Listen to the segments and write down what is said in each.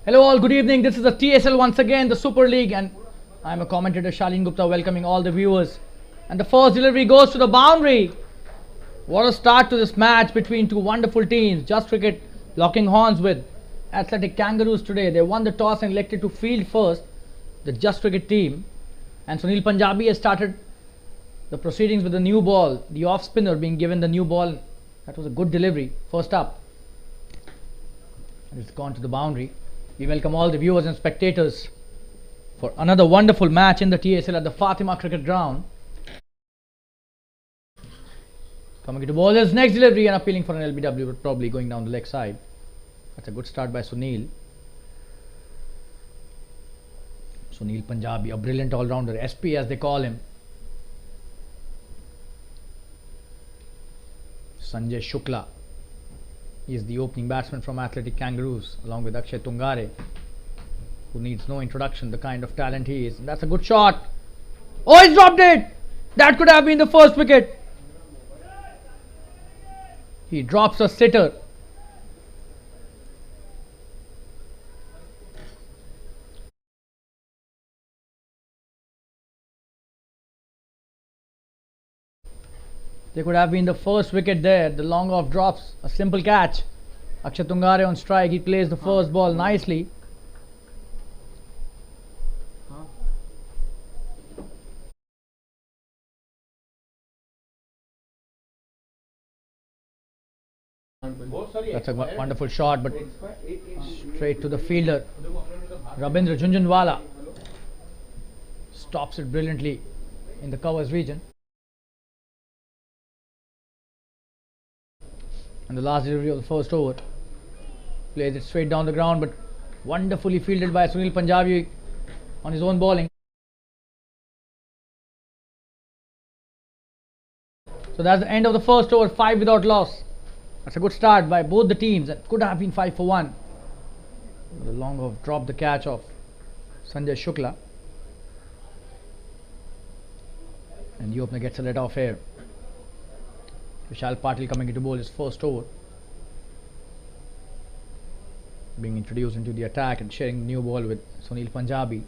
Hello all, good evening. This is the TSL once again, the Super League, and I'm a commentator, Shalin Gupta, welcoming all the viewers. And the first delivery goes to the boundary. What a start to this match between two wonderful teams. Just Cricket locking horns with Athletic Kangaroos today. They won the toss and elected to field first, the Just Cricket team. And Sunil Punjabi has started the proceedings with the new ball, the off spinner being given the new ball. That was a good delivery, first up. And it's gone to the boundary. We welcome all the viewers and spectators for another wonderful match in the TSL at the Fatima Cricket Ground. Coming to bowlers, next delivery and appealing for an LBW, but probably going down the leg side. That's a good start by Sunil. Sunil Punjabi, a brilliant all-rounder, SP as they call him. Sanjay Shukla. He is the opening batsman from Athletic Kangaroos, along with Akshay Tungare, who needs no introduction, the kind of talent he is. And that's a good shot. Oh, he's dropped it! That could have been the first wicket. He drops a sitter. They could have been the first wicket there. The long off drops, a simple catch. Akshay Tungare on strike. He plays the first ball nicely. That's a wonderful shot, but straight to the fielder. Rabindra Jhunjhunwala stops it brilliantly in the covers region. And the last delivery of the first over, plays it straight down the ground, but wonderfully fielded by Sunil Punjabi on his own bowling. So that's the end of the first over, 5 without loss. That's a good start by both the teams, and could have been 5 for 1. The long off dropped the catch of Sanjay Shukla, and the opener gets a let off here. Vishal Patil coming into bowl his first over, being introduced into the attack and sharing the new ball with Sunil Punjabi.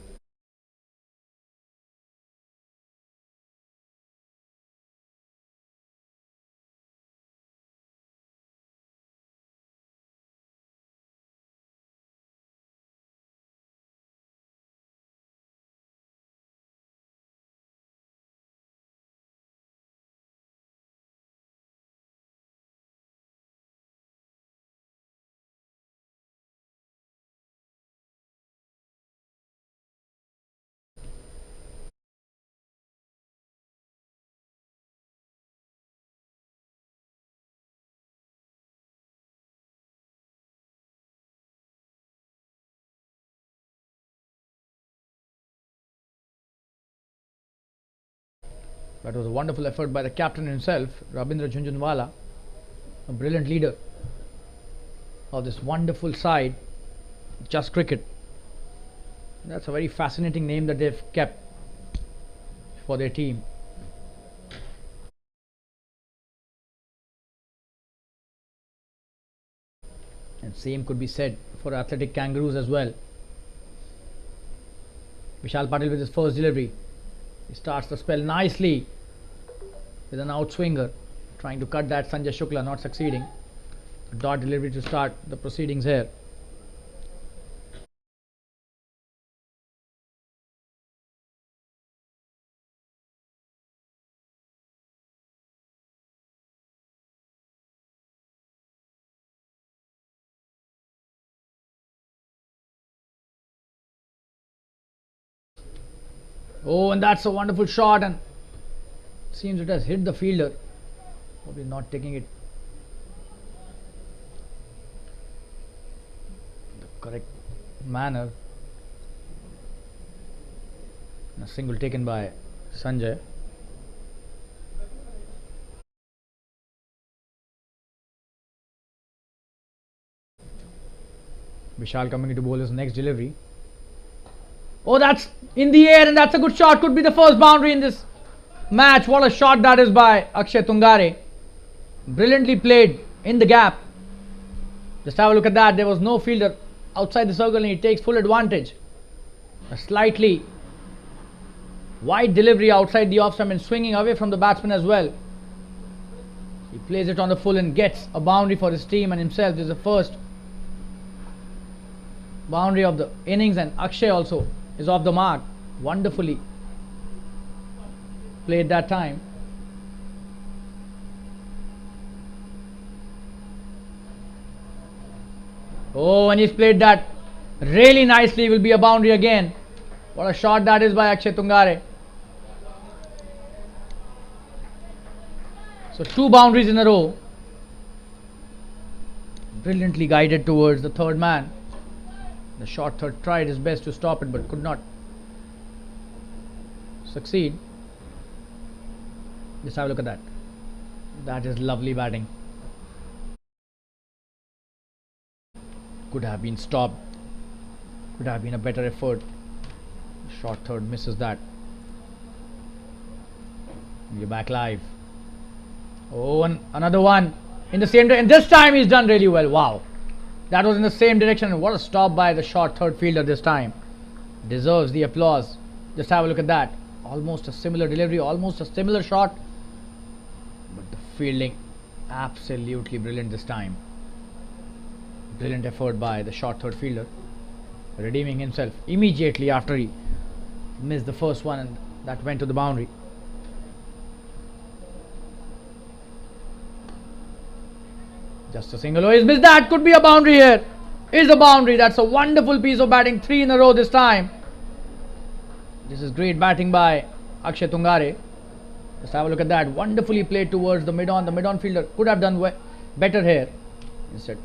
That was a wonderful effort by the captain himself, Rabindra Jhunjhunwala, a brilliant leader of this wonderful side, Just Cricket. That's a very fascinating name that they've kept for their team. And same could be said for Athletic Kangaroos as well. Vishal Patil with his first delivery. He starts the spell nicely with an outswinger, trying to cut that Sanjay Shukla, not succeeding. A dot delivery to start the proceedings here. Oh, and that's a wonderful shot, and seems it has hit the fielder. Probably not taking it the correct manner. And a single taken by Sanjay. Vishal coming into bowl his next delivery. Oh, that's in the air, and that's a good shot. Could be the first boundary in this match. What a shot that is by Akshay Tungare. Brilliantly played in the gap. Just have a look at that. There was no fielder outside the circle and he takes full advantage. A slightly wide delivery outside the off stump and swinging away from the batsman as well. He plays it on the full and gets a boundary for his team and himself. This is the first boundary of the innings, and Akshay also is off the mark. Wonderfully played that time. Oh, and he's played that really nicely. Will be a boundary again. What a shot that is by Akshay Tungare. So 2 boundaries in a row. Brilliantly guided towards the third man. The short third tried his best to stop it but could not succeed. Just have a look at that. That is lovely batting. Could have been stopped. Could have been a better effort. Short third misses that. We're back live. Oh, and another one in the same direction. And this time he's done really well. Wow. That was in the same direction. What a stop by the short third fielder this time. Deserves the applause. Just have a look at that. Almost a similar delivery, almost a similar shot. But the fielding, absolutely brilliant this time. Brilliant effort by the short third fielder. Redeeming himself immediately after he missed the first one and that went to the boundary. Just a single. Oh, he's missed that. Could be a boundary here. Is a boundary. That's a wonderful piece of batting. 3 in a row this time. This is great batting by Akshay Tungare. Just have a look at that. Wonderfully played towards the mid-on. The mid-on fielder could have done better here. Instead,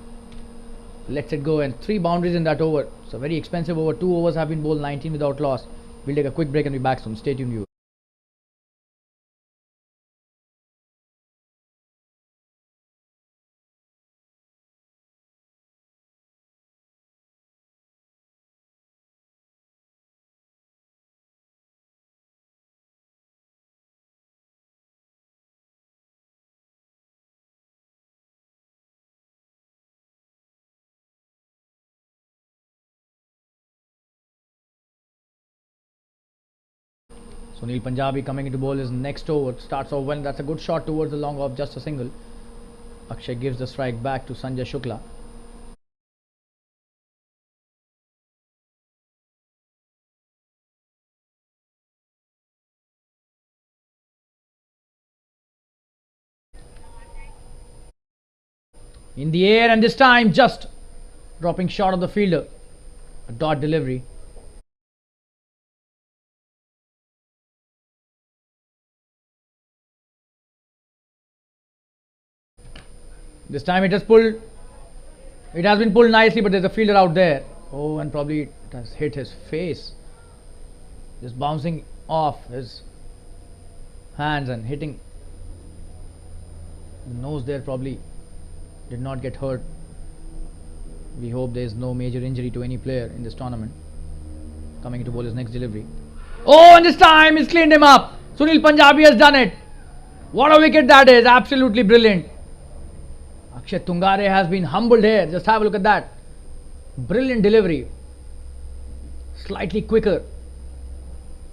lets it go, and 3 boundaries in that over. It's a very expensive over. 2 overs have been bowled, 19 without loss. We'll take a quick break and be back soon. Stay tuned, viewers. Sunil Punjabi coming into bowl his next over. Starts off well. That's a good shot towards the long off, just a single. Akshay gives the strike back to Sanjay Shukla. In the air, and this time just dropping short of the fielder. A dot delivery. This time it has pulled. It has been pulled nicely, but there's a fielder out there. Oh, and probably it has hit his face. Just bouncing off his hands and hitting the nose there. Probably did not get hurt. We hope there is no major injury to any player in this tournament. Coming to bowl his next delivery. Oh, and this time he's cleaned him up. Sunil Punjabi has done it. What a wicket that is. Absolutely brilliant. Akshay Tungare has been humbled here. Just have a look at that. Brilliant delivery. Slightly quicker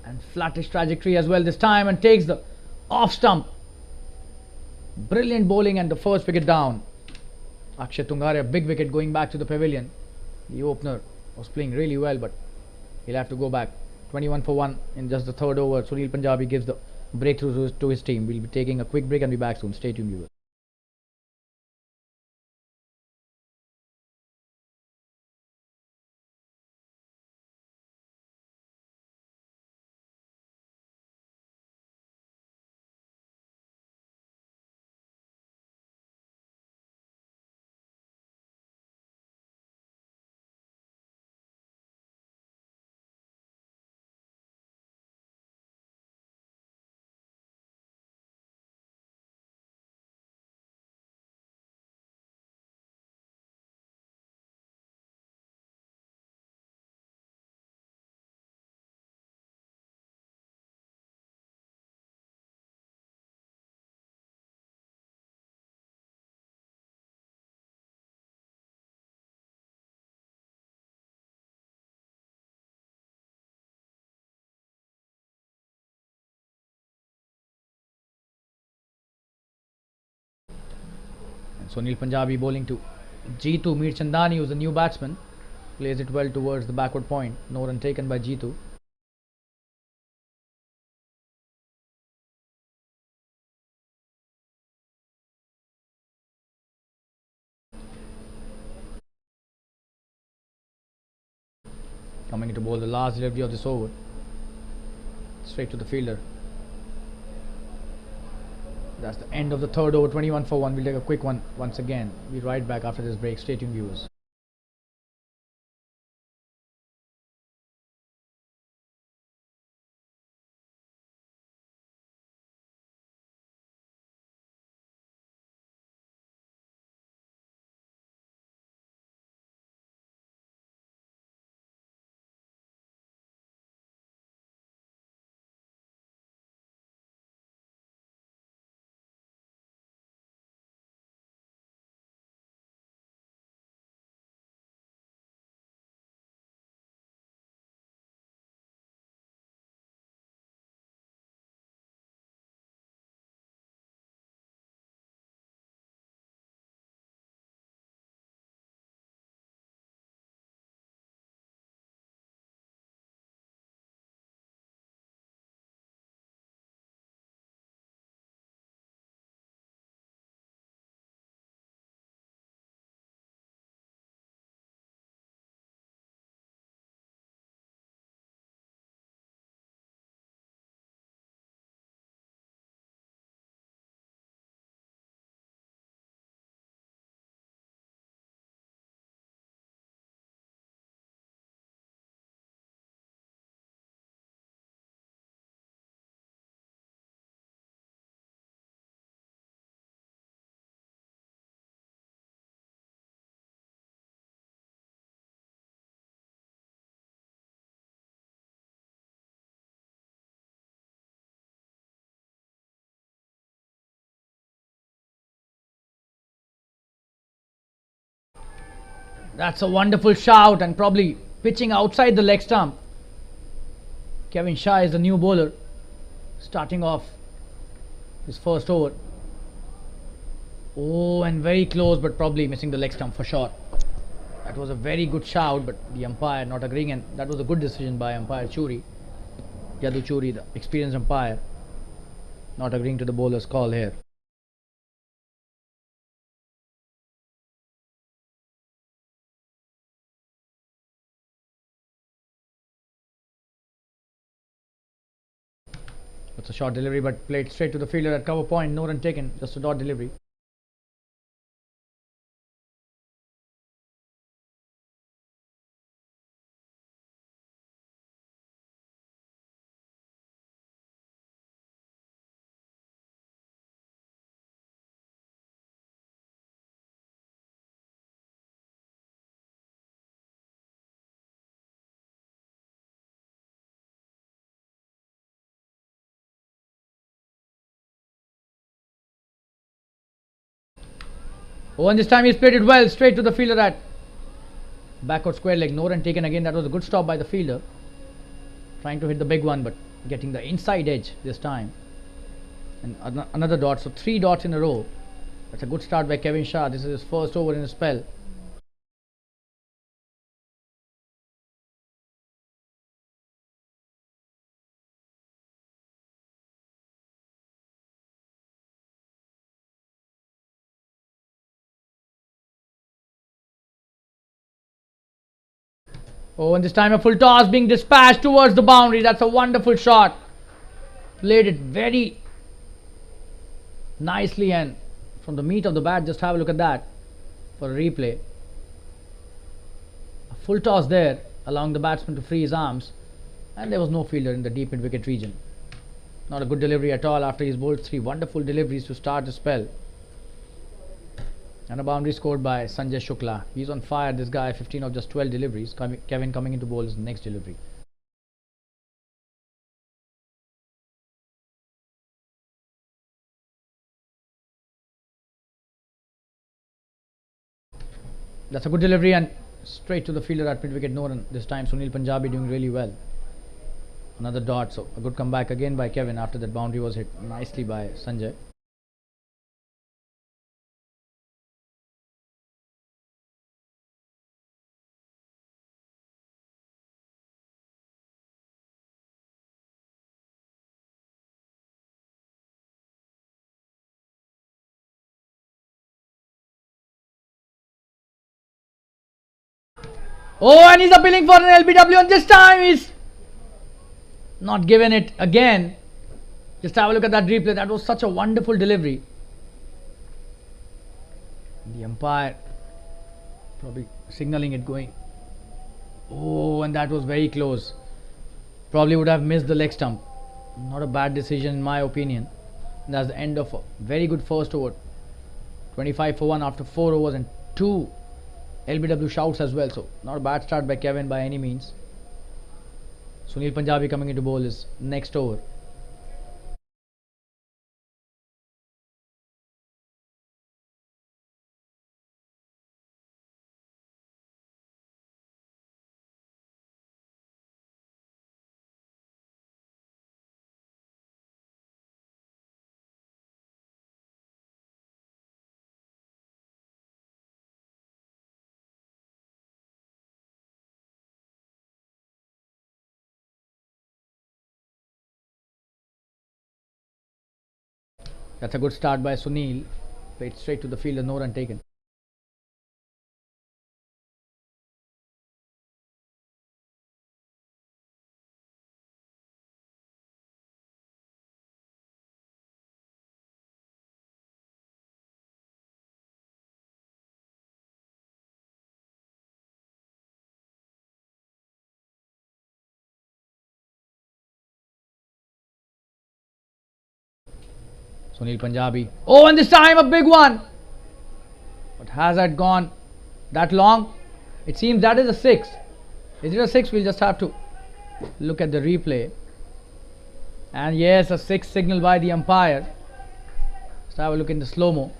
and flattish trajectory as well this time, and takes the off stump. Brilliant bowling and the first wicket down. Akshay Tungare, a big wicket going back to the pavilion. The opener was playing really well, but he'll have to go back. 21 for 1 in just the third over. Sunil Punjabi gives the breakthrough to his team. We'll be taking a quick break and be back soon. Stay tuned, viewers. Sunil Punjabi bowling to Jeetu Mir Chandani, who's a new batsman. Plays it well towards the backward point. No run taken by Jeetu. Coming into bowl the last delivery of this over. Straight to the fielder. That's the end of the third over, 21 for 1. We'll take a quick one once again. We'll be right back after this break. Stay tuned, viewers. That's a wonderful shout and probably pitching outside the leg stump. Kevin Shah is the new bowler, starting off his first over. Oh, and very close, but probably missing the leg stump for sure. That was a very good shout, but the umpire not agreeing, and that was a good decision by umpire Churi. Yadu Churi, the experienced umpire, not agreeing to the bowler's call here. It's a short delivery, but played straight to the fielder at cover point. No run taken, just a dot delivery. Oh, and this time he's played it well, straight to the fielder at backward square leg. No run taken again. That was a good stop by the fielder. Trying to hit the big one, but getting the inside edge this time. And another dot, so 3 dots in a row. That's a good start by Kevin Shah. This is his first over in a spell. Oh, and this time a full toss being dispatched towards the boundary. That's a wonderful shot. Played it very nicely, and from the meat of the bat, just have a look at that for a replay. A full toss there, allowing the batsman to free his arms, and there was no fielder in the deep mid-wicket region. Not a good delivery at all after he's bowled 3 wonderful deliveries to start the spell. And a boundary scored by Sanjay Shukla. He's on fire, this guy. 15 of just 12 deliveries. Kevin coming into bowl is the next delivery. That's a good delivery and straight to the fielder at mid-wicket. No run this time. Sunil Punjabi doing really well. Another dot, so a good comeback again by Kevin after that boundary was hit nicely by Sanjay. Oh, and he's appealing for an LBW, and this time he's not given it again. Just have a look at that replay. That was such a wonderful delivery. The umpire probably signaling it going. Oh, and that was very close. Probably would have missed the leg stump. Not a bad decision in my opinion. And that's the end of a very good first over. 25 for 1 after 4 overs and 2 LBW shouts as well. So not a bad start by Kevin by any means. Sunil Punjabi coming into bowl is next over. That's a good start by Sunil. Played straight to the fielder, no run taken. Sunil Punjabi. Oh, and this time a big one. But has that gone that long? It seems that is a 6. Is it a 6? We'll just have to look at the replay. And yes, a 6 signal by the umpire. Let's have a look in the slow-mo.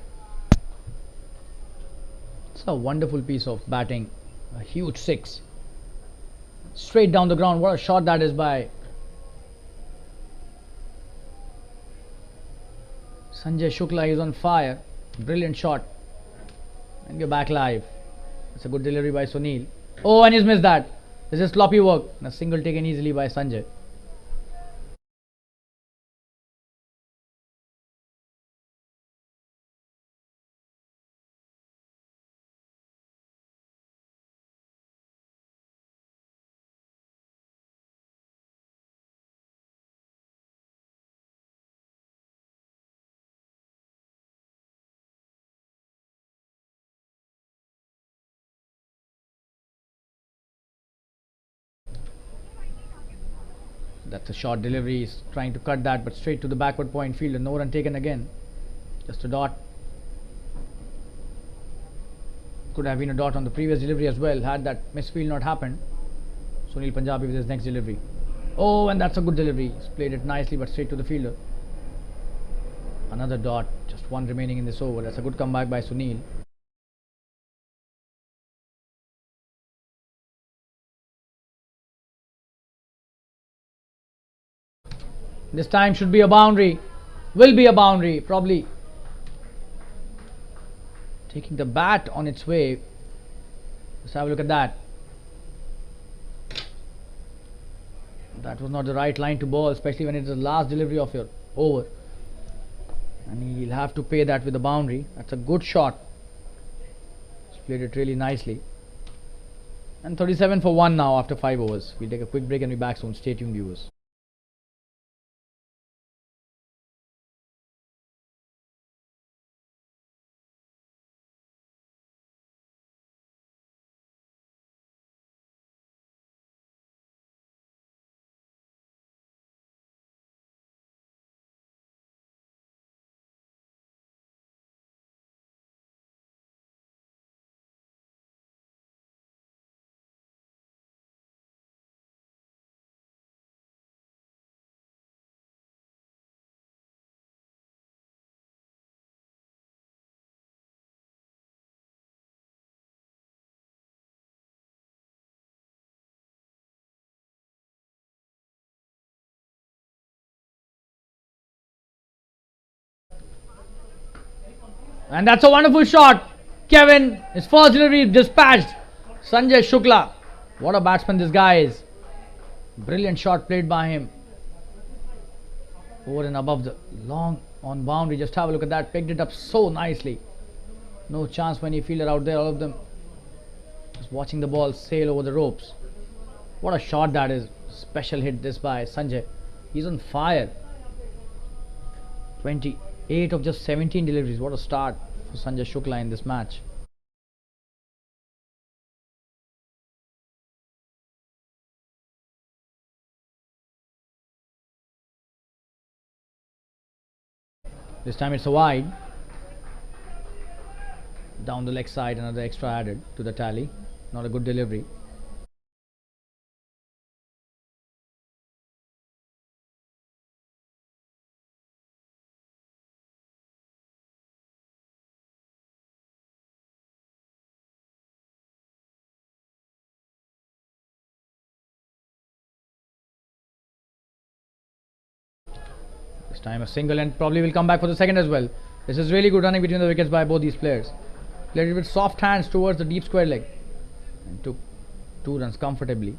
It's a wonderful piece of batting. A huge 6. Straight down the ground. What a shot that is by Sanjay Shukla. Is on fire. Brilliant shot. And we're back live. It's a good delivery by Sunil. Oh, and he's missed that. This is sloppy work. And a single taken easily by Sanjay. That's a short delivery. He's trying to cut that, but straight to the backward point fielder. No run taken again. Just a dot. Could have been a dot on the previous delivery as well, had that misfield not happened. Sunil Punjabi with his next delivery. Oh, and that's a good delivery. He's played it nicely, but straight to the fielder. Another dot. Just one remaining in this over. That's a good comeback by Sunil. This time should be a boundary. Will be a boundary. Probably taking the bat on its way. Let's have a look at that. That was not the right line to ball, especially when it is the last delivery of your over. And he'll have to pay that with a boundary. That's a good shot. He's played it really nicely. And 37 for 1 now after 5 overs. We'll take a quick break and be back soon. Stay tuned, viewers. And that's a wonderful shot. Kevin, his first delivery dispatched. Sanjay Shukla. What a batsman this guy is. Brilliant shot played by him. Over and above the long on boundary. Just have a look at that. Picked it up so nicely. No chance for any fielder out there. All of them Just watching the ball sail over the ropes. What a shot that is. Special hit this by Sanjay. He's on fire. 28 of just 17 deliveries. What a start for Sanjay Shukla in this match. This time it's a wide. Down the leg side, another extra added to the tally. Not a good delivery. This time a single and probably will come back for the second as well. This is really good running between the wickets by both these players. Played it with soft hands towards the deep square leg and took 2 runs comfortably.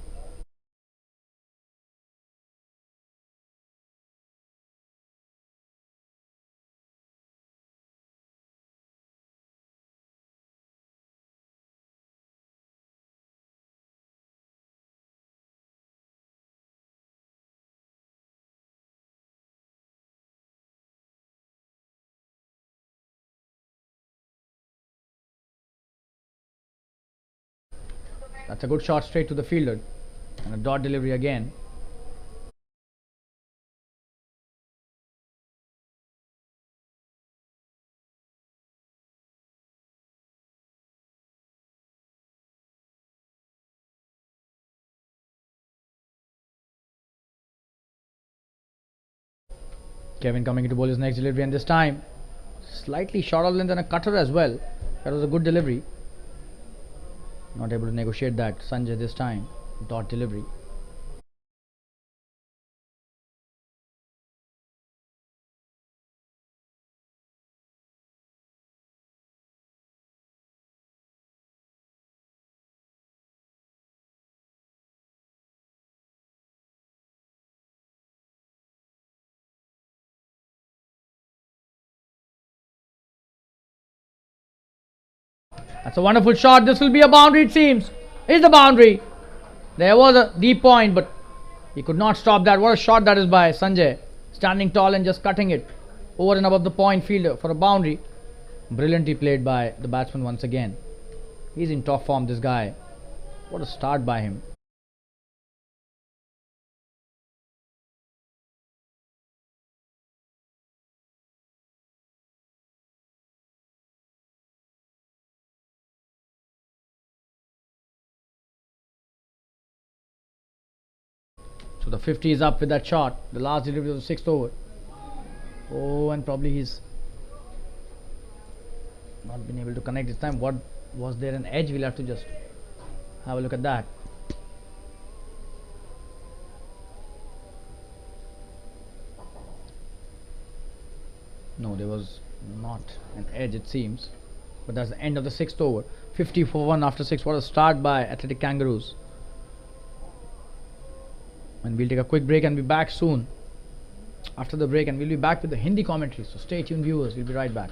That's a good shot straight to the fielder. And a dot delivery again. Kevin coming into bowl his next delivery, and this time slightly short of length and a cutter as well. That was a good delivery. Not able to negotiate that. Sanjay this time. Dot delivery. That's a wonderful shot. This will be a boundary, it seems. Is the boundary. There was a deep point, but he could not stop that. What a shot that is by Sanjay. Standing tall and just cutting it over and above the point fielder for a boundary. Brilliantly played by the batsman once again. He's in top form, this guy. What a start by him. So the 50 is up with that shot. The last delivery of the 6th over. Oh, and probably he's not been able to connect this time. What was there an edge? We'll have to just have a look at that. No, there was not an edge, it seems. But that's the end of the 6th over. 50 for 1 after 6. What a start by Athletic Kangaroos. And we'll take a quick break and be back soon after the break, and we'll be back with the Hindi commentary. So stay tuned, viewers. We'll be right back.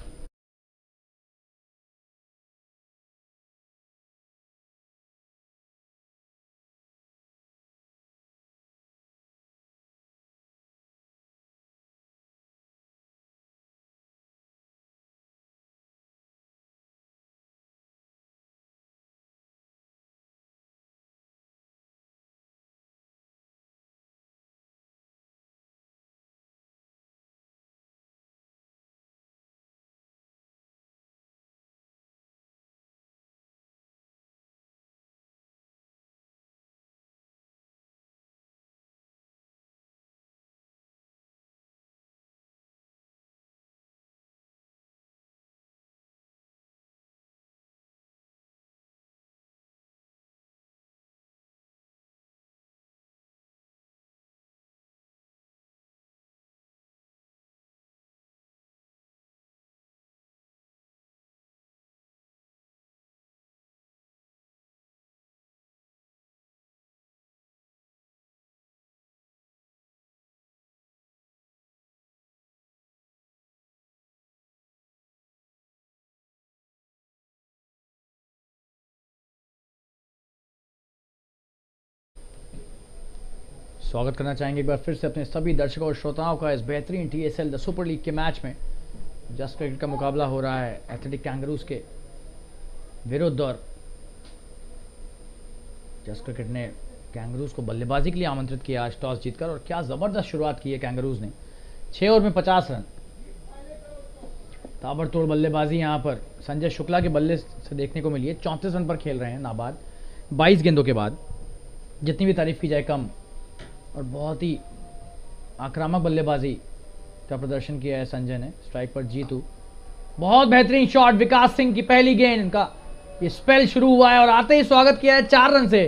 स्वागत करना चाहेंगे एक बार फिर से अपने सभी दर्शकों और श्रोताओं का इस बेहतरीन TSL द सुपर लीग के मैच में। जस्ट क्रिकेट का मुकाबला हो रहा है एथलेटिक कैंगरूज के विरुद्ध और जस्ट क्रिकेट ने कैंगरूज को बल्लेबाजी के लिए आमंत्रित किया आज टॉस जीतकर, और क्या ज़बरदस्त शुरुआत की है कैंगरूज ने। 6 ओवर में 50 रन, ताबड़तोड़ बल्लेबाजी यहाँ पर संजय शुक्ला के बल्ले से देखने को मिली है। 34 रन पर खेल रहे हैं नाबाद 22 गेंदों के बाद, जितनी भी तारीफ की जाए कम। और बहुत ही आक्रामक बल्लेबाजी का प्रदर्शन किया है संजय ने। स्ट्राइक पर जीतू, बहुत बेहतरीन शॉट, विकास सिंह की पहली गेंद का ये स्पेल शुरू हुआ है और आते ही स्वागत किया है 4 रन से।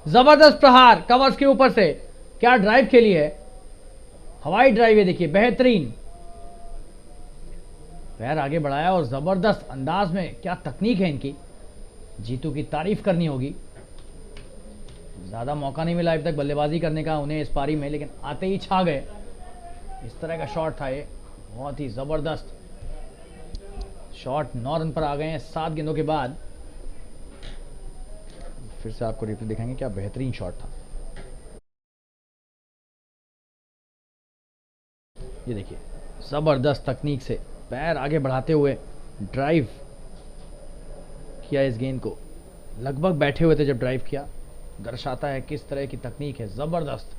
जबरदस्त प्रहार कवर्स के ऊपर से, क्या ड्राइव खेली है, हवाई ड्राइव है, देखिए बेहतरीन पैर आगे बढ़ाया और जबरदस्त अंदाज में, क्या तकनीक है इनकी। जीतू की तारीफ करनी होगी, ज्यादा मौका नहीं मिला अभी तक बल्लेबाजी करने का उन्हें इस पारी में, लेकिन आते ही छा गए। इस तरह का शॉट था ये, बहुत ही जबरदस्त शॉट। 9 रन पर आ गए हैं 7 गेंदों के बाद। फिर से आपको रिप्ले दिखाएंगे, क्या बेहतरीन शॉट था। ये देखिए जबरदस्त तकनीक से पैर आगे बढ़ाते हुए ड्राइव किया इस गेंद को। लगभग बैठे हुए थे जब ड्राइव किया, दर्शाता है किस तरह की तकनीक है, जबरदस्त।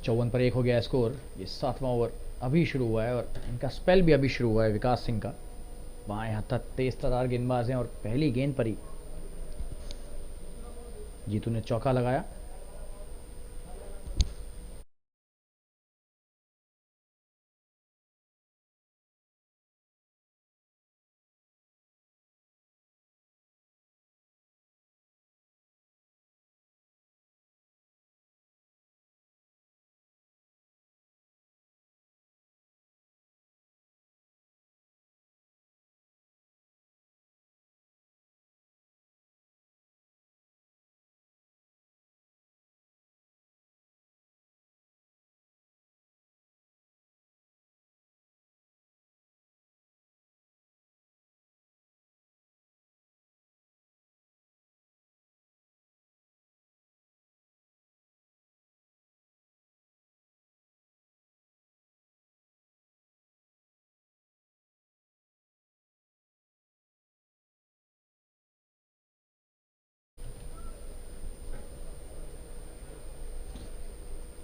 54 पर 1 हो गया स्कोर। ये 7वां ओवर अभी शुरू हुआ है और इनका स्पेल भी अभी शुरू हुआ है विकास सिंह का। बाएं हाथ तेज तरार गेंदबाज हैं और पहली गेंद पर ही जीतू ने चौका लगाया।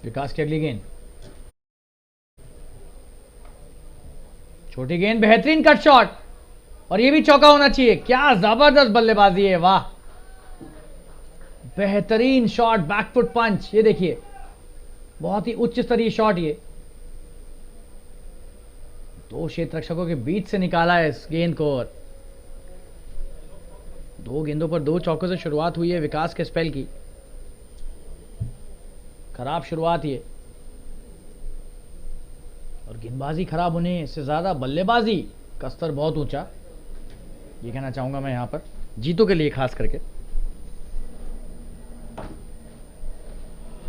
विकास की अगली गेंद, छोटी गेंद, बेहतरीन कट शॉट, और ये भी चौका होना चाहिए। क्या जबरदस्त बल्लेबाजी है, वाह, बेहतरीन शॉट, बैकफुट पंच। ये देखिए बहुत ही उच्च स्तरीय शॉट, ये 2 क्षेत्र रक्षकों के बीच से निकाला है इस गेंद को। और 2 गेंदों पर 2 चौकों से शुरुआत हुई है विकास के स्पेल की। खराब शुरुआत ये, और गेंदबाजी खराब होने से ज्यादा बल्लेबाजी का स्तर बहुत ऊंचा, ये कहना चाहूंगा मैं यहां पर जीतू के लिए खास करके।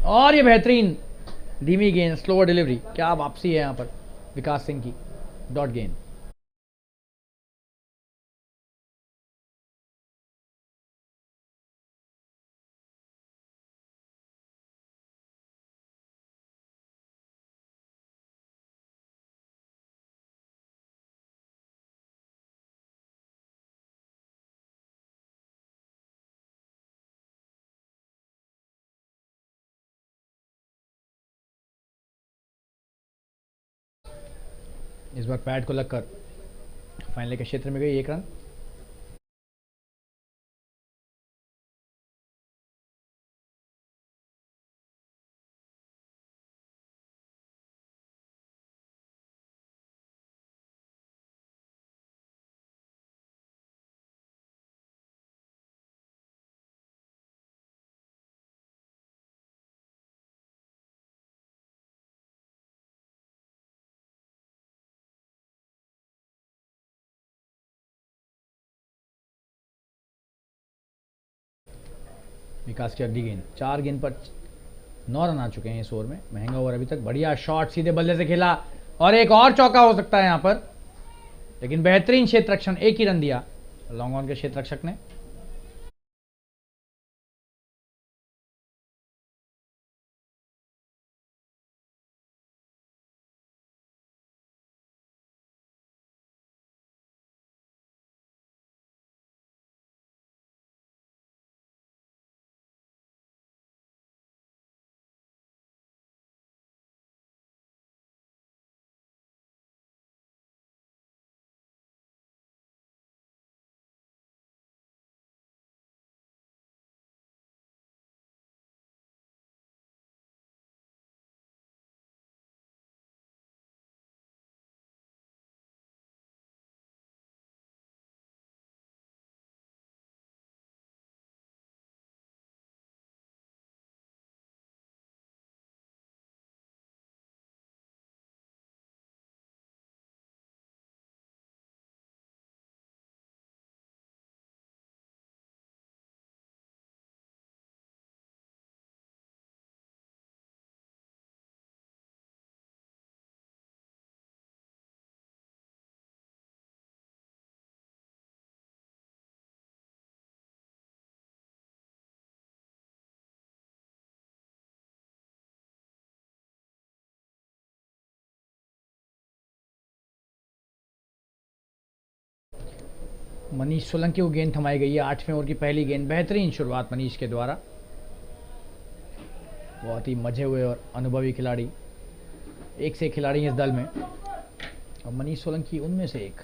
और ये बेहतरीन धीमी गेंद, स्लोअर डिलीवरी, क्या वापसी है यहां पर विकास सिंह की, डॉट गेंद। इस बार पैड को लगकर फाइनल के क्षेत्र में गई 1 रन। विकास की अगली गेंद, 4 गेंद पर 9 रन आ चुके हैं इस ओवर में। महंगा ओवर अभी तक, बढ़िया शॉट, सीधे बल्ले से खेला और एक और चौका हो सकता है यहां पर, लेकिन बेहतरीन क्षेत्र रक्षण, 1 ही रन दिया लॉन्ग ऑन के क्षेत्र रक्षक ने। मनीष सोलंकी को गेंद थमाई गई है। 8वें ओवर की पहली गेंद। बेहतरीन शुरुआत मनीष के द्वारा। बहुत ही मजे हुए और अनुभवी खिलाड़ी, एक से एक खिलाड़ी इस दल में, और मनीष सोलंकी उनमें से एक।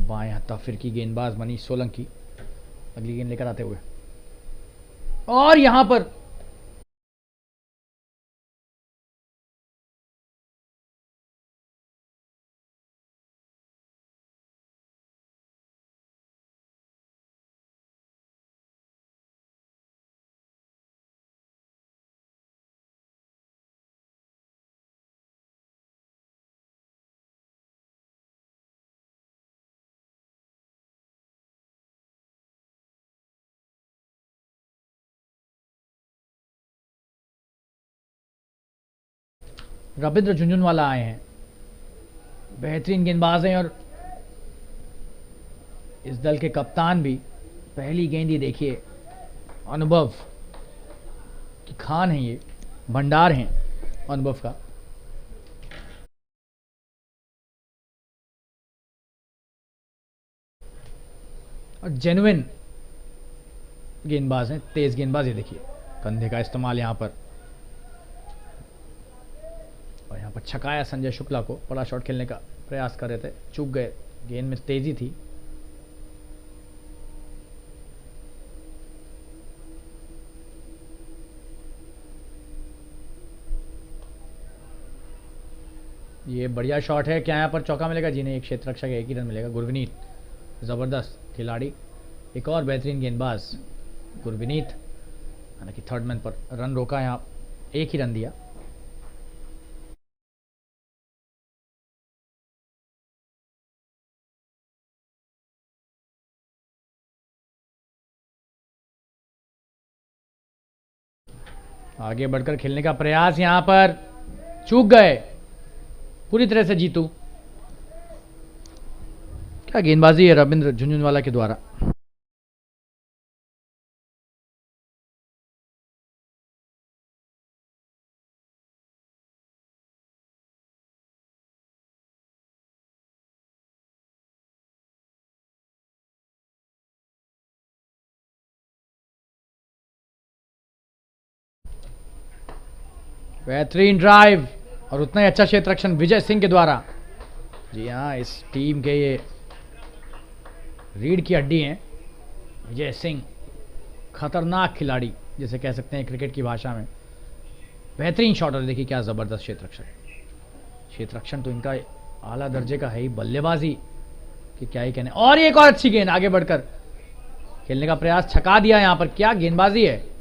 बाएं हत्था फिर की गेंदबाज मनीष सोलंकी अगली गेंद लेकर आते हुए, और यहां पर रविंद्र झुंझुनवाला आए हैं। बेहतरीन गेंदबाज हैं और इस दल के कप्तान भी। पहली गेंद ही देखिए, अनुभव की खान है, ये भंडार हैं अनुभव का। और जेन्युइन गेंदबाज हैं, तेज गेंदबाज। ये देखिए कंधे का इस्तेमाल यहां पर, और यहां पर छकाया संजय शुक्ला को। बड़ा शॉट खेलने का प्रयास कर रहे थे, चूक गए। गेंद में तेजी थी। ये बढ़िया शॉट है। क्या यहां पर चौका मिलेगा? जी नहीं, एक क्षेत्र रक्षक, एक ही रन मिलेगा। गुरविनीत जबरदस्त खिलाड़ी, एक और बेहतरीन गेंदबाज गुरविनीत। हालांकि थर्ड मैन पर रन रोका, यहां एक ही रन दिया। आगे बढ़कर खेलने का प्रयास, यहां पर चूक गए पूरी तरह से जीतू। क्या गेंदबाजी है रविंद्र झुंझुनवाला के द्वारा। बेहतरीन ड्राइव और उतना ही अच्छा क्षेत्र रक्षण विजय सिंह के द्वारा। जी हाँ, इस टीम के ये रीढ़ की हड्डी हैं विजय सिंह। खतरनाक खिलाड़ी जिसे कह सकते हैं क्रिकेट की भाषा में। बेहतरीन शॉटर, देखिए क्या ज़बरदस्त क्षेत्र रक्षण। क्षेत्र रक्षण तो इनका आला दर्जे का है ही, बल्लेबाजी कि क्या ही कहने। और एक और अच्छी गेंद, आगे बढ़कर खेलने का प्रयास, छका दिया यहां पर। क्या गेंदबाजी है।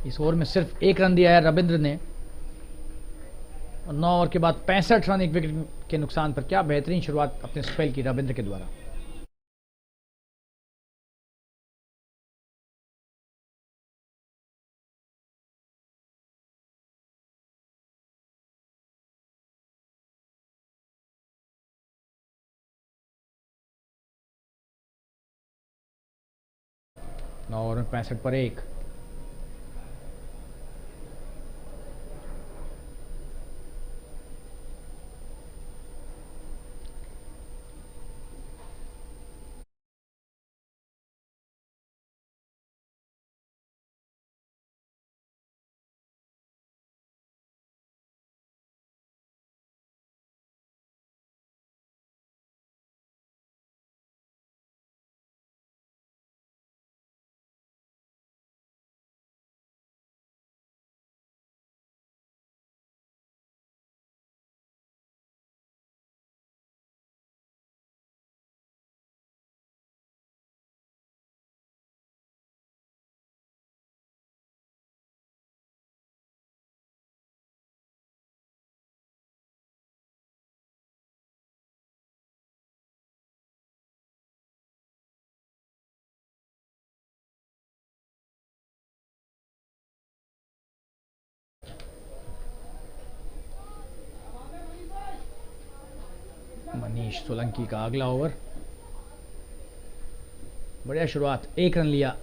इस ओवर में सिर्फ एक रन दिया है रविंद्र ने, और 9 ओवर के बाद 65 रन एक विकेट के नुकसान पर। क्या बेहतरीन शुरुआत अपने स्पेल की रविंद्र के द्वारा। नौ ओवर में 65 पर एक। मनीष सोलंकी का अगला ओवर। बढ़िया शुरुआत, एक रन लिया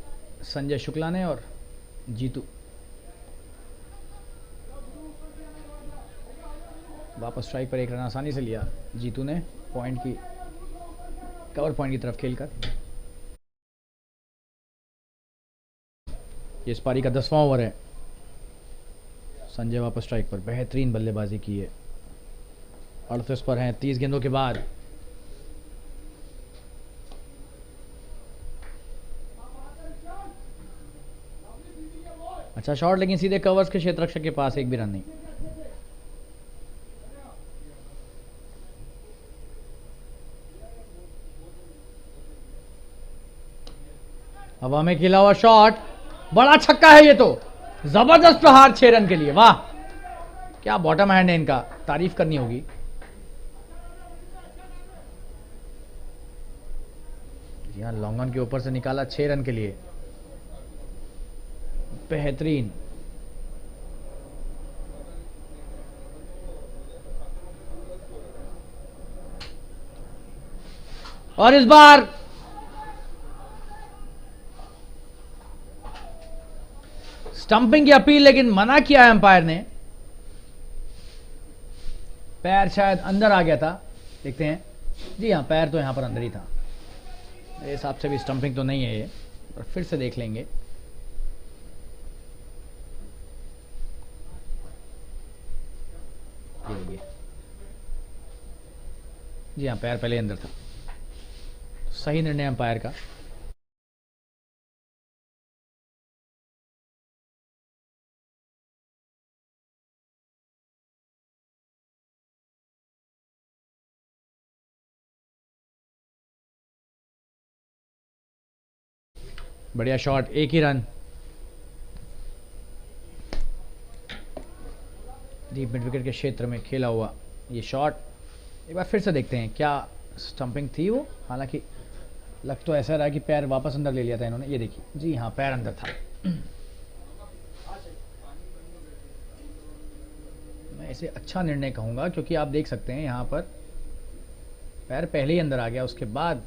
संजय शुक्ला ने और जीतू। वापस स्ट्राइक पर एक रन आसानी से लिया जीतू ने पॉइंट की कवर पॉइंट की तरफ खेलकर। ये इस पारी का 10वां ओवर है। संजय वापस स्ट्राइक पर, बेहतरीन बल्लेबाजी की है। 38 पर हैं 30 गेंदों के बाद। अच्छा शॉट, लेकिन सीधे कवर्स के क्षेत्ररक्षक के पास, एक भी रन नहीं। हवा में खिला हुआ शॉट, बड़ा छक्का है ये तो, जबरदस्त प्रहार 6 रन के लिए। वाह क्या बॉटम हैंड है इनका, तारीफ करनी होगी। यहां लॉन्ग ऑन के ऊपर से निकाला 6 रन के लिए, बेहतरीन। और इस बार स्टंपिंग की अपील, लेकिन मना किया है अंपायर ने। पैर शायद अंदर आ गया था, देखते हैं। जी हाँ, पैर तो यहां पर अंदर ही था। मेरे हिसाब से भी स्टंपिंग तो नहीं है ये, पर फिर से देख लेंगे। जी हाँ, पैर पहले अंदर था। सही निर्णय अंपायर का। बढ़िया शॉट, एक ही रन। डीप मिड विकेट के क्षेत्र में खेला हुआ ये शॉट। एक बार फिर से देखते हैं क्या स्टंपिंग थी वो। हालांकि लग तो ऐसा रहा कि पैर वापस अंदर ले लिया था इन्होंने। ये देखिए, जी हाँ, पैर अंदर था। मैं इसे अच्छा निर्णय कहूंगा, क्योंकि आप देख सकते हैं यहां पर पैर पहले ही अंदर आ गया, उसके बाद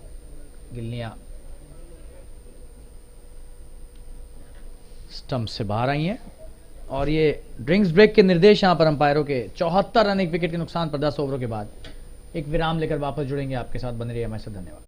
गिल्लियां स्टंप से बाहर आई हैं। और ये ड्रिंक्स ब्रेक के निर्देश यहां पर अंपायरों के। 74 रन एक विकेट के नुकसान पर 10 ओवरों के बाद। एक विराम लेकर वापस जुड़ेंगे आपके साथ, बने रहिए हमारे साथ। धन्यवाद।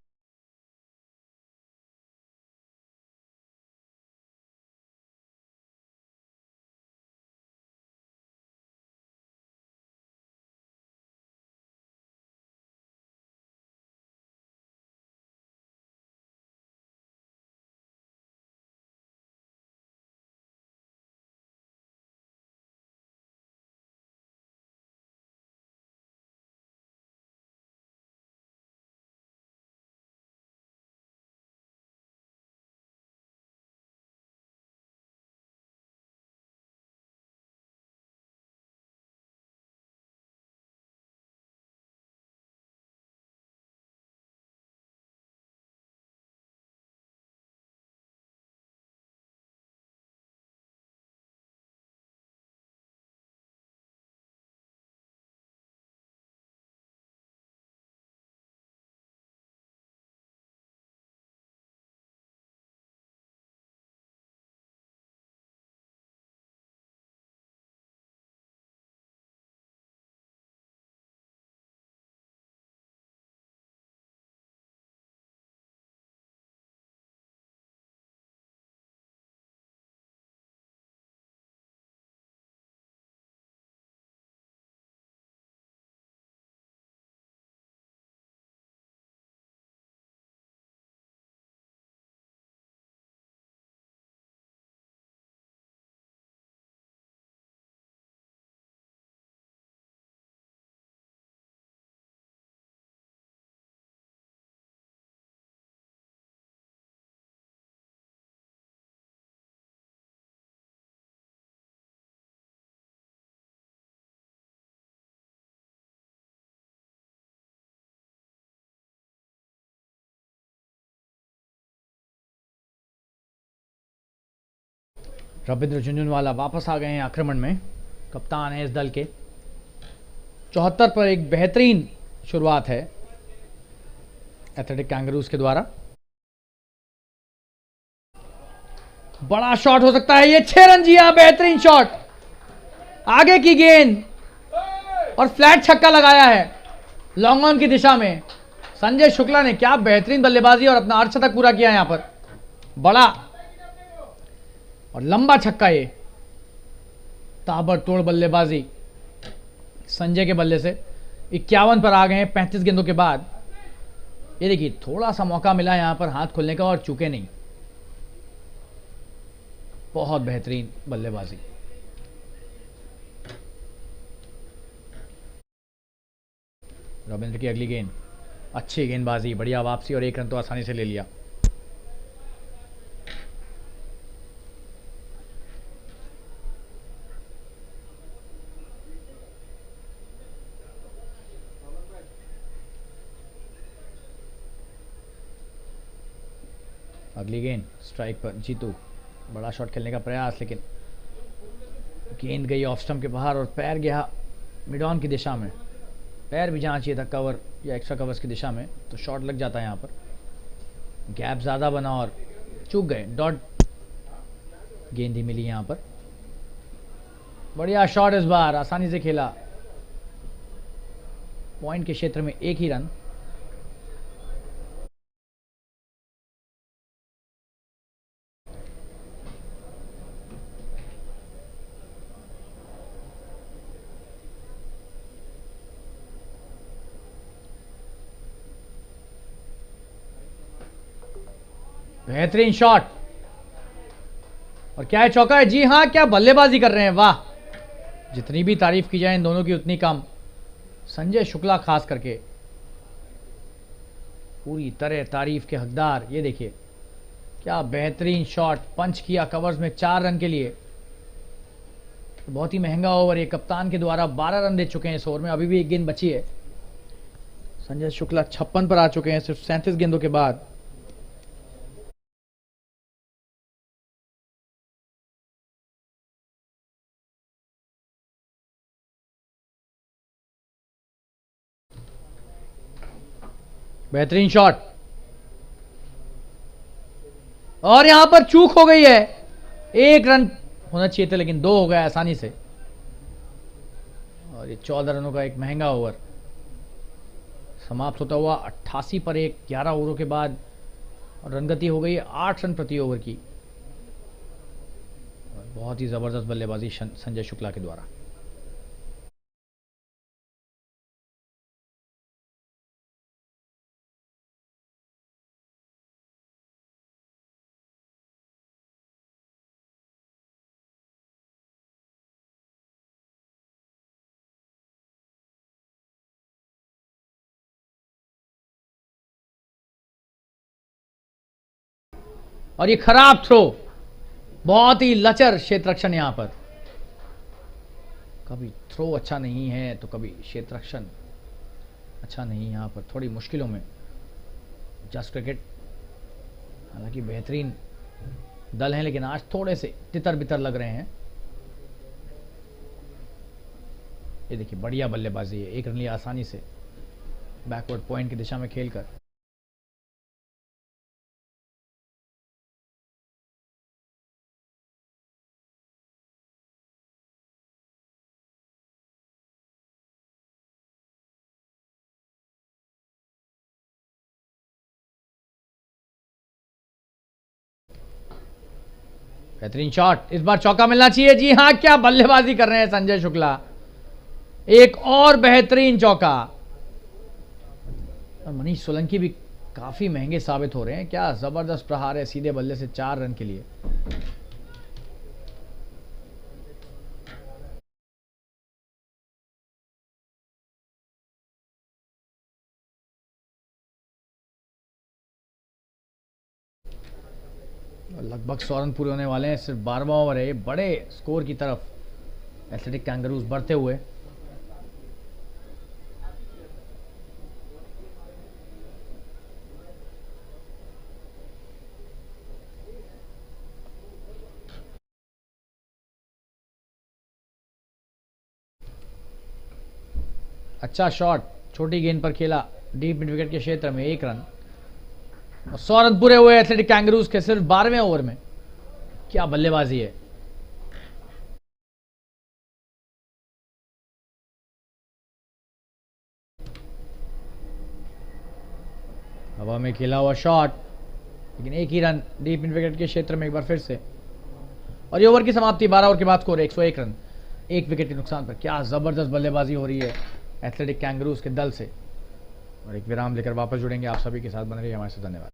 रविंद्र झुंझुनवाला वापस आ गए हैं आक्रमण में, कप्तान है इस दल के। 74 पर एक बेहतरीन शुरुआत है एथलेटिक कैंगरूज के द्वारा। बड़ा शॉट हो सकता है ये, 6 रन जिया, बेहतरीन शॉट। आगे की गेंद और फ्लैट छक्का लगाया है लॉन्ग ऑन की दिशा में। संजय शुक्ला ने क्या बेहतरीन बल्लेबाजी और अपना अर्धशतक पूरा किया यहां पर। बड़ा और लंबा छक्का, ये ताबड़तोड़ बल्लेबाजी संजय के बल्ले से। 51 पर आ गए हैं 35 गेंदों के बाद। ये देखिए थोड़ा सा मौका मिला यहां पर हाथ खोलने का और चूके नहीं। बहुत बेहतरीन बल्लेबाजी। रविंद्र की अगली गेंद, अच्छी गेंदबाजी, बढ़िया वापसी और 1 रन तो आसानी से ले लिया। अगली गेंद स्ट्राइक पर जीतू, बड़ा शॉट खेलने का प्रयास, लेकिन गेंद गई ऑफ स्टंप के बाहर और पैर गया मिड ऑन की दिशा में। पैर भी जाना चाहिए था कवर या एक्स्ट्रा कवर्स की दिशा में, तो शॉट लग जाता है यहाँ पर। गैप ज़्यादा बना और चूक गए। डॉट गेंद ही मिली यहाँ पर। बढ़िया शॉट इस बार, आसानी से खेला। पॉइंट के क्षेत्र में 1 ही रन। बेहतरीन शॉट और क्या है, चौका है। जी हां, क्या बल्लेबाजी कर रहे हैं, वाह। जितनी भी तारीफ की जाए इन दोनों की उतनी कम। संजय शुक्ला खास करके पूरी तरह तारीफ के हकदार। ये देखिए क्या बेहतरीन शॉट, पंच किया कवर्स में 4 रन के लिए। तो बहुत ही महंगा ओवर ये कप्तान के द्वारा 12 रन दे चुके हैं इस ओवर में। अभी भी 1 गेंद बची है। संजय शुक्ला 56 पर आ चुके हैं सिर्फ 37 गेंदों के बाद। बेहतरीन शॉट और यहां पर चूक हो गई है। 1 रन होना चाहिए था लेकिन 2 हो गया आसानी से। और ये 14 रनों का एक महंगा ओवर समाप्त होता हुआ 88 पर 1, 11 ओवरों के बाद। और रन गति हो गई 8 रन प्रति ओवर की। और बहुत ही जबरदस्त बल्लेबाजी संजय शुक्ला के द्वारा। और ये खराब थ्रो, बहुत ही लचर क्षेत्ररक्षण यहां पर। कभी थ्रो अच्छा नहीं है तो कभी क्षेत्ररक्षण अच्छा नहीं। यहां पर थोड़ी मुश्किलों में जस्ट क्रिकेट, हालांकि बेहतरीन दल हैं लेकिन आज थोड़े से तितर बितर लग रहे हैं। ये देखिए बढ़िया बल्लेबाजी है, 1 रन लिया आसानी से बैकवर्ड पॉइंट की दिशा में खेलकर। बेहतरीन शॉट, इस बार चौका मिलना चाहिए। जी हां, क्या बल्लेबाजी कर रहे हैं संजय शुक्ला। एक और बेहतरीन चौका। और मनीष सोलंकी भी काफी महंगे साबित हो रहे हैं। क्या जबरदस्त प्रहार है सीधे बल्ले से 4 रन के लिए। लगभग 100 रन पूरे होने वाले हैं, सिर्फ 12वां ओवर है। बड़े स्कोर की तरफ एथलेटिक कैंगरूज बढ़ते हुए। अच्छा शॉट, छोटी गेंद पर खेला डीप मिड विकेट के क्षेत्र में, 1 रन। 100 रन पूरे हुए एथलेटिक कैंगरूज के सिर्फ 12वें ओवर में। क्या बल्लेबाजी है। हवा में खेला हुआ शॉट, लेकिन एक ही रन डीप इन विकेट के क्षेत्र में एक बार फिर से। और ये ओवर की समाप्ति, 12 ओवर के बाद स्कोर 101 रन, 1 विकेट के नुकसान पर। क्या जबरदस्त बल्लेबाजी हो रही है एथलेटिक कैंगरूज के दल से। और एक विराम लेकर वापस जुड़ेंगे, आप सभी के साथ बने रहिए हमारे साथ। धन्यवाद।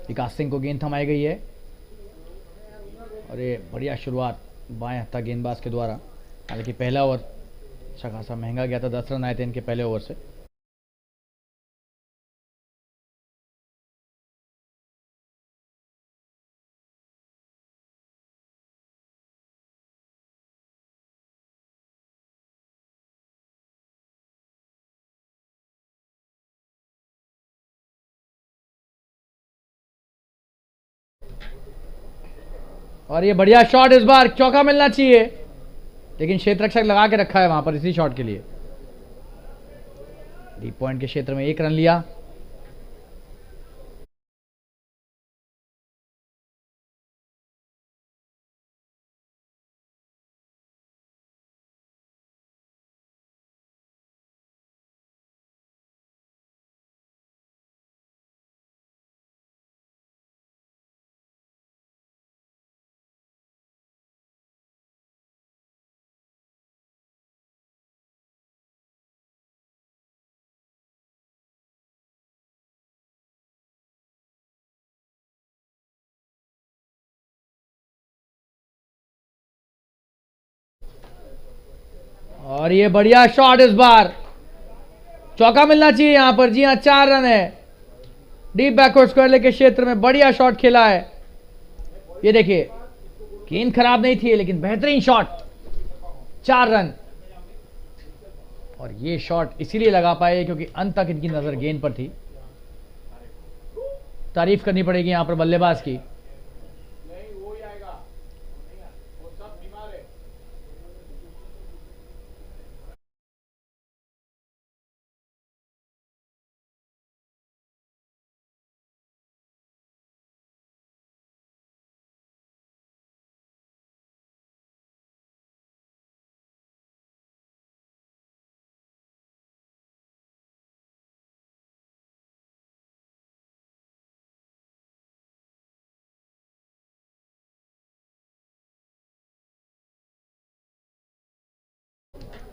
विकास सिंह को गेंद थमाई गई है और ये बढ़िया शुरुआत बाएं हत्था गेंदबाज के द्वारा। हालांकि पहला ओवर अच्छा खासा महंगा गया था, 10 रन आए थे इनके पहले ओवर से। और ये बढ़िया शॉट, इस बार चौका मिलना चाहिए, लेकिन क्षेत्र रक्षक लगा के रखा है वहां पर इसी शॉट के लिए। डीप पॉइंट के क्षेत्र में 1 रन लिया। और ये बढ़िया शॉट, इस बार चौका मिलना चाहिए यहां पर। जी हां, 4 रन है। डीप बैकवर्ड स्क्वायर लेग के क्षेत्र में बढ़िया शॉट खेला है। ये देखिए, गेंद खराब नहीं थी लेकिन बेहतरीन शॉट, 4 रन। और ये शॉट इसीलिए लगा पाए क्योंकि अंत तक इनकी नजर गेंद पर थी। तारीफ करनी पड़ेगी यहां पर बल्लेबाज की।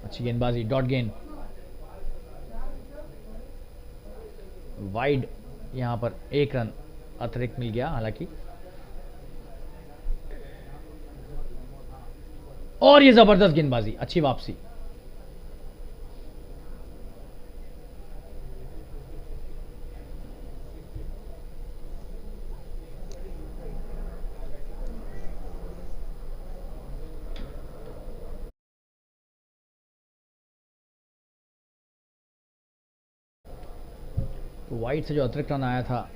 अच्छी गेंदबाजी, डॉट गेंद, वाइड। यहां पर 1 रन अतिरिक्त मिल गया हालांकि। और ये जबरदस्त गेंदबाजी, अच्छी वापसी। वाइड से जो अतिरिक्त रन आया था,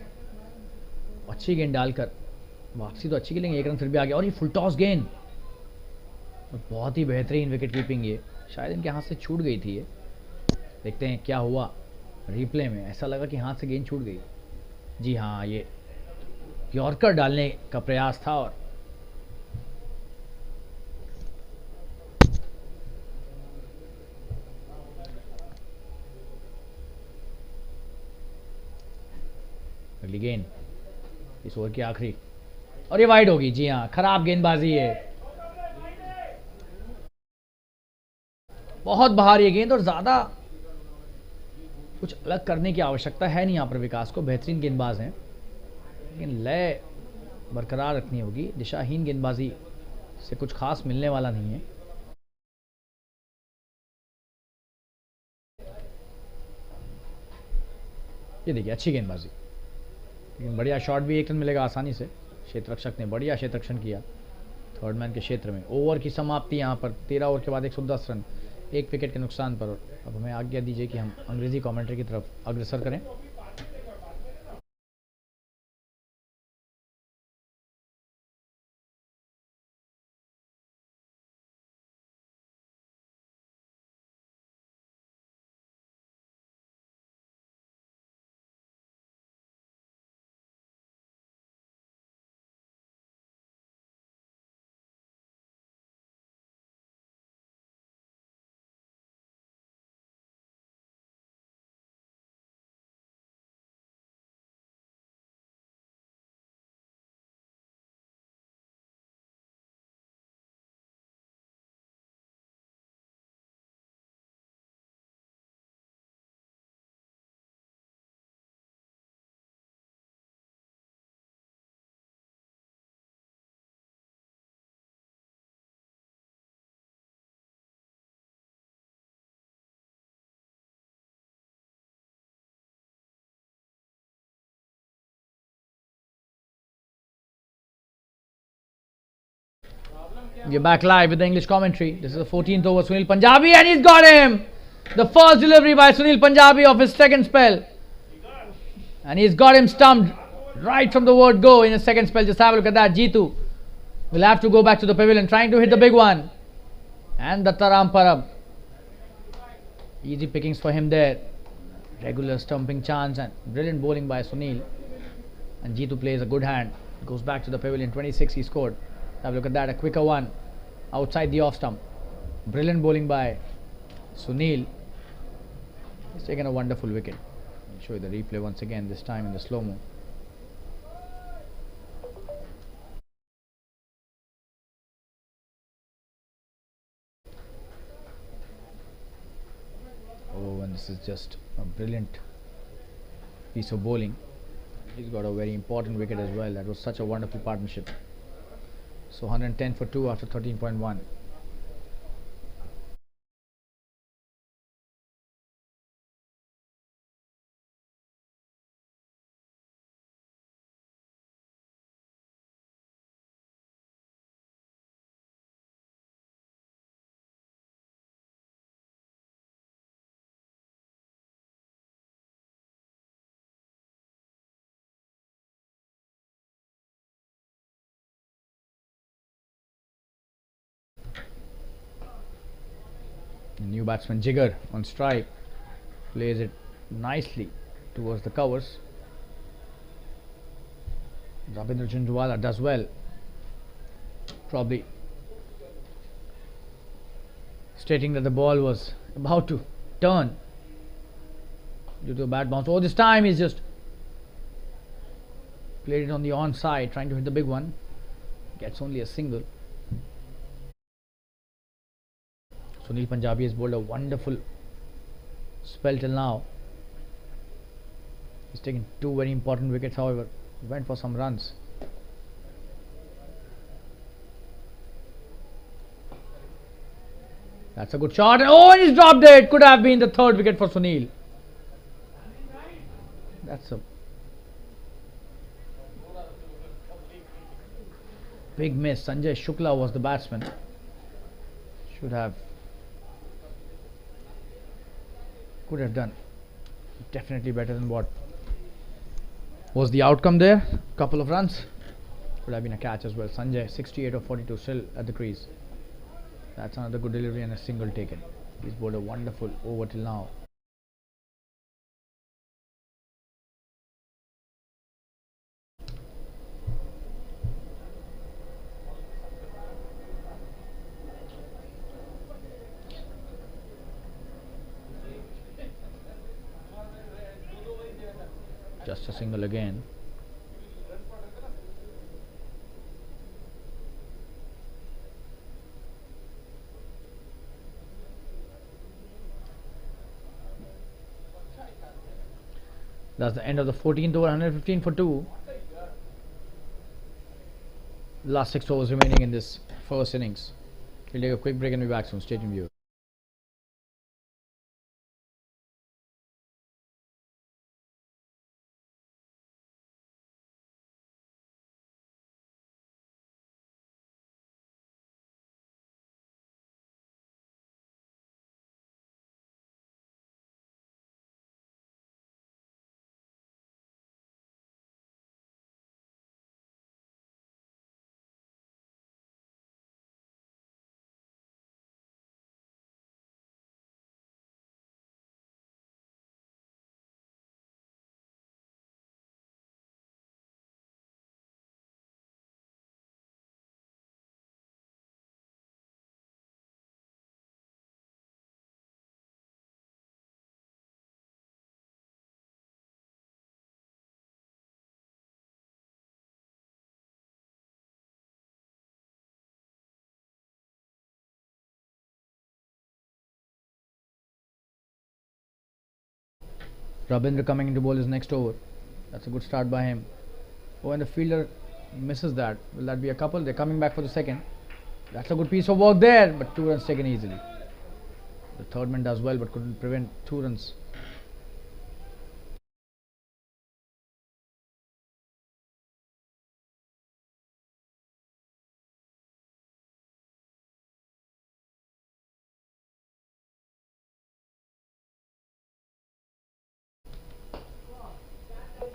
अच्छी गेंद डालकर वापसी तो अच्छी खेलेंगे, 1 रन फिर भी आ गया। और ये फुल टॉस गेंद, बहुत ही बेहतरीन विकेट कीपिंग। ये शायद इनके हाथ से छूट गई थी। ये देखते हैं क्या हुआ रिप्ले में। ऐसा लगा कि हाथ से गेंद छूट गई। जी हाँ, ये यॉर्कर डालने का प्रयास था और अगली गेंद इस ओवर की आखिरी, और ये वाइड होगी। जी हाँ, खराब गेंदबाजी है, बहुत बाहर ये गेंद, और ज्यादा कुछ अलग करने की आवश्यकता है नहीं यहाँ पर विकास को। बेहतरीन गेंदबाज हैं, लेकिन लय बरकरार रखनी होगी। दिशाहीन गेंदबाजी से कुछ खास मिलने वाला नहीं है। ये देखिए, अच्छी गेंदबाजी, लेकिन बढ़िया शॉट भी, 1 रन मिलेगा आसानी से। क्षेत्र रक्षक ने बढ़िया क्षेत्र रक्षण किया थर्ड मैन के क्षेत्र में। ओवर की समाप्ति यहाँ पर 13 ओवर के बाद 110 रन, 1 विकेट के नुकसान पर। अब हमें आज्ञा दीजिए कि हम अंग्रेजी कमेंट्री की तरफ अग्रसर करें। We're back live with the English commentary. This is the 14th over. Sunil Punjabi, and he's got him. The first delivery by Sunil Punjabi of his second spell, and he's got him stumped right from the word go in his second spell. Just have a look at that. Jitu will have to go back to the pavilion, trying to hit the big one, and the Taram Parab. Easy pickings for him there. Regular stumping chance and brilliant bowling by Sunil. And Jitu plays a good hand. Goes back to the pavilion. 26 he scored. Have a look at that, a quicker one outside the off stump. Brilliant bowling by Sunil. He's taken a wonderful wicket. I'll show you the replay once again, this time in the slow-mo. Oh, and this is just a brilliant piece of bowling. He's got a very important wicket as well. That was such a wonderful partnership. So 110 for 2 after 13.1. New batsman Jigar on strike, plays it nicely towards the covers. Rabindra Jindwala does well, probably stating that the ball was about to turn due to a bad bounce. Oh, this time he's just played it on the onside, trying to hit the big one. Gets only a single. Sunil Punjabi has bowled a wonderful spell till now. He's taken 2 very important wickets, however, went for some runs. That's a good shot, and oh, he's dropped it. Could have been the 3rd wicket for Sunil. That's a big miss. Sanjay Shukla was the batsman. Could have done definitely better than what Was the outcome there? Couple of runs. Could have been a catch as well. Sanjay 68 of 42 still at the crease. That's another good delivery and a single taken. He's bowled a wonderful over till now. Just a single again. That's the end of the 14th over, 115 for 2. Last 6 overs remaining in this first innings. We'll take a quick break and be back soon. Stay tuned, viewers. Rabindra coming into bowl his next over. That's a good start by him. Oh, and the fielder misses that. Will that be a couple? They're coming back for the second. That's a good piece of work there, but 2 runs taken easily. The third man does well, but couldn't prevent 2 runs.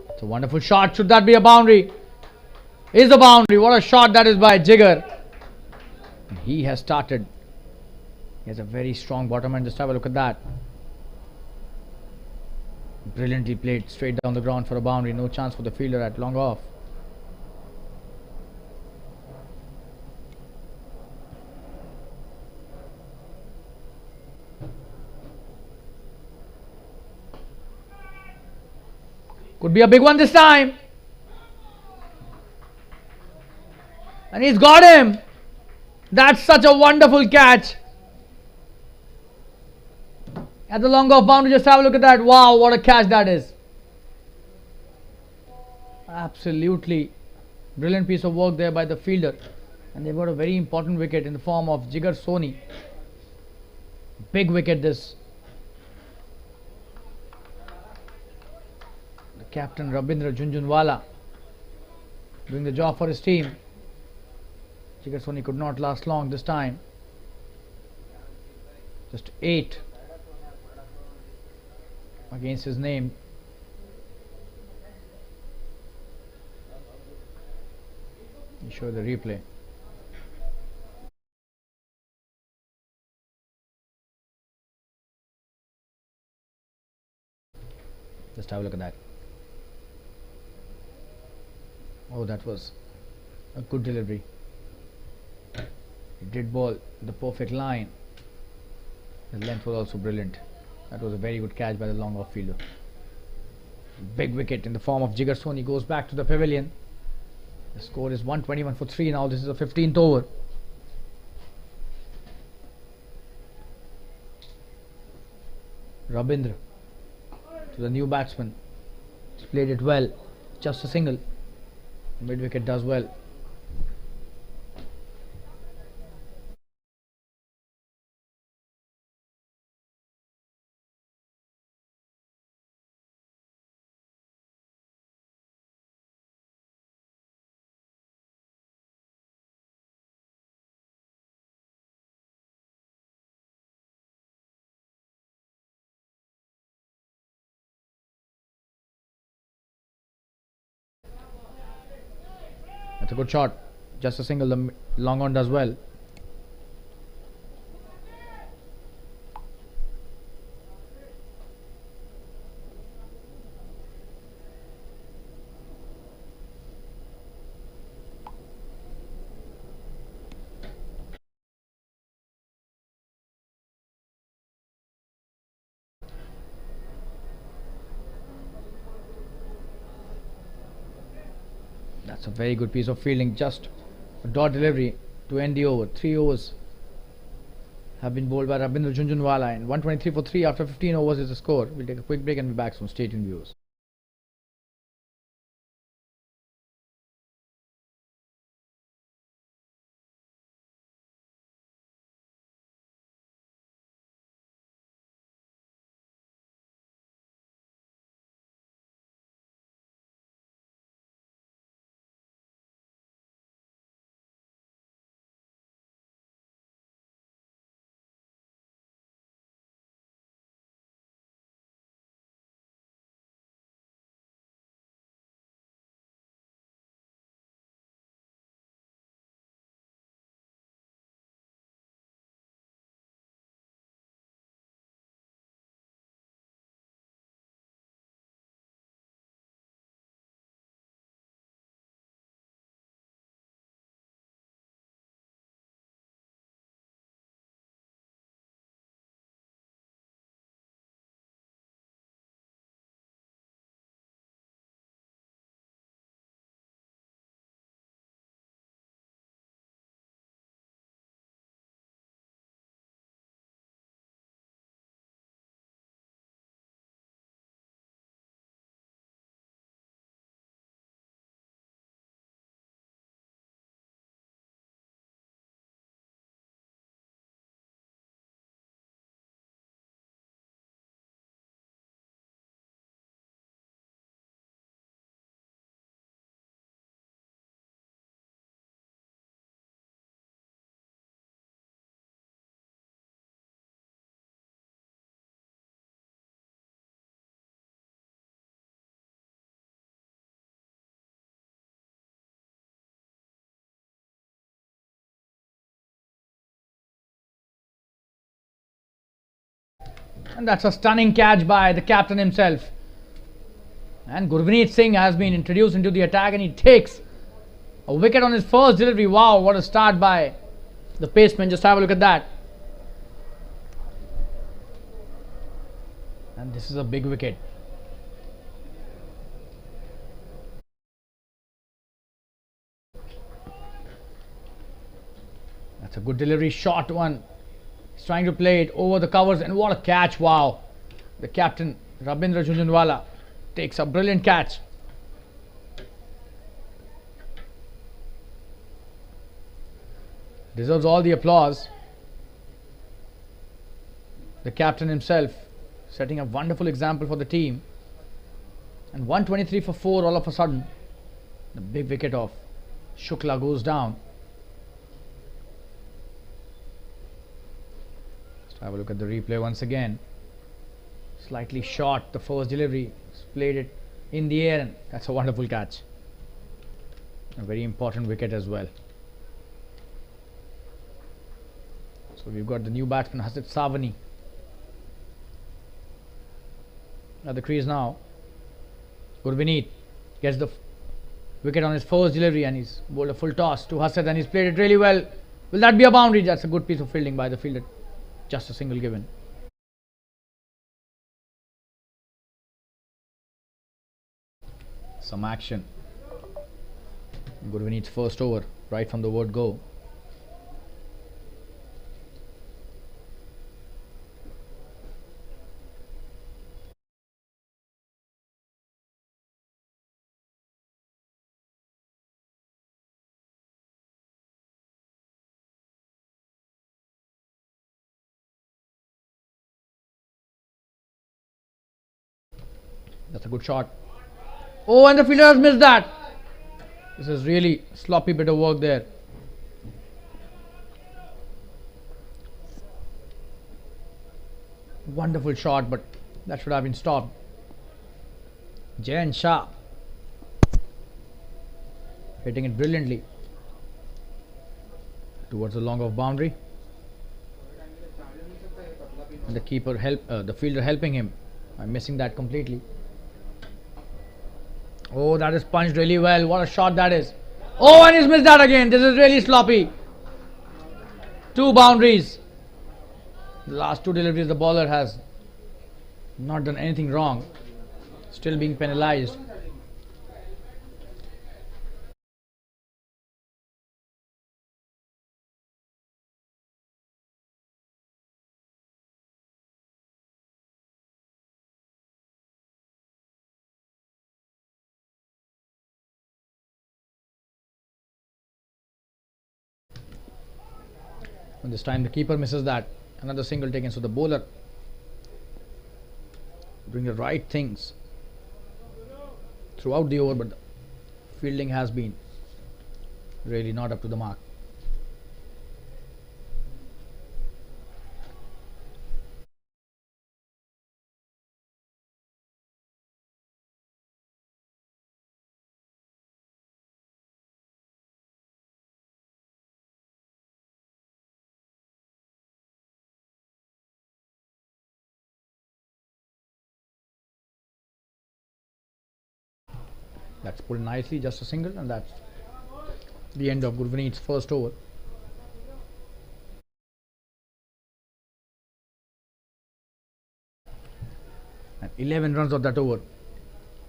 It's a wonderful shot. Should that be a boundary? Is a boundary. What a shot that is by Jigar. He has started. He has a very strong bottom end. Just have a look at that. Brilliantly played straight down the ground for a boundary. No chance for the fielder at long off. Could be a big one this time. And he's got him. That's such a wonderful catch. At the long off boundary, just have a look at that. Wow, what a catch that is. Absolutely brilliant piece of work there by the fielder. And they've got a very important wicket in the form of Jigar Soni. Big wicket this. The captain Rabindra Junjunwala doing the job for his team. Jigar Soni could not last long this time. Just 8 against his name. You show the replay. Just have a look at that. Oh, that was a good delivery. He did ball the perfect line. His length was also brilliant. That was a very good catch by the long off fielder. Big wicket in the form of Jigar Soni goes back to the pavilion. The score is 121 for 3 now. This is the 15th over. Rabindra to the new batsman. He's played it well. Just a single. Mid wicket does well. That's a good shot. Just a single. The long on does well. That's a very good piece of fielding. Just a dot delivery to end the over. 3 overs have been bowled by Rabindra Jhunjhunwala, and 123 for 3 after 15 overs is the score. We'll take a quick break and be back from stadium views. And that's a stunning catch by the captain himself. And Gurpreet Singh has been introduced into the attack, and he takes a wicket on his first delivery. Wow, what a start by the paceman. Just have a look at that. And this is a big wicket. That's a good delivery, short one. He's trying to play it over the covers, and what a catch. Wow. The captain, Rabindra Jhunjhunwala, takes a brilliant catch. Deserves all the applause. The captain himself setting a wonderful example for the team. And 123 for 4 all of a sudden. The big wicket of Shukla goes down. Let's have a look at the replay once again. Slightly short, the first delivery. He's played it in the air, and that's a wonderful catch. A very important wicket as well. So we've got the new batsman Hasit Savani at the crease now. Gurpreet gets the wicket on his first delivery, and he's bowled a full toss to Hasit, and he's played it really well. Will that be a boundary? That's a good piece of fielding by the fielder. Just a single given. Some action. Gurpreet's first over right from the word go. That's a good shot. Oh, and the fielder has missed that. This is really sloppy bit of work there. Wonderful shot, but that should have been stopped. Jayan Shah hitting it brilliantly towards the long off boundary. And the the fielder helping him by missing that completely. Oh, that is punched really well. What a shot that is. Oh, and he's missed that again. This is really sloppy. 2 boundaries. The last 2 deliveries, the bowler has not done anything wrong. Still being penalized. And this time the keeper misses that. Another single taken. So the bowler doing the right things throughout the over, but the fielding has been really not up to the mark. That's pulled nicely, just a single, and that's the end of Gurvanit's first over. And 11 runs of that over,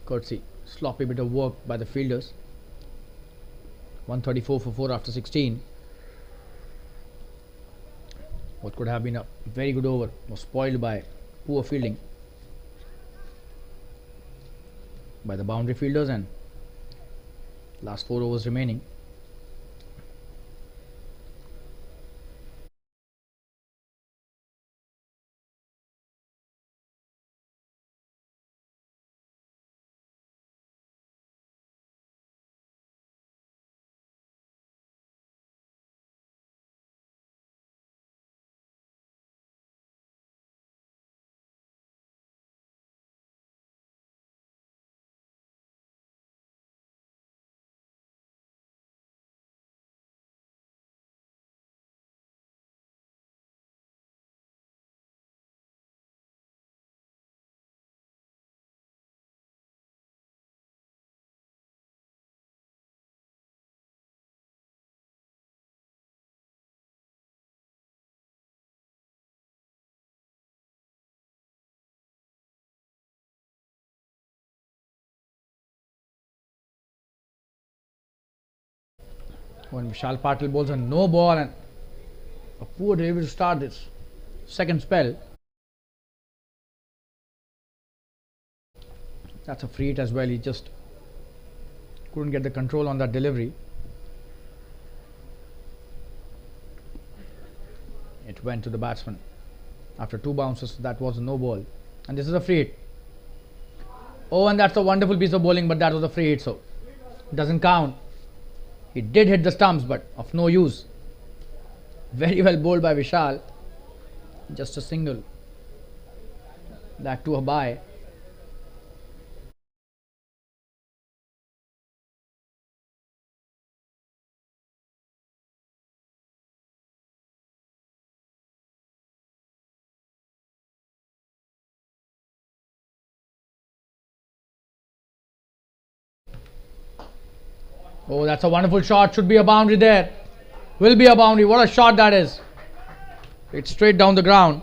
courtesy sloppy bit of work by the fielders. 134 for 4 after 16. What could have been a very good over was spoiled by poor fielding by the boundary fielders, and last 4 overs remaining. When Vishal Patil bowls a no ball and a poor delivery to start this second spell. That's a free hit as well. He just couldn't get the control on that delivery. It went to the batsman after 2 bounces. That was a no ball, and this is a free hit. Oh, and that's a wonderful piece of bowling, but that was a free hit, so it doesn't count. He did hit the stumps, but of no use. Very well bowled by Vishal. Just a single. That to a bye. Oh, that's a wonderful shot. Should be a boundary there. Will be a boundary. What a shot that is. It's straight down the ground.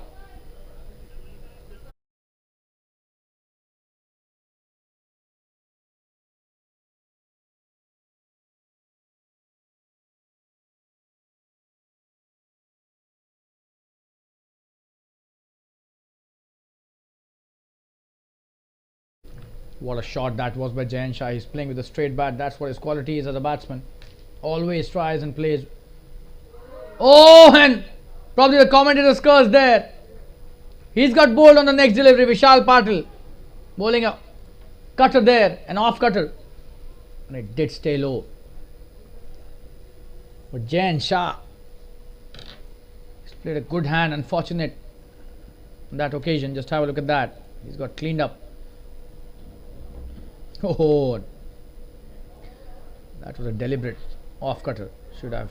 What a shot that was by Jfsc. He's playing with a straight bat. That's what his quality is as a batsman. Always tries and plays. Oh, and probably the commentator's curse there. He's got bowled on the next delivery. Vishal Patil bowling a cutter there, an off cutter. And it did stay low. But Jfsc, he's played a good hand. Unfortunate on that occasion. Just have a look at that. He's got cleaned up. Oh, That was a deliberate off cutter. Should have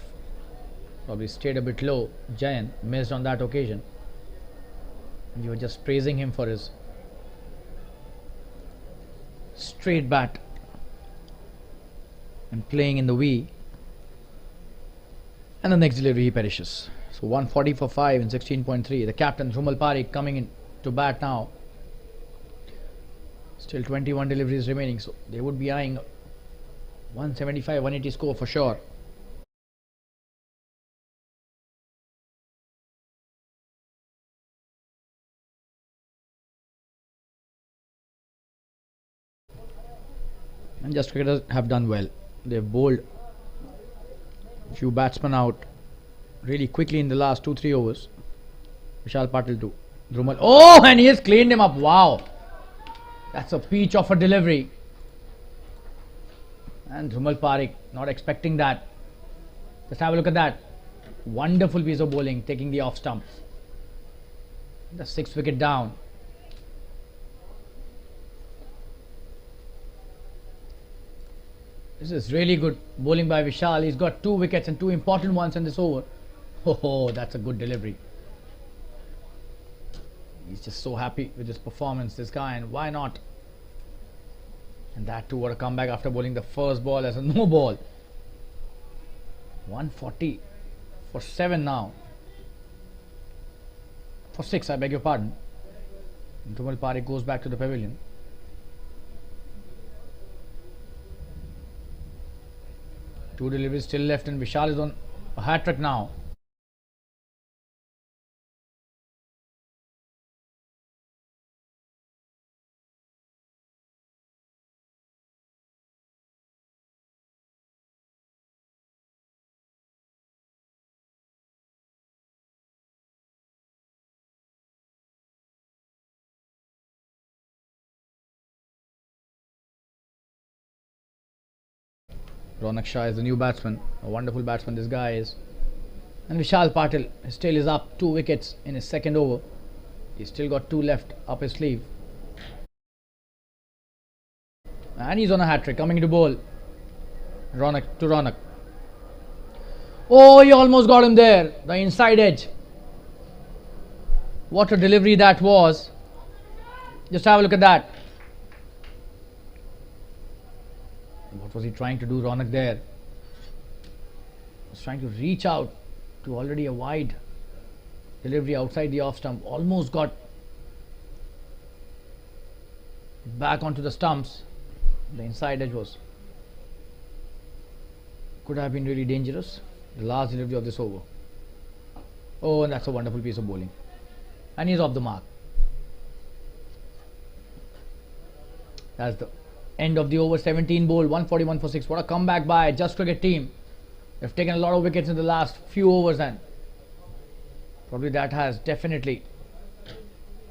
probably stayed a bit low. Jayan missed on that occasion. And you were just praising him for his straight bat and playing in the V. And the next delivery he perishes. So 140 for 5 in 16.3. The captain Jhumal Parikh coming in to bat now. Still 21 deliveries remaining, so they would be eyeing 175, 180 score for sure. And just cricketers have done well. They've bowled a few batsmen out really quickly in the last 2-3 overs. Vishal Patil too. Dhrumal. Oh, and he has cleaned him up. Wow. That's a peach of a delivery. And Jhumal Parikh not expecting that. Just have a look at that. Wonderful piece of bowling, taking the off stump. The 6th wicket down. This is really good bowling by Vishal. He's got 2 wickets and 2 important ones in this over. Oh, that's a good delivery. He's just so happy with his performance, this guy, and why not? And that too, what a comeback after bowling the first ball as a no ball. 140 for 7 now. For 6, I beg your pardon. Jhumal Parikh goes back to the pavilion. Two deliveries still left, and Vishal is on a hat trick now. Ronak Shah is the new batsman. A wonderful batsman this guy is. And Vishal Patil, his tail is up. 2 wickets in his second over. He's still got 2 left up his sleeve. And he's on a hat trick, coming to bowl. Ronak. Oh, he almost got him there. The inside edge. What a delivery that was. Just have a look at that. What was he trying to do, Ronak, there? He was trying to reach out to already a wide delivery outside the off stump. Almost got back onto the stumps. The inside edge could have been really dangerous. The last delivery of this over. Oh, and that's a wonderful piece of bowling. And he's off the mark. That's the end of the over. 17 bowled, 141 for 6. What a comeback by Just Cricket team. They've taken a lot of wickets in the last few overs, and probably that has definitely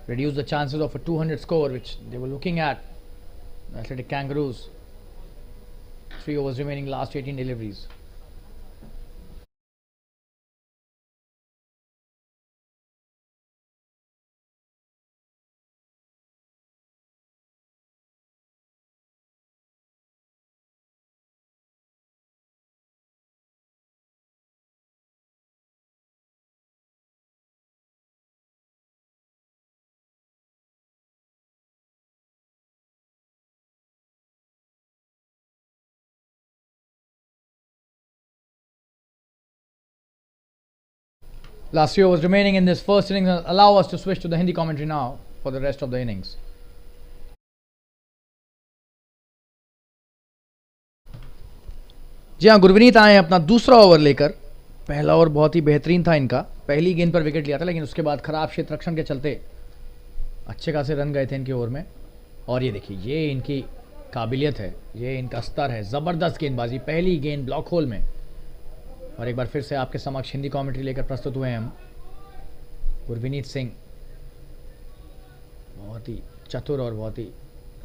reduced the chances of a 200 score, which they were looking at. The Athletic Kangaroos. 3 overs remaining, last 18 deliveries. Last 3 overs remaining in this first innings. Allow us to switch to the Hindi commentary now for the rest of the innings. जी हाँ, गुरविनीत आए अपना दूसरा over लेकर। पहला over बहुत ही बेहतरीन था इनका। पहली गेंद पर विकेट लिया था, लेकिन उसके बाद खराब क्षेत्र रक्षण के चलते अच्छे खासे रन गए थे इनके ओवर में। और ये देखिए, ये इनकी काबिलियत है, ये इनका स्तर है। ज़बरदस्त गेंदबाजी, पहली गेंद ब्लॉक होल में। और एक बार फिर से आपके समक्ष हिंदी कमेंट्री लेकर प्रस्तुत हुए हैं हम। गुरविनीत सिंह बहुत ही चतुर और बहुत ही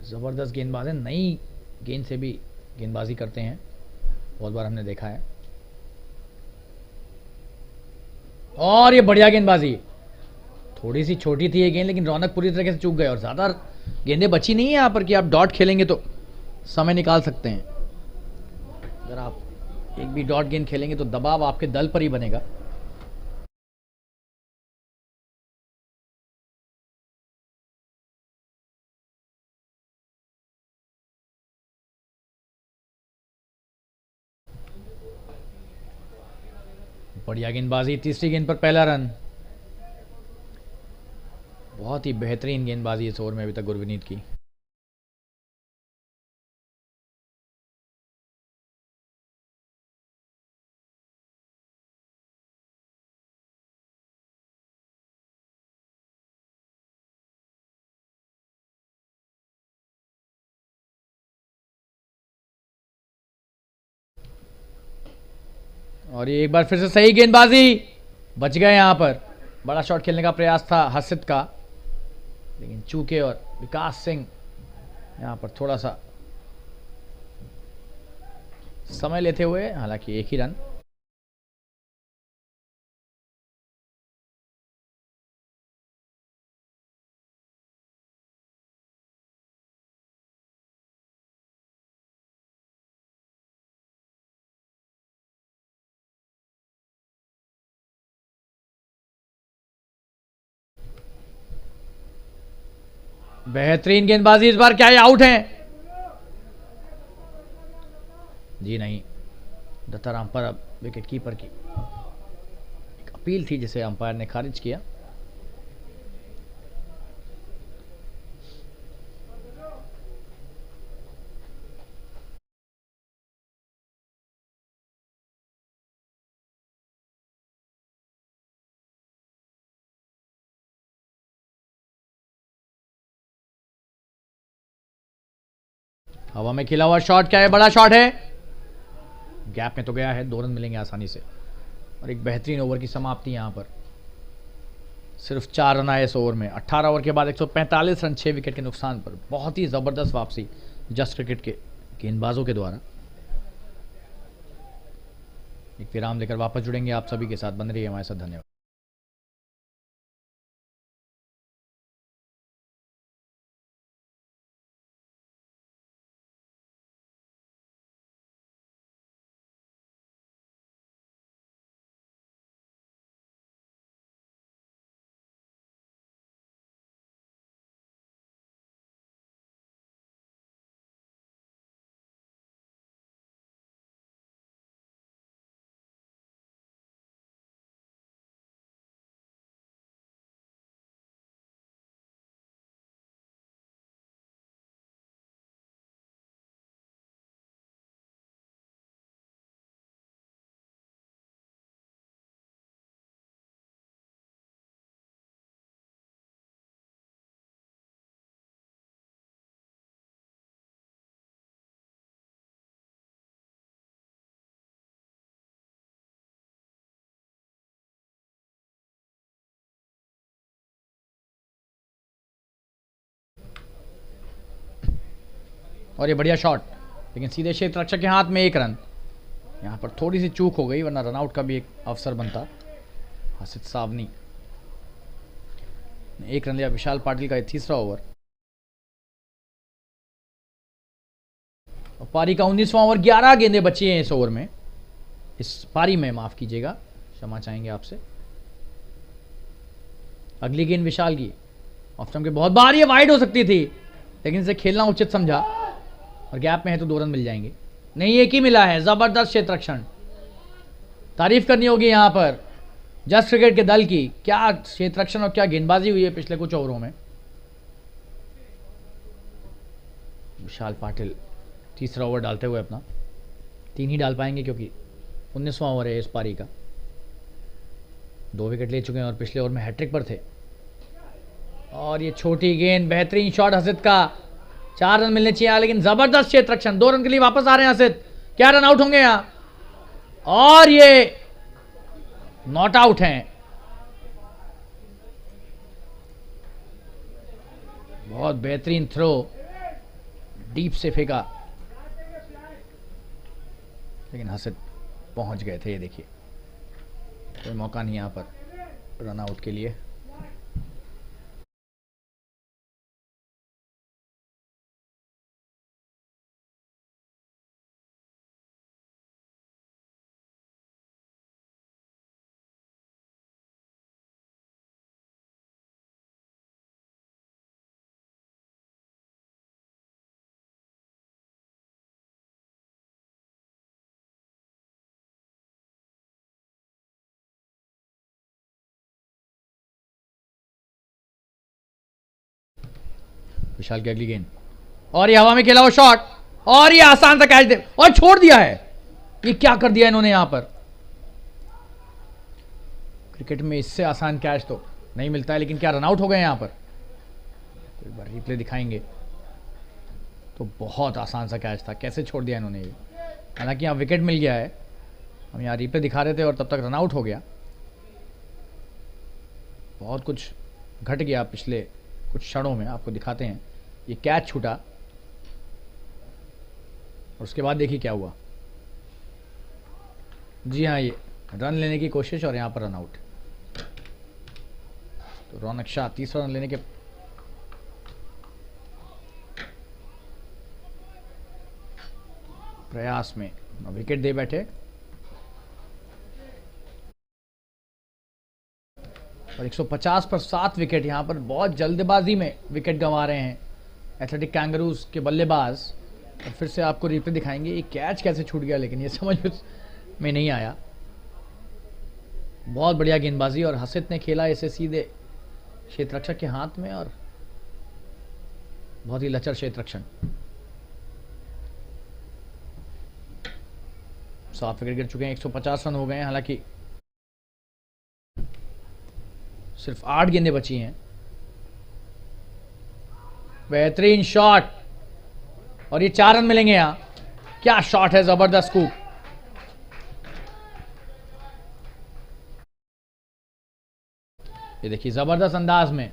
ज़बरदस्त गेंदबाज हैं। नई गेंद से भी गेंदबाजी करते हैं, बहुत बार हमने देखा है। और ये बढ़िया गेंदबाजी, थोड़ी सी छोटी थी ये गेंद, लेकिन रौनक पूरी तरीके से चूक गए। और ज़्यादा गेंदें बची नहीं है यहाँ पर कि आप डॉट खेलेंगे तो समय निकाल सकते हैं। अगर आप एक भी डॉट गेंद खेलेंगे तो दबाव आपके दल पर ही बनेगा। बढ़िया गेंदबाजी, तीसरी गेंद पर पहला रन। बहुत ही बेहतरीन गेंदबाजी इस ओवर में अभी तक गुरविनीत की। और ये एक बार फिर से सही गेंदबाजी, बच गए यहां पर। बड़ा शॉट खेलने का प्रयास था हसित का, लेकिन चूके और विकास सिंह यहां पर थोड़ा सा समय लेते हुए, हालांकि एक ही रन। बेहतरीन गेंदबाजी, इस बार क्या ये आउट है? जी नहीं, दत्ताराम पर अब विकेट कीपर की एक अपील थी जिसे अंपायर ने खारिज किया। हवा में खिला हुआ शॉट, क्या है? बड़ा शॉट है, गैप में तो गया है, 2 रन मिलेंगे आसानी से। और एक बेहतरीन ओवर की समाप्ति यहां पर। सिर्फ 4 रन आए इस ओवर में। 18 ओवर के बाद 145 रन, 6 विकेट के नुकसान पर। बहुत ही जबरदस्त वापसी जस्ट क्रिकेट के गेंदबाजों के द्वारा। एक विराम लेकर वापस जुड़ेंगे आप सभी के साथ, बन रही है हमारे साथ। धन्यवाद। और ये बढ़िया शॉट, लेकिन सीधे क्षेत्र रक्षक के हाथ में, 1 रन। यहां पर थोड़ी सी चूक हो गई, वरना रनआउट का भी एक अवसर बनता। हसित सावनी 1 रन लिया। विशाल पाटिल का ये तीसरा ओवर। और पारी का 19वां ओवर, 11 गेंदें बची हैं इस ओवर में, इस पारी में, माफ कीजिएगा, क्षमा चाहेंगे आपसे। अगली गेंद विशाल की ऑफ स्टंप के बहुत बाहर, ये वाइड हो सकती थी, लेकिन इसे खेलना उचित समझा। और गैप में है तो 2 रन मिल जाएंगे। नहीं, एक ही मिला है। जबरदस्त क्षेत्र रक्षण, तारीफ करनी होगी यहां पर जस्ट क्रिकेट के दल की। क्या क्षेत्र रक्षण और क्या गेंदबाजी हुई है पिछले कुछ ओवरों में। विशाल पाटिल तीसरा ओवर डालते हुए अपना, 3 ही डाल पाएंगे क्योंकि 19वां ओवर है इस पारी का। 2 विकेट ले चुके हैं और पिछले ओवर में हैट्रिक पर थे। और ये छोटी गेंद, बेहतरीन शॉट हसित का। 4 रन मिलने चाहिए, लेकिन जबरदस्त क्षेत्र रक्षण। 2 रन के लिए वापस आ रहे हैं हसित। क्या रन आउट होंगे यहां? और ये नॉट आउट हैं। बहुत बेहतरीन थ्रो, डीप से फेंका, लेकिन हसित पहुंच गए थे। ये देखिए, कोई मौका नहीं यहां पर रन आउट के लिए। विशाल की अगली गेंद और ये हवा में खेला वो शॉट और ये आसान सा कैच दे और छोड़ दिया है। ये क्या कर दिया इन्होंने यहां पर। क्रिकेट में इससे आसान कैच तो नहीं मिलता है, लेकिन क्या रन आउट हो गए यहां पर। तो एक बार रिप्ले दिखाएंगे तो बहुत आसान सा कैच था, कैसे छोड़ दिया इन्होंने ये। हालांकि यहां विकेट मिल गया है, हम यहां रिप्ले दिखा रहे थे और तब तक रन आउट हो गया। बहुत कुछ घट गया पिछले कुछ क्षणों में, आपको दिखाते हैं। ये कैच छूटा और उसके बाद देखिए क्या हुआ। जी हाँ, ये रन लेने की कोशिश और यहां पर रन आउट। तो रौनक शाह तीसरा रन लेने के प्रयास में विकेट दे बैठे और 150 पर 7 विकेट। यहां पर बहुत जल्दबाजी में विकेट गंवा रहे हैं एथलेटिक कैंगरूज के बल्लेबाज। और फिर से आपको रिप्ले दिखाएंगे ये कैच कैसे छूट गया, लेकिन ये समझ में नहीं आया। बहुत बढ़िया गेंदबाजी और हसित ने खेला इसे सीधे क्षेत्ररक्षक के हाथ में और बहुत ही लचर क्षेत्ररक्षण। 7 विकेट गिर चुके हैं, 150 रन हो गए हैं। हालांकि सिर्फ 8 गेंदें बची हैं। बेहतरीन शॉट और ये 4 रन मिलेंगे यहां। क्या शॉट है, जबरदस्त स्कूप। ये देखिए जबरदस्त अंदाज में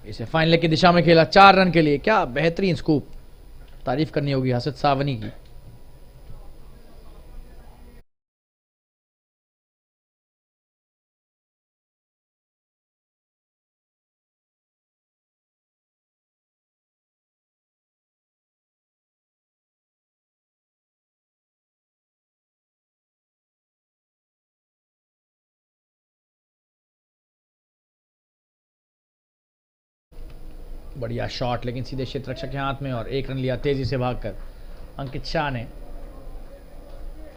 इसे फाइनल की दिशा में खेला 4 रन के लिए। क्या बेहतरीन स्कूप, तारीफ करनी होगी हसित सावनी की। बढ़िया शॉट, लेकिन सीधे क्षेत्ररक्षक के हाथ में और 1 रन लिया तेजी से भागकर अंकित शाह ने।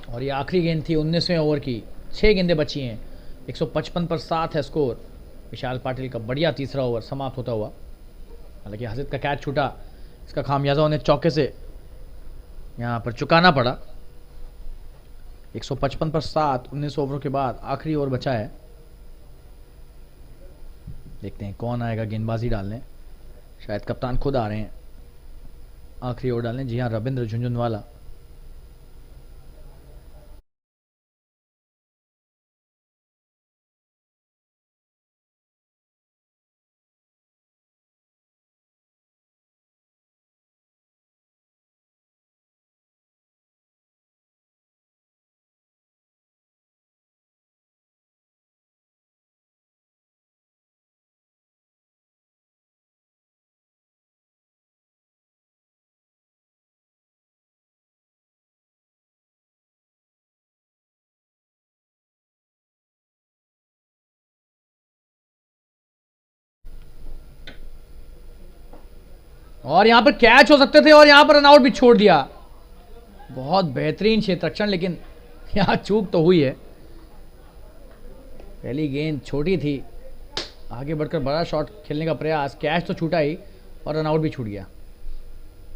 और ये आखिरी गेंद थी 19वें ओवर की, 6 गेंदें बची हैं। 155 पर 7 है स्कोर। विशाल पाटिल का बढ़िया तीसरा ओवर समाप्त होता हुआ। हालांकि हसित का कैच छूटा, इसका खामियाजा उन्हें चौके से यहां पर चुकाना पड़ा। 155 पर 7 19 ओवरों के बाद आखिरी ओवर बचा है। देखते हैं कौन आएगा गेंदबाजी डालने। शायद कप्तान खुद आ रहे हैं आखिरी ओवर डालने। जी हां, रविंद्र झुंझुनवाला। और यहां पर कैच हो सकते थे और यहां पर रनआउट भी छोड़ दिया। बहुत बेहतरीन क्षेत्ररक्षण, लेकिन यहां चूक तो हुई है। पहली गेंद छोटी थी, आगे बढ़कर बड़ा शॉट खेलने का प्रयास, कैच तो छूटा ही और रनआउट भी छूट गया।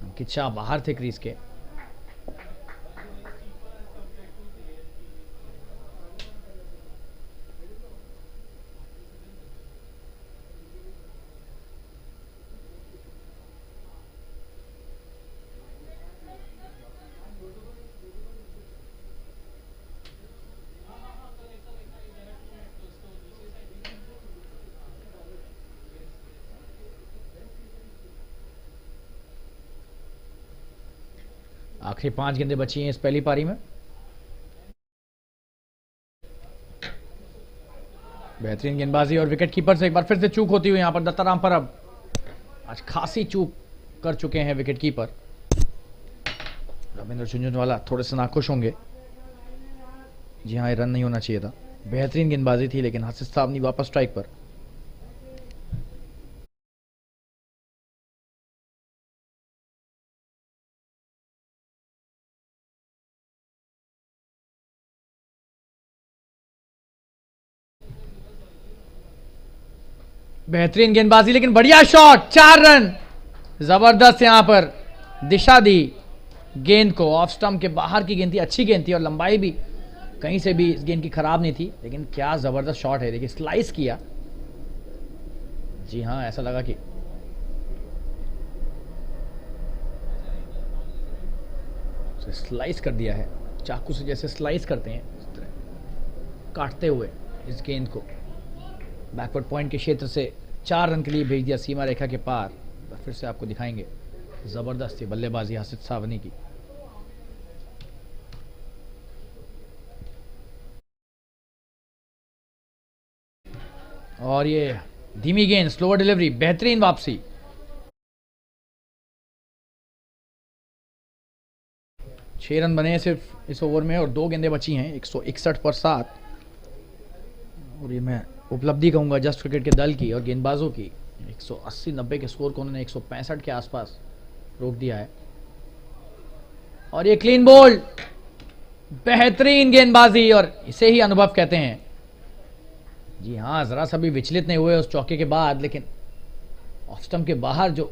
अंकित शाह बाहर थे क्रीज के। आखिरी 5 गेंदें बची हैं इस पहली पारी में। बेहतरीन गेंदबाजी और विकेट कीपर से एक बार फिर से चूक होती हुई यहां पर दत्ताराम पर। अब आज खासी चूक कर चुके हैं विकेट कीपर। रविंद्र झुंझुनवाला थोड़े से नाखुश होंगे। जी हाँ, ये रन नहीं होना चाहिए था। बेहतरीन गेंदबाजी थी, लेकिन हसित सावनी वापस स्ट्राइक पर। बेहतरीन गेंदबाजी, लेकिन बढ़िया शॉट, 4 रन। जबरदस्त यहां पर दिशा दी गेंद को, ऑफ स्टंप के बाहर की गेंद थी, अच्छी गेंद थी और लंबाई भी कहीं से भी इस गेंद की खराब नहीं थी, लेकिन क्या जबरदस्त शॉट है, देखिए स्लाइस किया। जी हाँ, ऐसा लगा कि स्लाइस कर दिया है, चाकू से जैसे स्लाइस करते हैं इस तरह काटते हुए इस गेंद को बैकवर्ड पॉइंट के क्षेत्र से 4 रन के लिए भेज दिया सीमा रेखा के पार। फिर से आपको दिखाएंगे, जबरदस्त थी बल्लेबाजी हसित सावनी की। और ये धीमी गेंद, स्लोअर डिलीवरी, बेहतरीन वापसी। छह रन बने हैं सिर्फ इस ओवर में और 2 गेंदें बची हैं, 161 पर 7। और ये मैं उपलब्धि कहूंगा जस्ट क्रिकेट के दल की और गेंदबाजों की। 180-90 के स्कोर को उन्होंने 165 के आसपास रोक दिया है। और ये क्लीन बोल्ड, बेहतरीन गेंदबाजी, और इसे ही अनुभव कहते हैं। जी हाँ, जरा सा भी विचलित नहीं हुए उस चौके के बाद, लेकिन ऑफ स्टंप के बाहर जो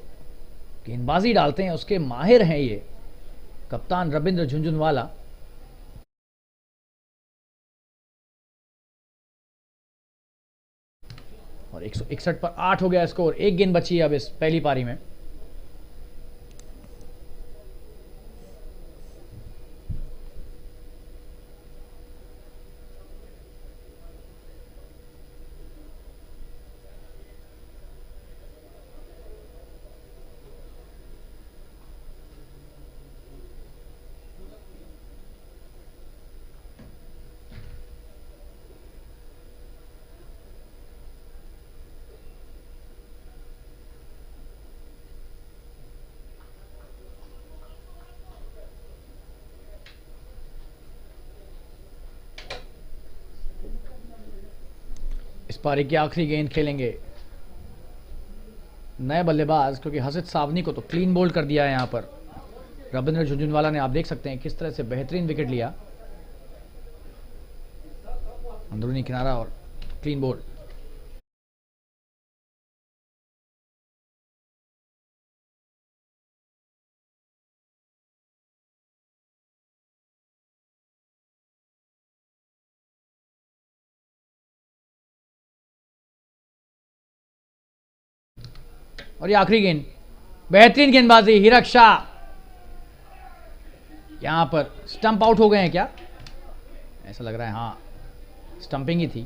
गेंदबाजी डालते हैं उसके माहिर हैं ये कप्तान रविंद्र झुंझुनवाला। और 161 पर 8 हो गया स्कोर, 1 गेंद बची है अब इस पहली पारी में। इस पारी की आखिरी गेंद खेलेंगे नए बल्लेबाज, क्योंकि हसित सावनी को तो क्लीन बोल्ड कर दिया है यहां पर रविंद्र झुंझुनवाला ने। आप देख सकते हैं किस तरह से बेहतरीन विकेट लिया, अंदरूनी किनारा और क्लीन बोल्ड। और ये आखिरी गेंद, बेहतरीन गेंदबाजी हिरक शाह। यहां पर स्टंप आउट हो गए हैं क्या, ऐसा लग रहा है, हाँ स्टंपिंग ही थी।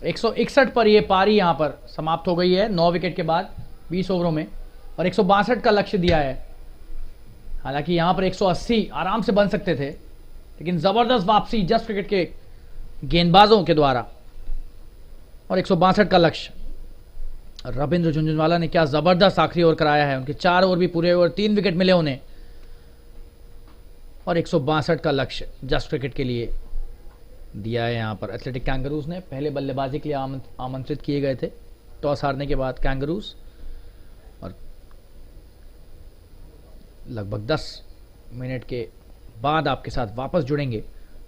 161 पर यह पारी यहां पर समाप्त हो गई है 9 विकेट के बाद 20 ओवरों में, और 162 का लक्ष्य दिया है। हालांकि यहां पर 180 आराम से बन सकते थे, लेकिन जबरदस्त वापसी जस्ट क्रिकेट के गेंदबाजों के द्वारा, और 162 का लक्ष्य। रविंद्र झुंझुनवाला ने क्या जबरदस्त आखिरी ओवर कराया है, उनके 4 ओवर भी पूरे ओवर, 3 विकेट मिले उन्हें, और 162 का लक्ष्य जस्ट क्रिकेट के लिए दिया है। यहां पर एथलेटिक कैंगरूज ने पहले बल्लेबाजी के लिए आमंत्रित किए गए थे टॉस हारने के बाद कैंगरूज, और लगभग 10 मिनट के बाद आपके साथ वापस जुड़ेंगे,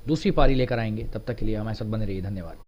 दूसरी पारी लेकर आएंगे। तब तक के लिए हमारे साथ बने रहिए, धन्यवाद।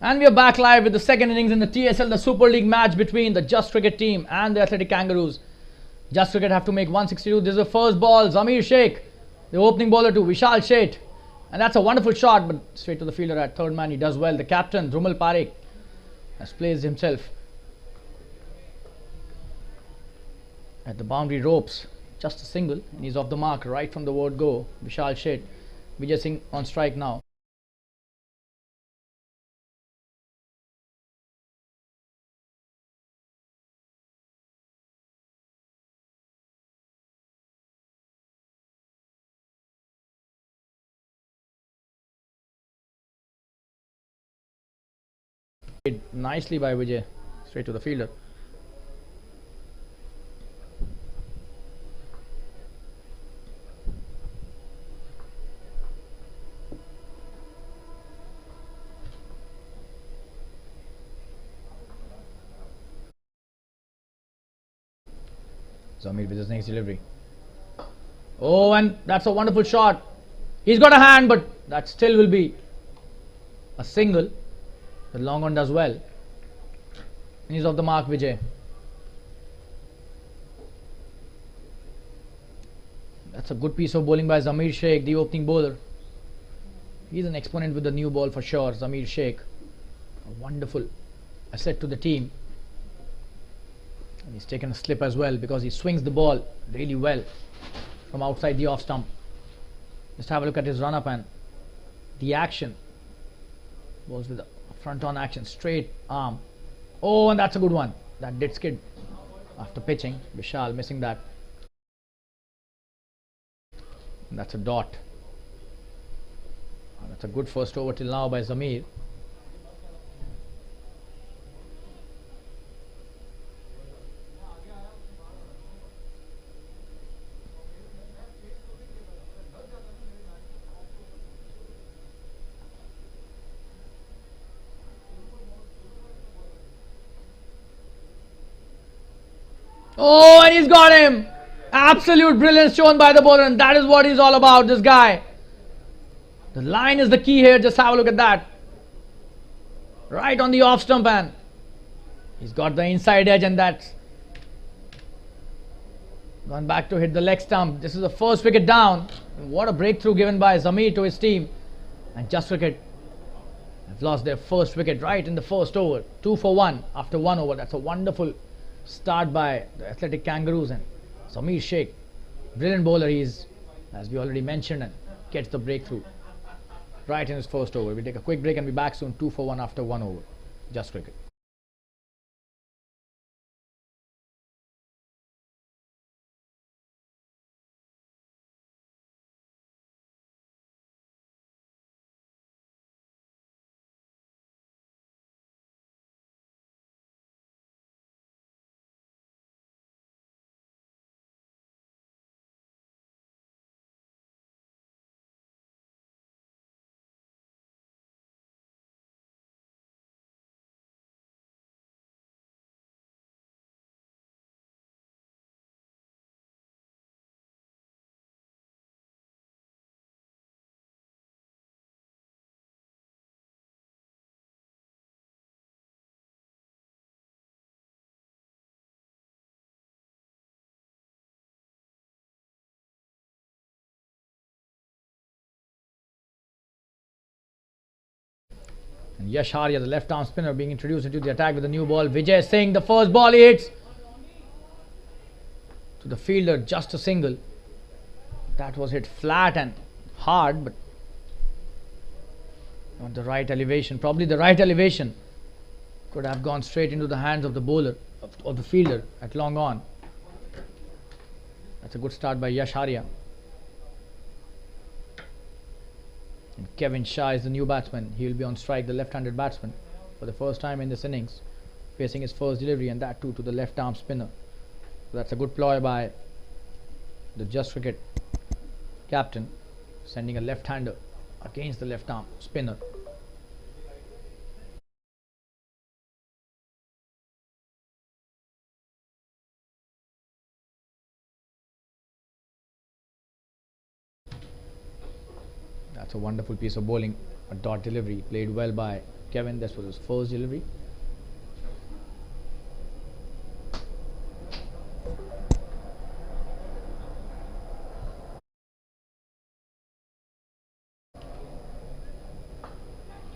And we are back live with the second innings in the TSL, the Super League match between the Just Cricket team and the Athletic Kangaroos. Just Cricket have to make 162. This is the first ball. Zamir Sheikh, the opening bowler to Vishal Sheth. And that's a wonderful shot, but straight to the fielder at third man. He does well. The captain, Drumal Parekh, has placed himself at the boundary ropes. Just a single, and he's off the mark right from the word go. Vishal Sheth. Vijay Singh on strike now. Nicely by Vijay, straight to the fielder. Zamir with his next delivery. Oh, and that's a wonderful shot. He's got a hand, but that still will be a single. The long on does well. And he's off the mark, Vijay. That's a good piece of bowling by Zamir Sheikh, the opening bowler. He's an exponent with the new ball for sure. Zamir Sheikh, a wonderful asset to the team. And he's taken a slip as well because he swings the ball really well from outside the off stump. Just have a look at his run up and the action. Goes with a front on action, straight arm. Oh, and that's a good one. That did skid after pitching. Vishal missing that. And that's a dot. And that's a good first over till now by Zamir. Oh, and he's got him. Absolute brilliance shown by the bowler, and that is what he's all about, this guy. The line is the key here. Just have a look at that. Right on the off stump, and he's got the inside edge, and that's gone back to hit the leg stump. This is the first wicket down. And what a breakthrough given by Zamir to his team. And Just Cricket have lost their first wicket right in the first over. 2 for 1 after 1 over. That's a wonderful start by the Athletic Kangaroos. And Zamir Sheikh, brilliant bowler he is, as we already mentioned, and gets the breakthrough right in his first over. We'll take a quick break and be back soon. 2 for 1 after 1 over. Just Cricket. And Yasharya, the left arm spinner, being introduced into the attack with a new ball. Vijay Singh, the first ball he hits to the fielder, just a single. That was hit flat and hard, but not the right elevation. Probably the right elevation could have gone straight into the hands of the bowler, of the fielder at long on. That's a good start by Yasharya. And Kevin Shah is the new batsman. He will be on strike, the left-handed batsman, for the first time in this innings, facing his first delivery, and that too to the left arm spinner. So that's a good ploy by the Just Cricket captain, sending a left-hander against the left arm spinner. That's a wonderful piece of bowling, a dot delivery played well by Kevin. This was his first delivery.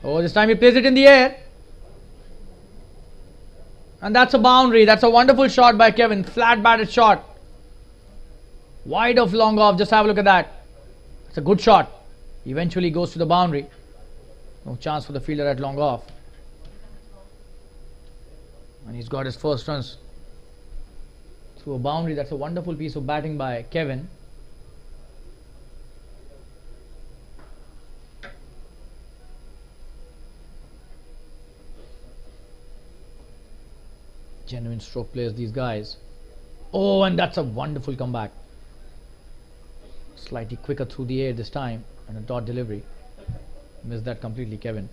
Oh, this time he plays it in the air. And that's a boundary. That's a wonderful shot by Kevin. Flat batted shot. Wide of long off. Just have a look at that. It's a good shot. Eventually goes to the boundary. No chance for the fielder at long off. And he's got his first runs through a boundary. That's a wonderful piece of batting by Kevin. Genuine stroke players, these guys. Oh, and that's a wonderful comeback. Slightly quicker through the air this time, and a dot delivery. Missed that completely, Kevin.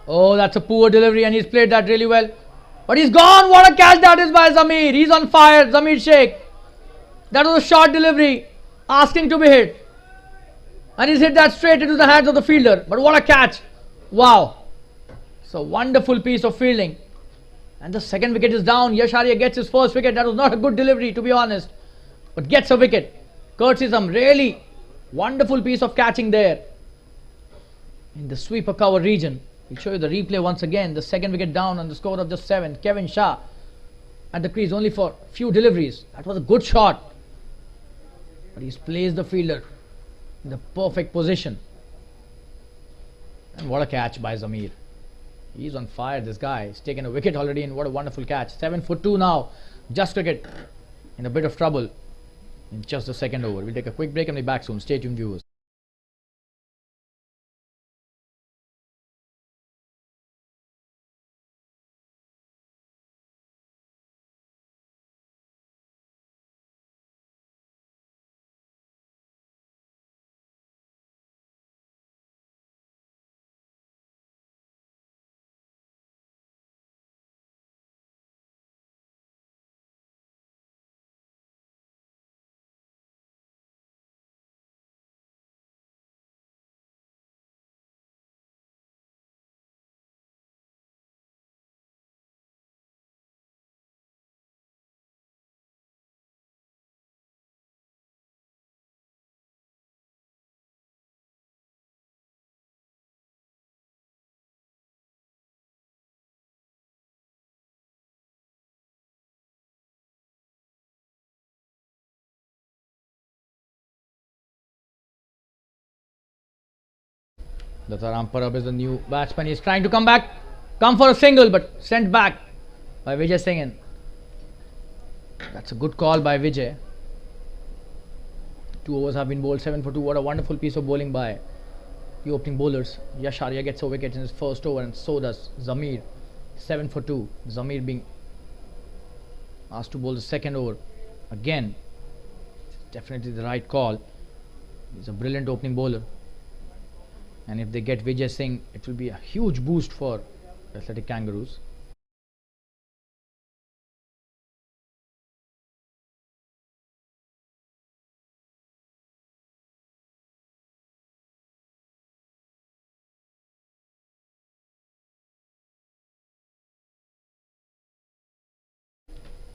Oh, that's a poor delivery, and he's played that really well. But he's gone. What a catch that is by Zamir. He's on fire. Zamir Sheikh. That was a short delivery, asking to be hit. And he's hit that straight into the hands of the fielder. But what a catch. Wow. It's a wonderful piece of fielding. And the second wicket is down. Jfsc gets his first wicket. That was not a good delivery, to be honest. But gets a wicket. Courtesy some really wonderful piece of catching there. In the sweeper cover region. We'll show you the replay once again. The second wicket down on the score of just 7. Kevin Shah at the crease only for few deliveries. That was a good shot. But he's placed the fielder in the perfect position. And what a catch by Zamir. He's on fire, this guy. He's taken a wicket already, and what a wonderful catch. 7 for 2 now. Just cricket in a bit of trouble in just the second over. We'll take a quick break and be back soon. Stay tuned, viewers. The Taramparab is the new batsman. He's trying to come back, come for a single, but sent back by Vijay Singh. That's a good call by Vijay. 2 overs have been bowled, 7 for 2. What a wonderful piece of bowling by the opening bowlers. Jfsc gets a wicket in his first over, and so does Zamir. 7 for 2. Zamir being asked to bowl the second over again. Definitely the right call. He's a brilliant opening bowler. And if they get Vijay Singh, it will be a huge boost for Athletic Kangaroos.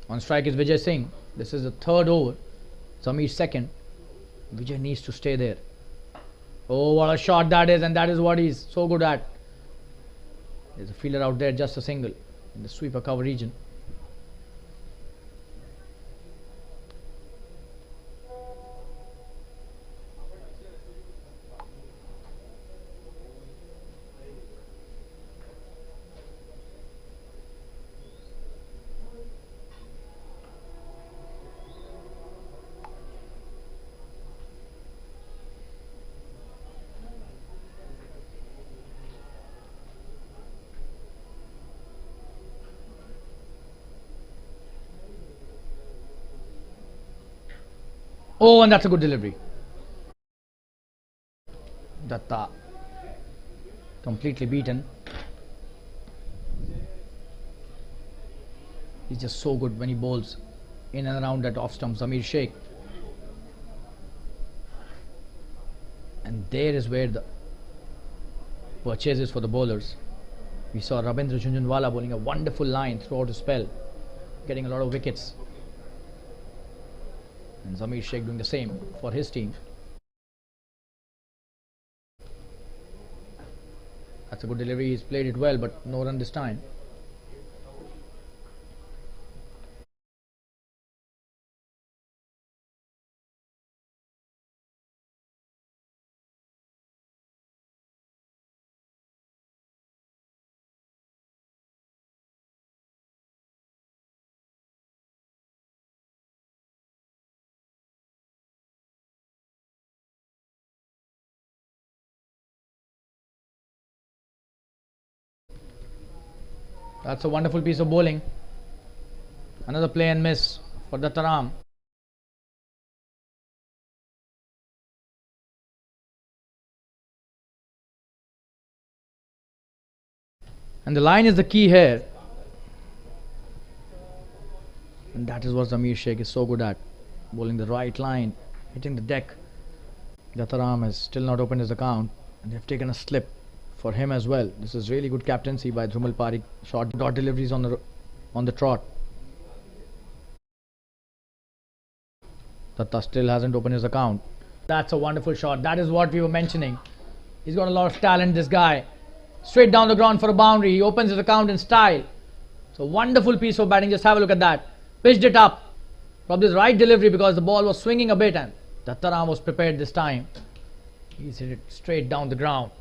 On strike is Vijay Singh. This is the third over. Zamir second. Vijay needs to stay there. Oh, what a shot that is, and that is what he's so good at. There's a fielder out there, just a single in the sweeper cover region. Oh, and that's a good delivery. Datta completely beaten. He's just so good when he bowls in and around that off stump. Zamir Sheikh. And there is where the purchase is for the bowlers. We saw Ravindra Jhunjhunwala bowling a wonderful line throughout the spell, getting a lot of wickets. And Zamir Sheikh doing the same for his team. That's a good delivery. He's played it well, but no run this time. That's a wonderful piece of bowling. Another play and miss for Dattaram. And the line is the key here. And that is what Zamir Sheikh is so good at. Bowling the right line, hitting the deck. Dattaram has still not opened his account. And they've taken a slip for him as well. This is really good captaincy by Dhrumal Parikh. Short dot deliveries on the trot. Datta still hasn't opened his account. That's a wonderful shot. That is what we were mentioning. He's got a lot of talent, this guy. Straight down the ground for a boundary. He opens his account in style. It's a wonderful piece of batting. Just have a look at that. Pitched it up. Probably the right delivery because the ball was swinging a bit and Dattaram was prepared this time. He's hit it straight down the ground.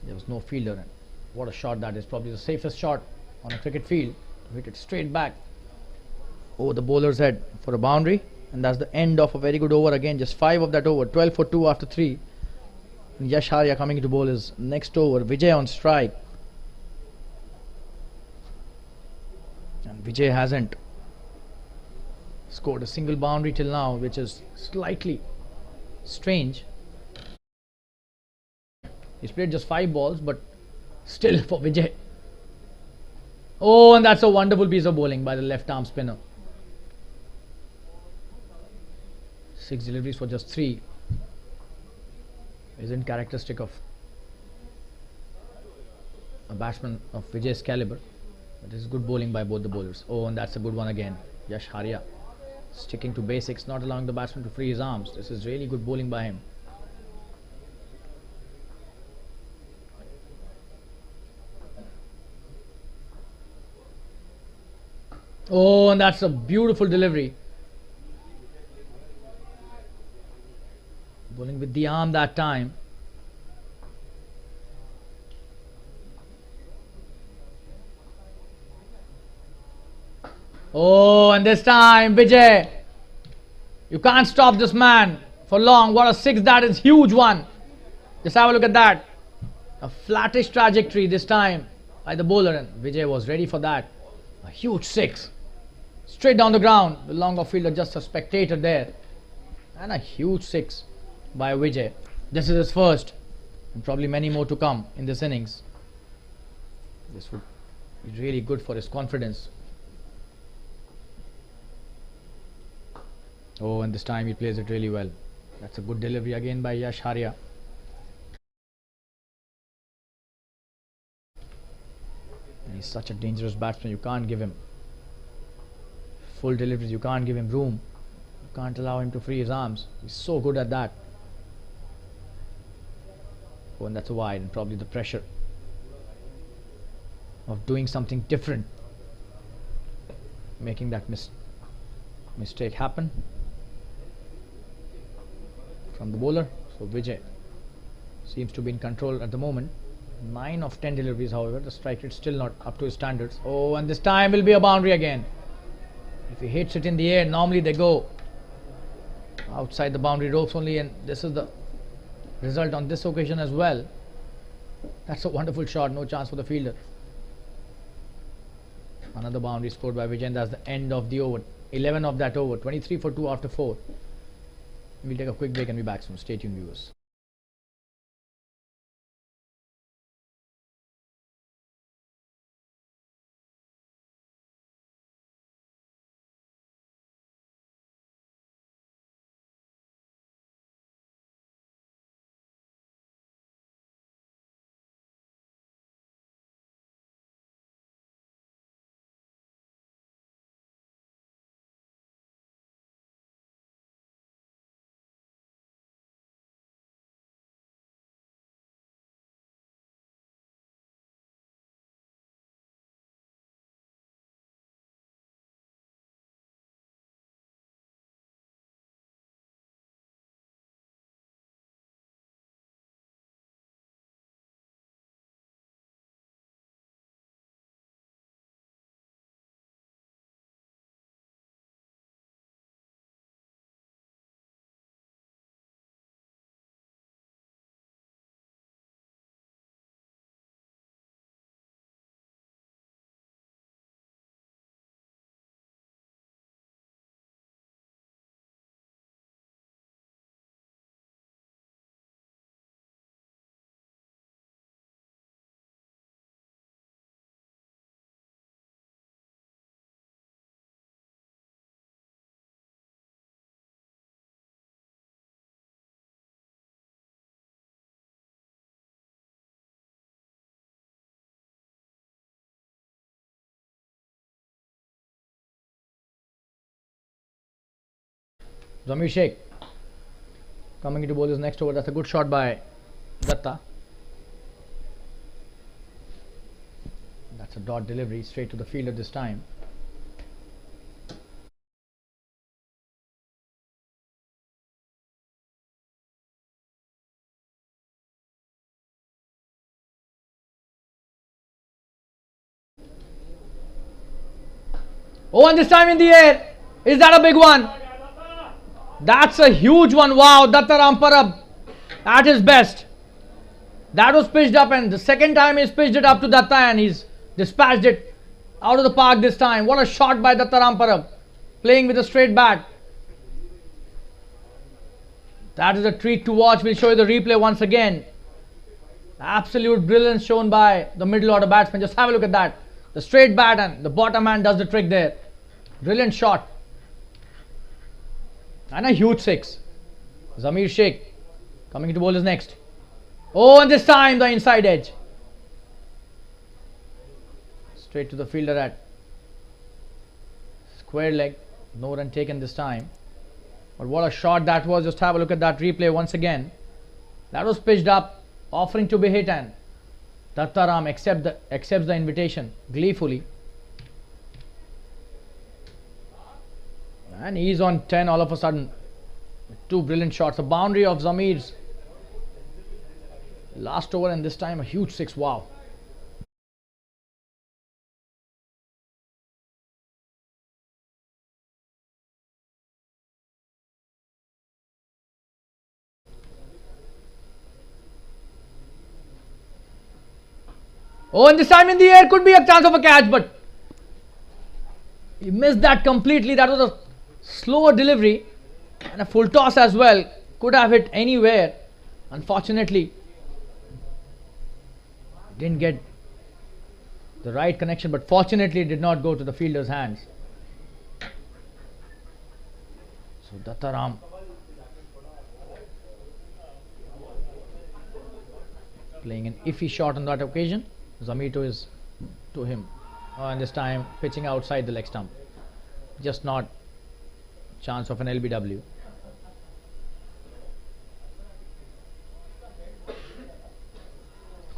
There was no fielder, and what a shot that is. Probably the safest shot on a cricket field. To hit it straight back over the bowler's head for a boundary. And that's the end of a very good over again. Just 5 of that over. 12 for 2 after 3. And Yash Harya coming into bowl his next over. Vijay on strike. And Vijay hasn't scored a single boundary till now, which is slightly strange. He's played just 5 balls, but still for Vijay. Oh, and that's a wonderful piece of bowling by the left arm spinner. 6 deliveries for just 3. Isn't characteristic of a batsman of Vijay's caliber. But this is good bowling by both the bowlers. Oh, and that's a good one again. Yash Harya sticking to basics, not allowing the batsman to free his arms. This is really good bowling by him. Oh, and that's a beautiful delivery. Bowling with the arm that time. Oh, and this time, Vijay. You can't stop this man for long. What a 6 that is. Huge one. Just have a look at that. A flattish trajectory this time by the bowler. And Vijay was ready for that. A huge 6. Straight down the ground. The long off fielder just a spectator there. And a huge 6 by Vijay. This is his first. And probably many more to come in this innings. This would be really good for his confidence. Oh, and this time he plays it really well. That's a good delivery again by Yash Harya. And he's such a dangerous batsman. You can't give him full deliveries. You can't give him room. You can't allow him to free his arms. He's so good at that. Oh, and that's wide. And probably the pressure of doing something different, making that mistake happen from the bowler. So Vijay seems to be in control at the moment. 9 of 10 deliveries, however, the strike rate still not up to his standards. Oh, and this time will be a boundary again. If he hits it in the air, normally they go outside the boundary ropes only, and this is the result on this occasion as well. That's a wonderful shot. No chance for the fielder. Another boundary scored by Vijay, and that's the end of the over. 11 of that over. 23 for 2 after 4. We'll take a quick break and be back soon. Stay tuned, viewers. Zamir Sheikh coming into bowl his next over. That's a good shot by Datta. That's a dot delivery straight to the fielder this time. Oh, and this time in the air. Is that a big one? That's a huge one. Wow, Datta Ramparab at his best. That was pitched up, and the second time he's pitched it up to Datta and he's dispatched it out of the park this time. What a shot by Datta Ramparab, playing with a straight bat. That is a treat to watch. We'll show you the replay once again. Absolute brilliance shown by the middle order batsman. Just have a look at that. The straight bat and the bottom hand does the trick there. Brilliant shot. And a huge six. Zamir Sheikh coming to bowl is next. Oh, and this time the inside edge. Straight to the fielder at square leg. No run taken this time. But what a shot that was. Just have a look at that replay once again. That was pitched up, offering to be hit, and Datta Ram accepts the invitation gleefully. And he's on 10 all of a sudden. Two brilliant shots. A boundary of Zamir's last over, and this time a huge six. Wow. Oh, and this time in the air could be a chance of a catch, but he missed that completely. That was a slower delivery and a full toss as well. Could have hit anywhere. Unfortunately, didn't get the right connection, but fortunately it did not go to the fielder's hands. So Datta Ram playing an iffy shot on that occasion. Zamir to him. And this time pitching outside the leg stump. Just not chance of an LBW.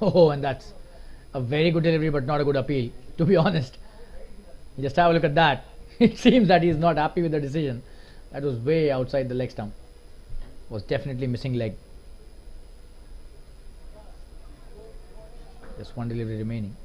Oh, and that's a very good delivery, but not a good appeal, to be honest. Just have a look at that. It seems that he is not happy with the decision. That was way outside the leg stump. Was definitely missing leg. Just one delivery remaining.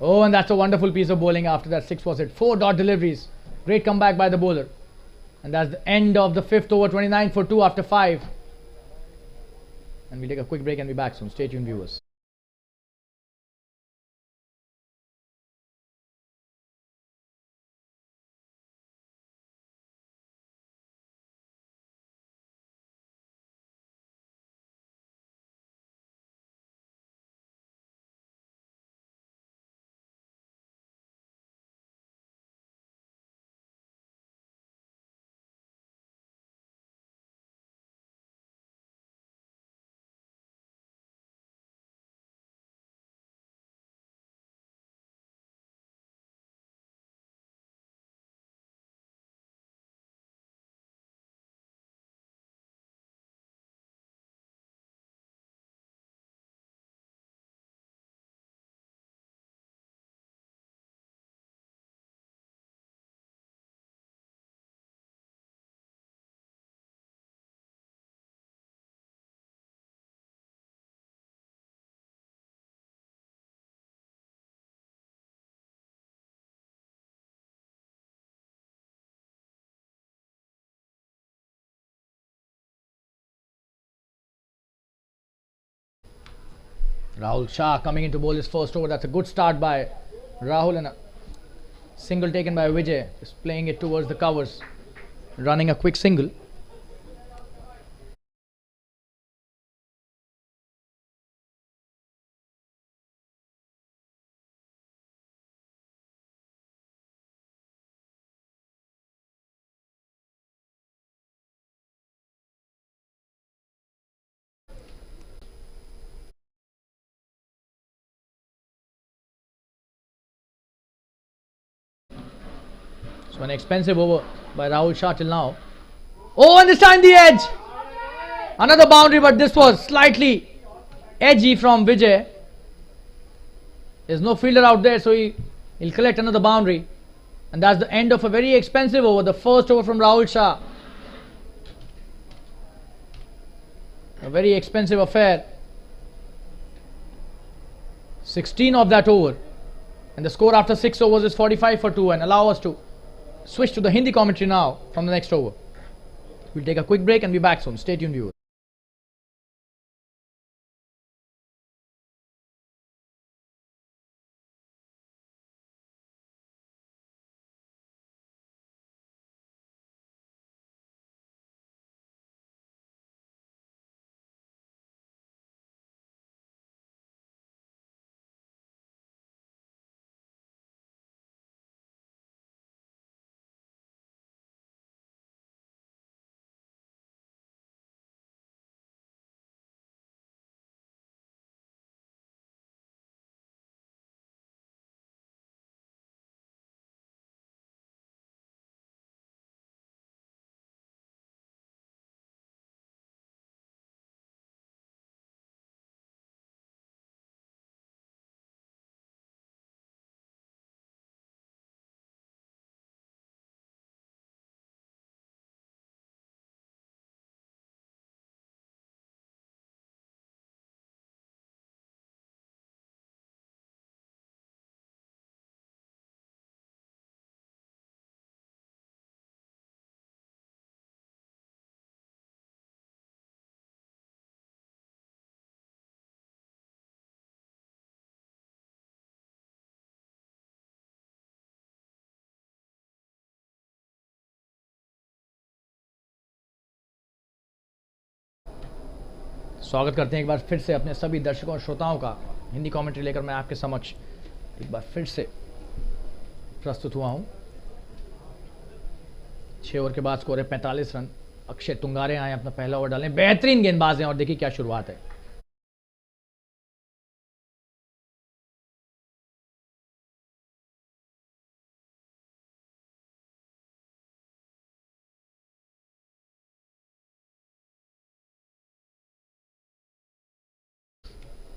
Oh, and that's a wonderful piece of bowling after that six was hit. 4 dot deliveries. Great comeback by the bowler. And that's the end of the 5th over. 29 for 2 after 5. And we'll take a quick break and be back soon. Stay tuned, viewers. Rahul Shah coming in to bowl his first over. That's a good start by Rahul, and a single taken by Vijay. Just playing it towards the covers, running a quick single. One expensive over by Rahul Shah till now. Oh, and this time the edge. Another boundary, but this was slightly edgy from Vijay. There's no fielder out there, so he'll collect another boundary. And that's the end of a very expensive over, the first over from Rahul Shah. A very expensive affair. 16 of that over. And the score after 6 overs is 45 for 2. And allow us to switch to the Hindi commentary now from the next over. We'll take a quick break and be back soon. Stay tuned, viewers. स्वागत करते हैं एक बार फिर से अपने सभी दर्शकों और श्रोताओं का। हिंदी कमेंट्री लेकर मैं आपके समक्ष एक बार फिर से प्रस्तुत हुआ हूं। 6 ओवर के बाद स्कोर है 45 रन। अक्षय तुंगारे आए अपना पहला ओवर डालें। बेहतरीन गेंदबाज हैं और देखिए क्या शुरुआत है।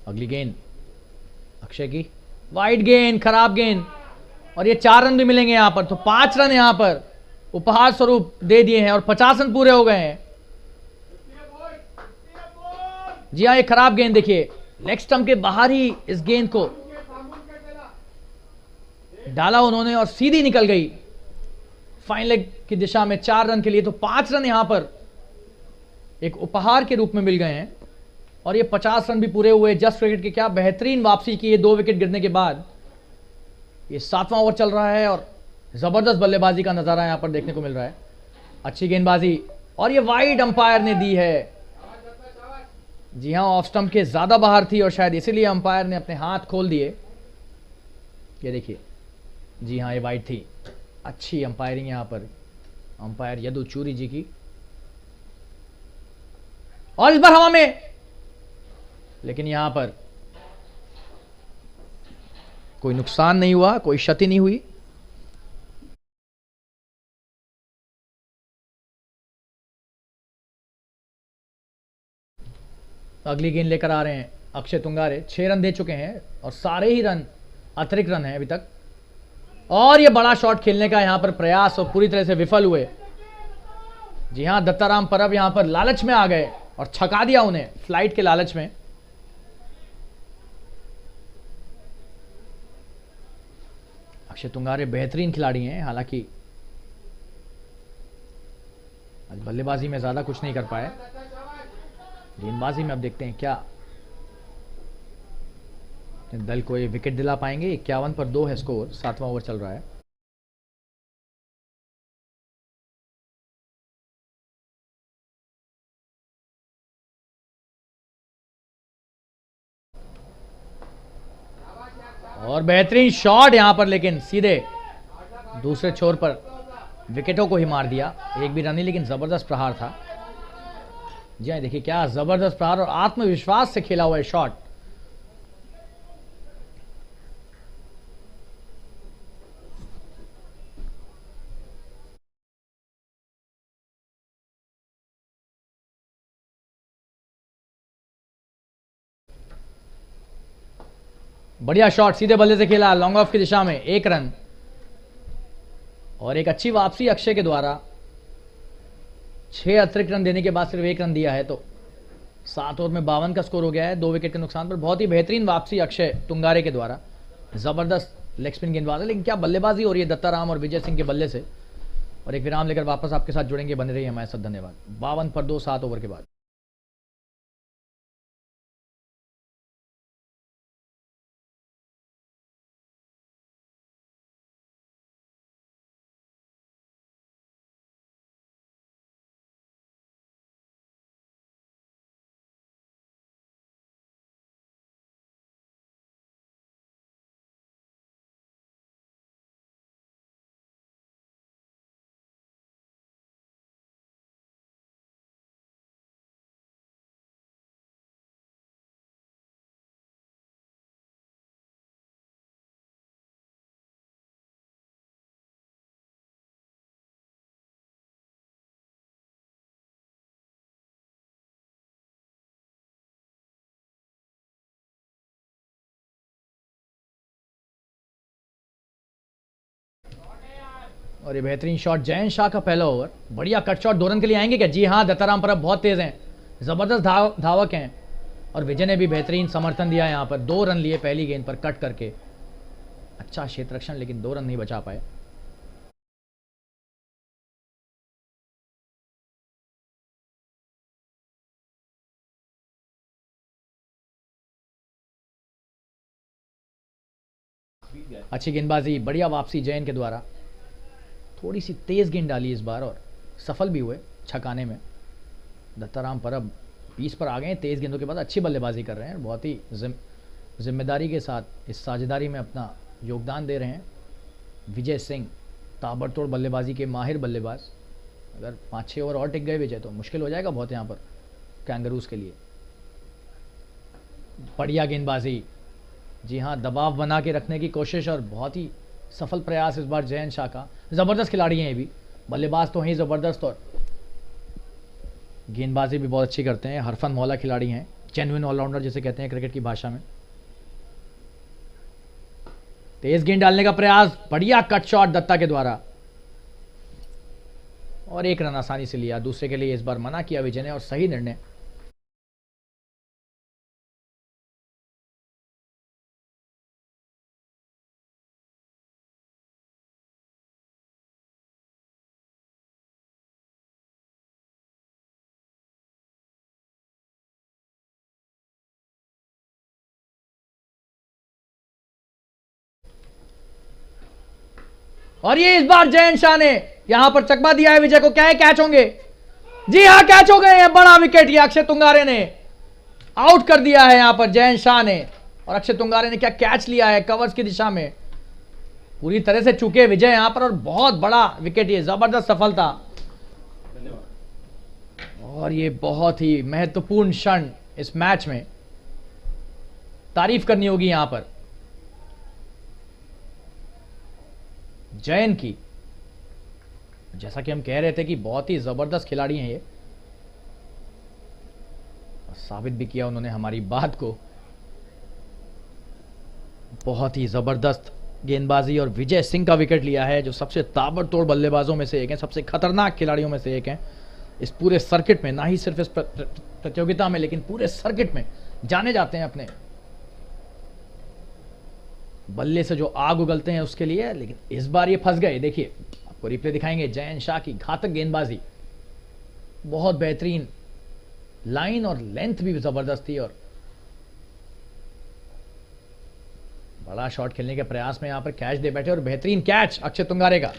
अगली गेंद अक्षय की, वाइड गेंद, खराब गेंद, और ये 4 रन भी मिलेंगे यहां पर। तो 5 रन यहां पर उपहार स्वरूप दे दिए हैं और 50 रन पूरे हो गए हैं। जी हां, ये खराब गेंद देखिए, लेग स्टंप के बाहर ही इस गेंद को डाला उन्होंने और सीधी निकल गई फाइन लेग की दिशा में 4 रन के लिए। तो 5 रन यहां पर एक उपहार के रूप में मिल गए हैं और ये 50 रन भी पूरे हुए। जस्ट क्रिकेट की क्या बेहतरीन वापसी की है 2 विकेट गिरने के बाद। ये 7वां ओवर चल रहा है और जबरदस्त बल्लेबाजी का नजारा यहां पर देखने को मिल रहा है। अच्छी गेंदबाजी और ये वाइड अंपायर ने दी है। जी हां, ऑफ स्टंप के ज्यादा बाहर थी और शायद इसीलिए अंपायर ने अपने हाथ खोल दिए। ये देखिए, जी हां, ये वाइड थी। अच्छी अंपायरिंग यहां पर अंपायर यदुचूरी जी की। और इस बार हवा में, लेकिन यहां पर कोई नुकसान नहीं हुआ, कोई क्षति नहीं हुई। अगली गेंद लेकर आ रहे हैं अक्षय तुंगारे। 6 रन दे चुके हैं और सारे ही रन अतिरिक्त रन हैं अभी तक। और ये बड़ा शॉट खेलने का यहां पर प्रयास और पूरी तरह से विफल हुए। जी हां, दत्ताराम परब यहां पर लालच में आ गए और छका दिया उन्हें फ्लाइट के लालच में। अक्षय तुंगारे बेहतरीन खिलाड़ी हैं, हालांकि आज बल्लेबाजी में ज्यादा कुछ नहीं कर पाए। गेंदबाजी में अब देखते हैं क्या दल को ये विकेट दिला पाएंगे। 51 पर 2 है स्कोर, 7वां ओवर चल रहा है। और बेहतरीन शॉट यहां पर, लेकिन सीधे दूसरे छोर पर विकेटों को ही मार दिया। एक भी रन नहीं, लेकिन जबरदस्त प्रहार था। जी हाँ, देखिए क्या जबरदस्त प्रहार और आत्मविश्वास से खेला हुआ है शॉट। बढ़िया शॉट सीधे बल्ले से खेला लॉन्ग ऑफ की दिशा में, 1 रन। और एक अच्छी वापसी अक्षय के द्वारा, 6 अतिरिक्त रन देने के बाद सिर्फ 1 रन दिया है, तो 7 ओवर में 52 का स्कोर हो गया है 2 विकेट के नुकसान पर। बहुत ही बेहतरीन वापसी अक्षय तुंगारे के द्वारा, जबरदस्त लेग स्पिन गेंदबाज है, लेकिन क्या बल्लेबाजी हो रही है दत्ताराम और विजय सिंह के बल्ले से। और एक विराम लेकर वापस आपके साथ जुड़ेंगे, बने रहिए हमारे साथ, धन्यवाद। 52 पर 2 7 ओवर के बाद। और ये बेहतरीन शॉट जयंत शाह का पहला ओवर, बढ़िया कट शॉट, 2 रन के लिए आएंगे क्या? जी हाँ, दत्ताराम पर अब बहुत तेज हैं, जबरदस्त धावक हैं। और विजय ने भी बेहतरीन समर्थन दिया यहाँ पर, 2 रन लिए पहली गेंद पर कट करके। अच्छा क्षेत्र रक्षण, लेकिन 2 रन नहीं बचा पाए। अच्छी गेंदबाजी, बढ़िया वापसी जयंत के द्वारा, थोड़ी सी तेज गेंद डाली इस बार और सफल भी हुए छकाने में। दत्ताराम परब 20 पर आ गए, तेज गेंदों के बाद अच्छी बल्लेबाजी कर रहे हैं, बहुत ही जिम्मेदारी के साथ इस साझेदारी में अपना योगदान दे रहे हैं। विजय सिंह ताबड़तोड़ बल्लेबाजी के माहिर बल्लेबाज, अगर 5-6 ओवर और टिक गए विजय तो मुश्किल हो जाएगा बहुत यहाँ पर कैंगरूज के लिए। बढ़िया गेंदबाजी, जी हाँ, दबाव बना के रखने की कोशिश और बहुत ही सफल प्रयास इस बार जयंत शाह का। ज़बरदस्त खिलाड़ी हैं ये भी, बल्लेबाज तो हैं ज़बरदस्त और गेंदबाजी भी बहुत अच्छी करते हैं। हरफन मौला खिलाड़ी हैं, जेन्युइन ऑलराउंडर जिसे कहते हैं क्रिकेट की भाषा में। तेज गेंद डालने का प्रयास, बढ़िया कट शॉट दत्ता के द्वारा और 1 रन आसानी से लिया। दूसरे के लिए इस बार मना किया विजय ने और सही निर्णय। और ये इस बार जयंत शाह ने यहां पर चकमा दिया है विजय को। क्या है, कैच होंगे? जी हां, कैच हो गए हैं। बड़ा विकेट ये अक्षय तुंगारे ने आउट कर दिया है यहां पर जयंत शाह ने। और अक्षय तुंगारे ने क्या कैच लिया है कवर्स की दिशा में, पूरी तरह से चूके विजय यहां पर और बहुत बड़ा विकेट, ये जबरदस्त सफलता। और ये बहुत ही महत्वपूर्ण क्षण इस मैच में, तारीफ करनी होगी यहां पर जयंत की। जैसा कि हम कह रहे थे कि बहुत ही जबरदस्त खिलाड़ी हैं ये, साबित भी किया उन्होंने हमारी बात को। बहुत ही जबरदस्त गेंदबाजी और विजय सिंह का विकेट लिया है, जो सबसे ताबड़तोड़ बल्लेबाजों में से एक हैं, सबसे खतरनाक खिलाड़ियों में से एक हैं इस पूरे सर्किट में, ना ही सिर्फ इस प्रतियोगिता में लेकिन पूरे सर्किट में जाने जाते हैं अपने बल्ले से जो आग उगलते हैं उसके लिए। लेकिन इस बार ये फंस गए। देखिए, आपको रिप्ले दिखाएंगे जयंत शाह की घातक गेंदबाजी, बहुत बेहतरीन लाइन और लेंथ भी जबरदस्त थी और बड़ा शॉट खेलने के प्रयास में यहां पर कैच दे बैठे और बेहतरीन कैच अक्षय तुंगारे का।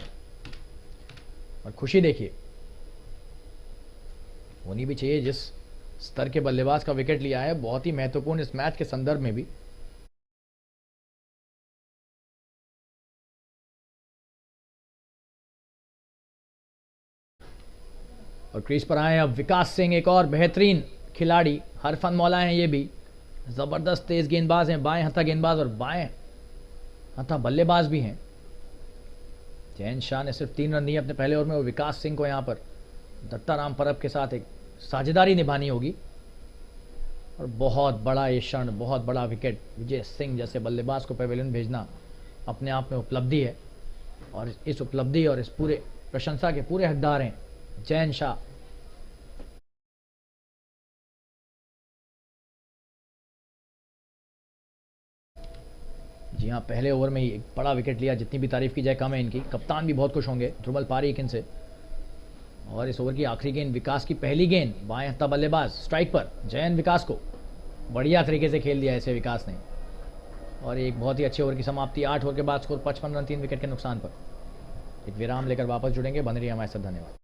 और खुशी देखिए, होनी भी चाहिए जिस स्तर के बल्लेबाज का विकेट लिया है, बहुत ही महत्वपूर्ण इस मैच के संदर्भ में भी। और क्रीज पर आए अब विकास सिंह, एक और बेहतरीन खिलाड़ी, हरफन मौला हैं ये भी, जबरदस्त तेज गेंदबाज हैं, बाएं हथा गेंदबाज और बाएं हथा बल्लेबाज भी हैं। जयंत शाह ने सिर्फ 3 रन दिए अपने पहले ओवर में और विकास सिंह को यहां पर दत्ताराम परब के साथ एक साझेदारी निभानी होगी। और बहुत बड़ा ये क्षण, बहुत बड़ा विकेट। विजय सिंह जैसे बल्लेबाज को पेविलियन भेजना अपने आप में उपलब्धि है, और इस उपलब्धि और इस पूरे प्रशंसा के पूरे हकदार हैं जैन शाह। जी हाँ, पहले ओवर में ही एक बड़ा विकेट लिया, जितनी भी तारीफ की जाए कम है इनकी। कप्तान भी बहुत खुश होंगे, ध्रुवल पारीक इनसे। और इस ओवर की आखिरी गेंद विकास की पहली गेंद, बाएं हत्था बल्लेबाज स्ट्राइक पर जैन विकास को बढ़िया तरीके से खेल दिया ऐसे विकास ने। और एक बहुत ही अच्छे ओवर की समाप्ति। 8 ओवर के बाद स्कोर 55 रन 3 विकेट के नुकसान पर। एक विराम लेकर वापस जुड़ेंगे, बन रही हमारे साथ, धन्यवाद।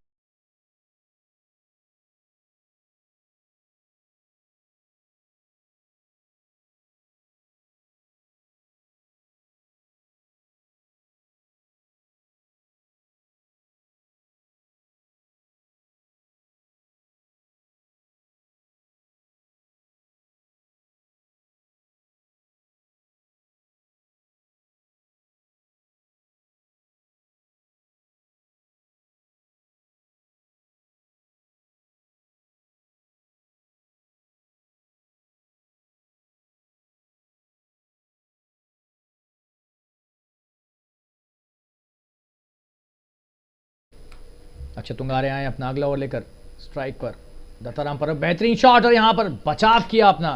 अक्षय तुंगारे आए अपना अगला ओवर लेकर स्ट्राइक पर। दत्ताराम पर बेहतरीन शॉट, और यहां पर बचाव किया अपना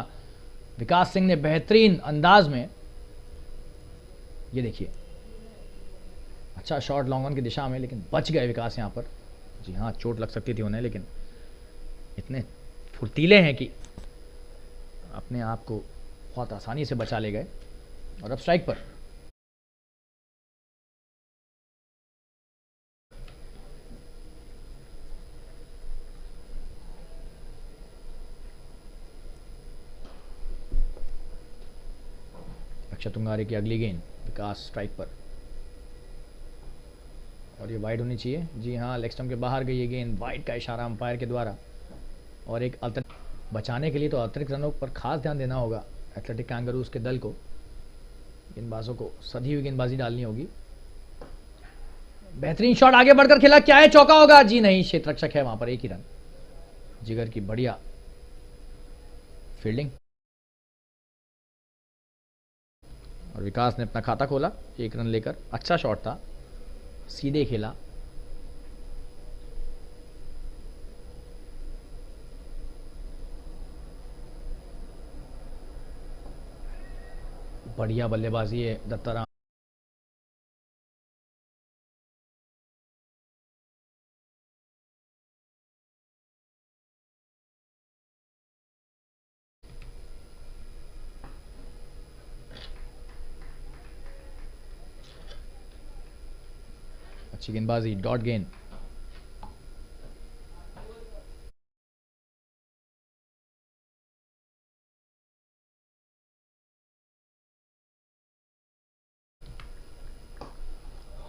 विकास सिंह ने बेहतरीन अंदाज में। ये देखिए, अच्छा शॉट लॉन्ग ऑन की दिशा में, लेकिन बच गए विकास यहां पर। जी हाँ, चोट लग सकती थी उन्हें, लेकिन इतने फुर्तीले हैं कि अपने आप को बहुत आसानी से बचा ले गए। और अब स्ट्राइक पर अक्षय तुंगारे की अगली गेंद, विकास स्ट्राइक पर, और ये वाइड होनी चाहिए। जी हाँ, लेग स्टंप के बाहर गई ये गेंद, वाइड का इशारा अंपायर के द्वारा। और एक बचाने के लिए तो अतिरिक्त रनों पर खास ध्यान देना होगा एथलेटिक कैंगरूज के दल को। गेंदबाजों को सधी हुई गेंदबाजी डालनी होगी। बेहतरीन शॉट, आगे बढ़कर खेला, क्या है, चौका होगा? जी नहीं, क्षेत्र रक्षक है वहां पर, एक ही रन। जिगर की बढ़िया फील्डिंग, और विकास ने अपना खाता खोला 1 रन लेकर। अच्छा शॉट था, सीधे खेला। बढ़िया बल्लेबाजी है दत्ताराम। अच्छी गेंदबाजी, डॉट गेंद।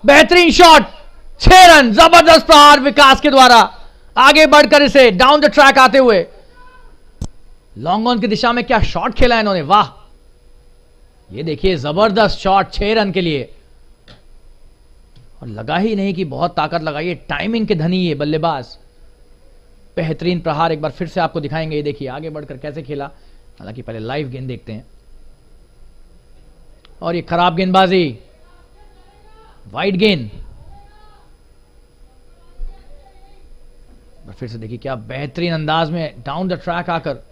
बेहतरीन शॉट, 6 रन, जबरदस्त प्रहार विकास के द्वारा। आगे बढ़कर इसे डाउन द ट्रैक आते हुए लॉन्ग ऑन की दिशा में क्या शॉट खेला इन्होंने, वाह। ये देखिए, जबरदस्त शॉट 6 रन के लिए। और लगा ही नहीं कि बहुत ताकत लगाई है, टाइमिंग के धनी ये बल्लेबाज। बेहतरीन प्रहार एक बार फिर से आपको दिखाएंगे। ये देखिए आगे बढ़कर कैसे खेला, हालांकि पहले लाइव गेंद देखते हैं। और ये खराब गेंदबाजी, वाइड गेंद। फिर से देखिए क्या बेहतरीन अंदाज में डाउन द ट्रैक आकर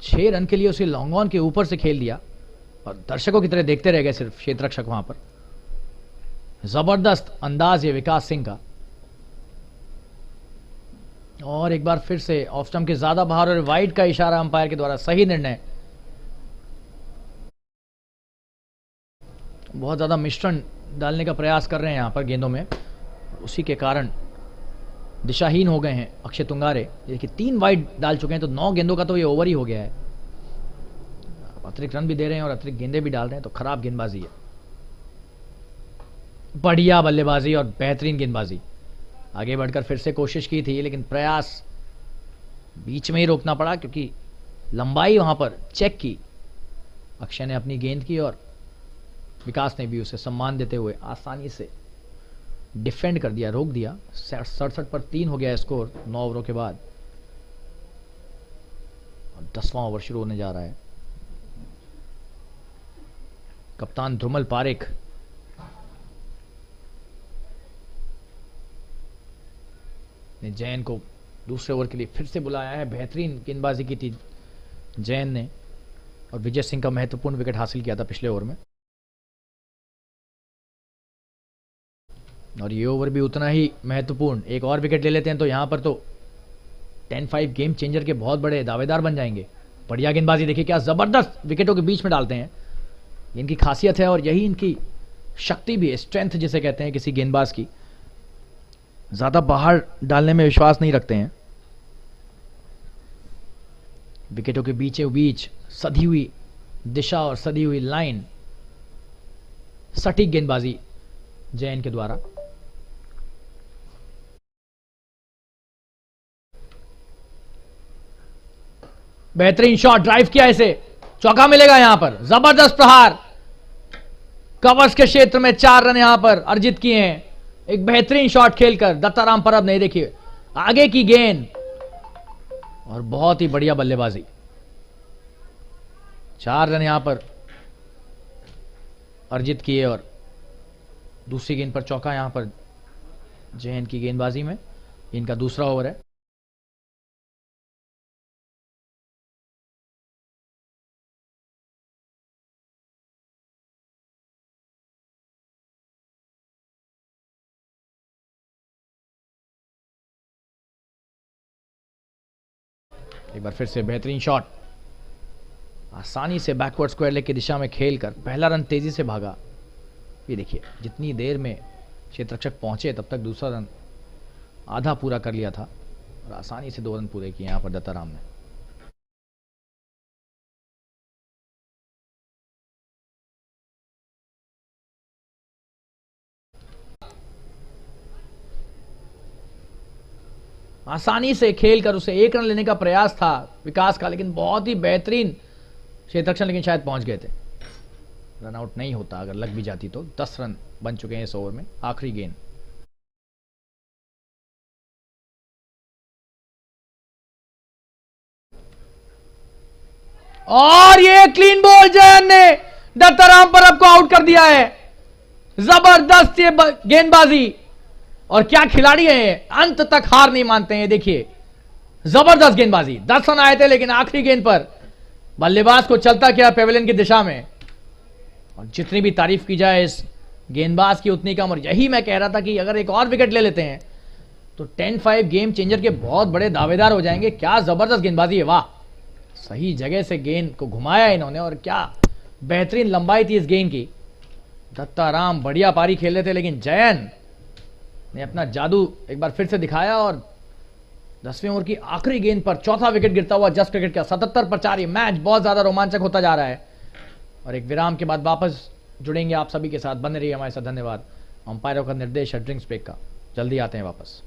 6 रन के लिए उसे लॉन्ग ऑन के ऊपर से खेल दिया, और दर्शकों की तरह देखते रह गए सिर्फ क्षेत्र रक्षक वहां पर। जबरदस्त अंदाज है विकास सिंह का। और एक बार फिर से ऑफ स्टंप के ज्यादा बाहर और वाइड का इशारा अंपायर के द्वारा, सही निर्णय। बहुत ज्यादा मिश्रण डालने का प्रयास कर रहे हैं यहां पर गेंदों में, उसी के कारण दिशाहीन हो गए हैं अक्षय तुंगारे। देखिए 3 वाइड डाल चुके हैं, तो 9 गेंदों का तो ये ओवर ही हो गया है। अतिरिक्त रन भी दे रहे हैं और अतिरिक्त गेंदें भी डाल रहे हैं, तो खराब गेंदबाजी है। बढ़िया बल्लेबाजी और बेहतरीन गेंदबाजी। आगे बढ़कर फिर से कोशिश की थी, लेकिन प्रयास बीच में ही रोकना पड़ा, क्योंकि लंबाई वहां पर चेक की। अक्षय ने अपनी गेंद की और विकास ने भी उसे सम्मान देते हुए आसानी से डिफेंड कर दिया, रोक दिया। 67 पर 3 हो गया स्कोर 9 ओवरों के बाद। 10वां ओवर शुरू होने जा रहा है। कप्तान ध्रुमल पारेख ने जैन को दूसरे ओवर के लिए फिर से बुलाया है। बेहतरीन गेंदबाजी की थी जैन ने और विजय सिंह का महत्वपूर्ण विकेट हासिल किया था पिछले ओवर में। और ये ओवर भी उतना ही महत्वपूर्ण, एक और विकेट ले लेते हैं तो यहां पर तो 10-5 गेम चेंजर के बहुत बड़े दावेदार बन जाएंगे। बढ़िया गेंदबाजी, देखिए क्या जबरदस्त विकेटों के बीच में डालते हैं, इनकी खासियत है और यही इनकी शक्ति भी है, स्ट्रेंथ जिसे कहते हैं किसी गेंदबाज की। ज्यादा बाहर डालने में विश्वास नहीं रखते हैं। विकेटों के बीचों बीच सधी हुई दिशा और सधी हुई लाइन, सटीक गेंदबाजी जैन के द्वारा। बेहतरीन शॉट, ड्राइव किया, इसे चौका मिलेगा यहां पर। जबरदस्त प्रहार, कवर्स के क्षेत्र में 4 रन यहां पर अर्जित किए हैं एक बेहतरीन शॉट खेलकर। दत्ताराम परब ने, देखिए आगे की गेंद और बहुत ही बढ़िया बल्लेबाजी। 4 रन यहां पर अर्जित किए और दूसरी गेंद पर चौका यहां पर जैन की गेंदबाजी में। इनका दूसरा ओवर है। एक बार फिर से बेहतरीन शॉट, आसानी से बैकवर्ड स्क्वायर लेग की दिशा में खेलकर पहला रन तेजी से भागा। ये देखिए जितनी देर में क्षेत्ररक्षक पहुंचे तब तक दूसरा रन आधा पूरा कर लिया था और आसानी से 2 रन पूरे किए यहां पर दत्ताराम ने। आसानी से खेलकर उसे 1 रन लेने का प्रयास था विकास का, लेकिन बहुत ही बेहतरीन क्षेत्ररक्षण, लेकिन शायद पहुंच गए थे। रन आउट नहीं होता अगर लग भी जाती तो। 10 रन बन चुके हैं इस ओवर में। आखिरी गेंद, और ये क्लीन बॉल जयन ने दत्ताराम परब को आउट कर दिया है। जबरदस्त ये गेंदबाजी, और क्या खिलाड़ी है, अंत तक हार नहीं मानते हैं। देखिए जबरदस्त गेंदबाजी, 10 रन आए थे लेकिन आखिरी गेंद पर बल्लेबाज को चलता किया पेविलियन की दिशा में। और जितनी भी तारीफ की जाए इस गेंदबाज की उतनी कम। और यही मैं कह रहा था कि अगर एक और विकेट ले लेते हैं तो 10-5 गेम चेंजर के बहुत बड़े दावेदार हो जाएंगे। क्या जबरदस्त गेंदबाजी है, वाह। सही जगह से गेंद को घुमाया इन्होंने और क्या बेहतरीन लंबाई थी इस गेंद की। दत्ताराम बढ़िया पारी खेल रहे थे लेकिन जयन ने अपना जादू एक बार फिर से दिखाया और 10वें ओवर की आखिरी गेंद पर चौथा विकेट गिरता हुआ जस्ट क्रिकेट का 77 पर 4। मैच बहुत ज्यादा रोमांचक होता जा रहा है और एक विराम के बाद वापस जुड़ेंगे आप सभी के साथ। बने रहिए हमारे साथ। धन्यवाद। अंपायरों का निर्देश है ड्रिंक्स ब्रेक का। जल्दी आते हैं वापस।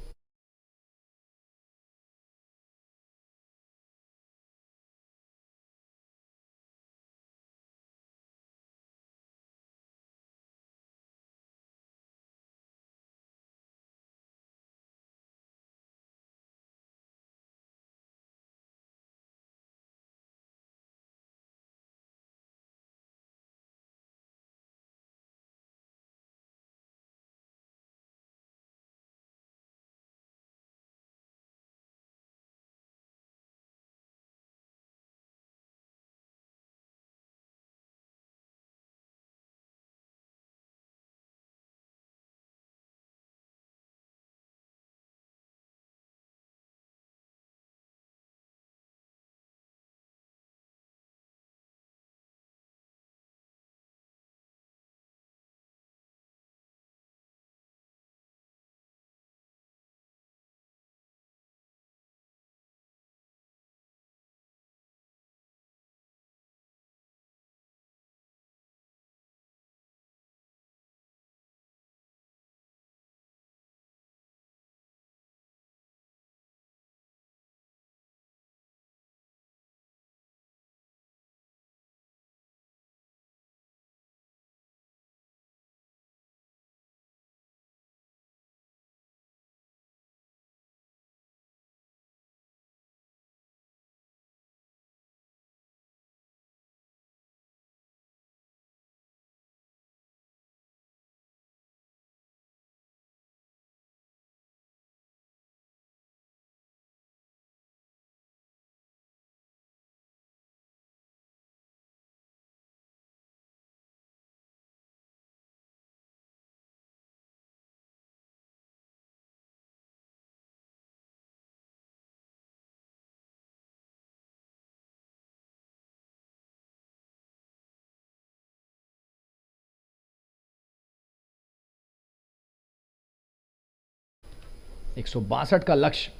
162 का लक्ष्य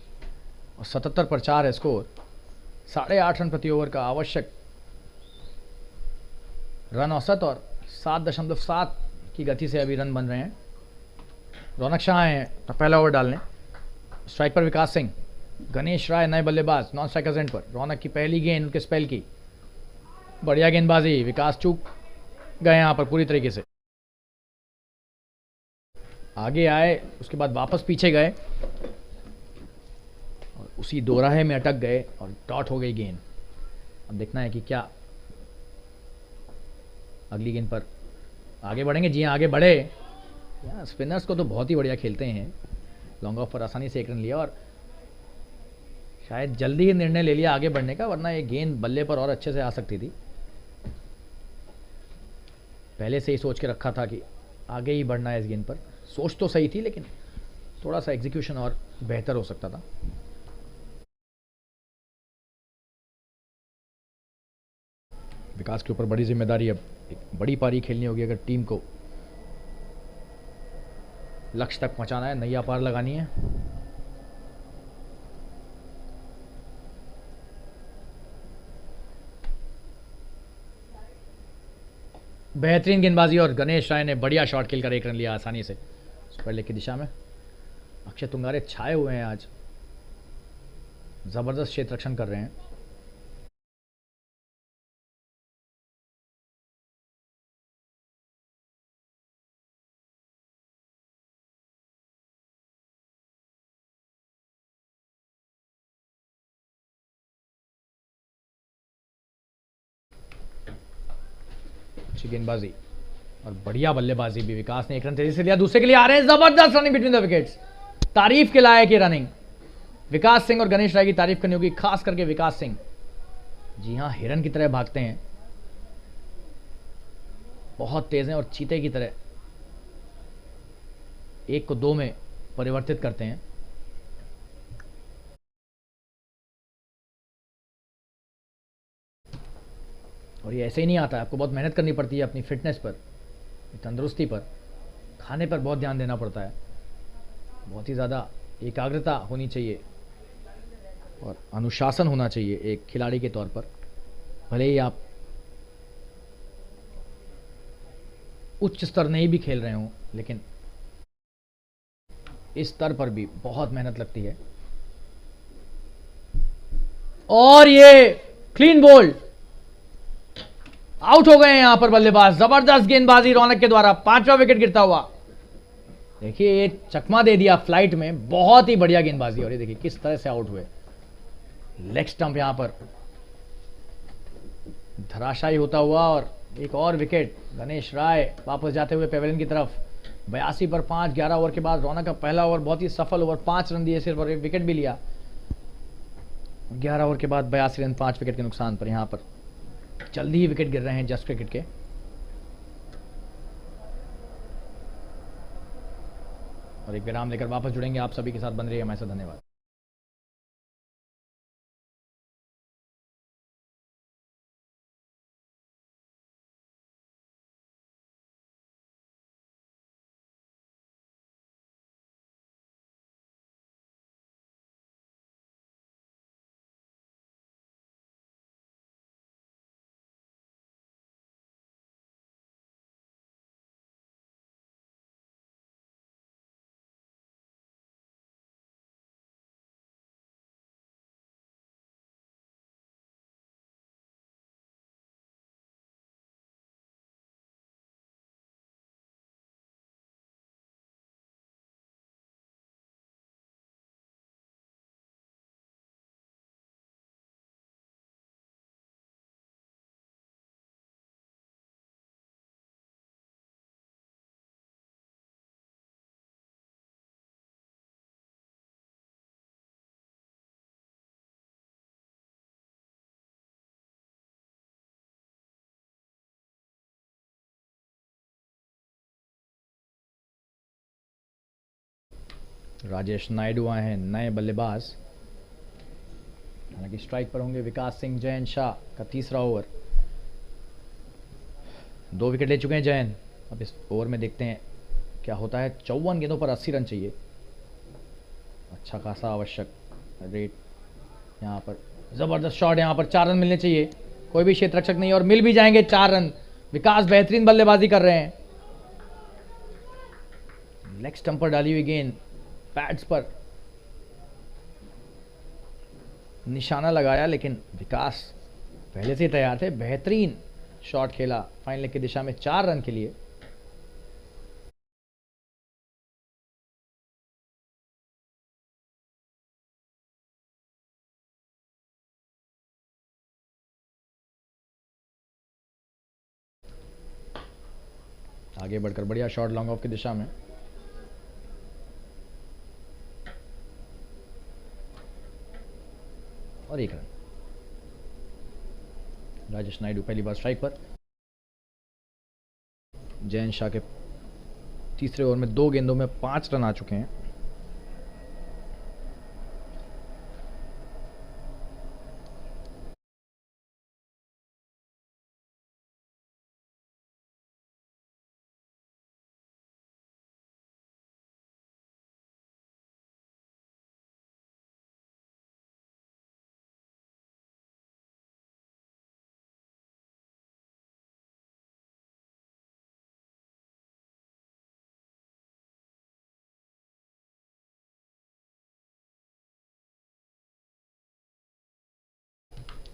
और 77 पर 4 है स्कोर। 8.5 रन प्रति ओवर का आवश्यक रन औसत और 7.7 की गति से अभी रन बन रहे हैं। रौनक शाह हैं तो पहला ओवर डालने। स्ट्राइक पर विकास सिंह, गणेश राय नए बल्लेबाज नॉन स्ट्राइकर्स एंड पर। रौनक की पहली गेंद उनके स्पेल की, बढ़िया गेंदबाजी। विकास चूक गए यहां पर पूरी तरीके से, आगे आए उसके बाद वापस पीछे गए और उसी दोराहे में अटक गए और डॉट हो गई गेंद। अब देखना है कि क्या अगली गेंद पर आगे बढ़ेंगे। जी हाँ, आगे बढ़े। स्पिनर्स को तो बहुत ही बढ़िया खेलते हैं। लॉन्ग ऑफ पर आसानी से 1 रन लिया और शायद जल्दी ही निर्णय ले लिया आगे बढ़ने का, वरना ये गेंद बल्ले पर और अच्छे से आ सकती थी। पहले से ही सोच के रखा था कि आगे ही बढ़ना है इस गेंद पर। सोच तो सही थी लेकिन थोड़ा सा एग्जीक्यूशन और बेहतर हो सकता था। विकास के ऊपर बड़ी जिम्मेदारी, अब एक बड़ी पारी खेलनी होगी अगर टीम को लक्ष्य तक पहुंचाना है, नैया पार लगानी है। बेहतरीन गेंदबाजी और गणेश राय ने बढ़िया शॉट खेलकर 1 रन लिया आसानी से सुपर लेग की दिशा में। अक्षय तुंगारे छाए हुए हैं आज, जबरदस्त क्षेत्र रक्षण कर रहे हैं। अच्छी गेंदबाजी और बढ़िया बल्लेबाजी भी। विकास ने 1 रन तेजी से लिया, दूसरे के लिए आ रहे हैं। जबरदस्त रनिंग बिटवीन द विकेट्स, तारीफ के लायक ये रनिंग। विकास सिंह और गणेश राय की तारीफ करनी होगी, खास करके विकास सिंह। जी हां, हिरन की तरह भागते हैं, बहुत तेज हैं और चीते की तरह 1 को 2 में परिवर्तित करते हैं। और ये ऐसे ही नहीं आता है, आपको बहुत मेहनत करनी पड़ती है अपनी फिटनेस पर, तंदुरुस्ती पर, खाने पर बहुत ध्यान देना पड़ता है, बहुत ही ज़्यादा एकाग्रता होनी चाहिए और अनुशासन होना चाहिए एक खिलाड़ी के तौर पर। भले ही आप उच्च स्तर नहीं भी खेल रहे हों, लेकिन इस स्तर पर भी बहुत मेहनत लगती है। और ये क्लीन बोल्ड, आउट हो गए यहां पर बल्लेबाज। जबरदस्त गेंदबाजी रौनक के द्वारा, 5वां विकेट गिरता हुआ। देखिए ये चकमा दे दिया फ्लाइट में, बहुत ही बढ़िया गेंदबाजी। और ये देखिए किस तरह से आउट हुए। लेग स्टंप यहां पर धराशायी होता हुआ और एक और विकेट। गणेश राय वापस जाते हुए पेवेलियन की तरफ। 82 पर 5, 11 ओवर के बाद रौनक का पहला ओवर बहुत ही सफल ओवर, 5 रन दिए सिर्फ और 1 विकेट भी लिया। 11 ओवर के बाद 82 रन 5 विकेट के नुकसान पर यहां पर जल्दी ही विकेट गिर रहे हैं जस्ट क्रिकेट के। और एक विराम लेकर वापस जुड़ेंगे, आप सभी के साथ बन रही है हमारे साथ। धन्यवाद। राजेश नायडू आए हैं नए बल्लेबाज, हालांकि स्ट्राइक पर होंगे विकास सिंह। जयन शाह का तीसरा ओवर, 2 विकेट ले चुके हैं जयन। अब इस ओवर में देखते हैं क्या होता है। 54 गेंदों पर 80 रन चाहिए अच्छा खासा आवश्यक रेट यहाँ पर। ज़बरदस्त शॉट, यहाँ पर 4 रन मिलने चाहिए, कोई भी क्षेत्र रक्षक नहीं और मिल भी जाएंगे 4 रन। विकास बेहतरीन बल्लेबाजी कर रहे हैं। लेग स्टंप पर डाली हुई गेंद पैड्स पर निशाना लगाया, लेकिन विकास पहले से ही तैयार थे। बेहतरीन शॉट खेला फाइन लेग की दिशा में 4 रन के लिए। आगे बढ़कर बढ़िया शॉट लॉन्ग ऑफ की दिशा में। और 1 रन। राजेश नायडू पहली बार स्ट्राइक पर। जयन शाह के तीसरे ओवर में 2 गेंदों में 5 रन आ चुके हैं।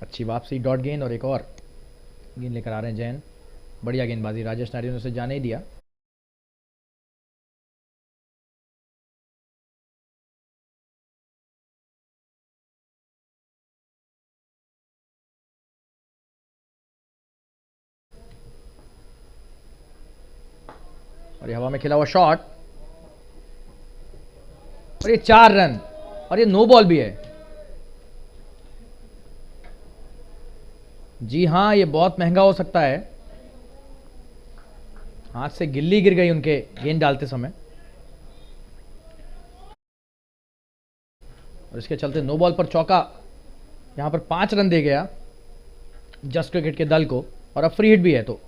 अच्छी वापसी, डॉट गेंद और एक और गेंद लेकर आ रहे हैं जैन। बढ़िया गेंदबाजी, राजेश नायडू ने उसे जाने ही दिया। और ये हवा में खेला हुआ शॉट और ये 4 रन और ये नो बॉल भी है। जी हाँ, ये बहुत महंगा हो सकता है। हाथ से गिल्ली गिर गई उनके गेंद डालते समय और इसके चलते नो बॉल पर चौका यहां पर 5 रन दे गया जस्ट क्रिकेट के दल को। और अब फ्री हिट भी है, तो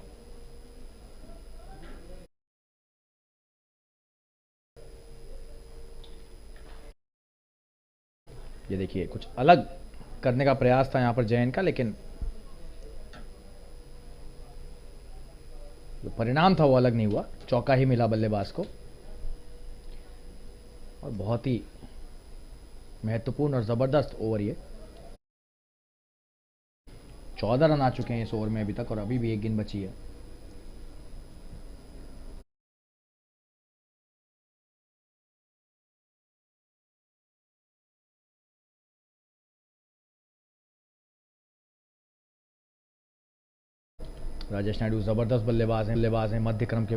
ये देखिए कुछ अलग करने का प्रयास था यहां पर जैन का, लेकिन जो परिणाम था वो अलग नहीं हुआ। चौका ही मिला बल्लेबाज को और बहुत ही महत्वपूर्ण और जबरदस्त ओवर ये। 14 रन आ चुके हैं इस ओवर में अभी तक और अभी भी 1 गेंद बची है। राजेश नायडू जबरदस्त बल्लेबाज हैं मध्य क्रम के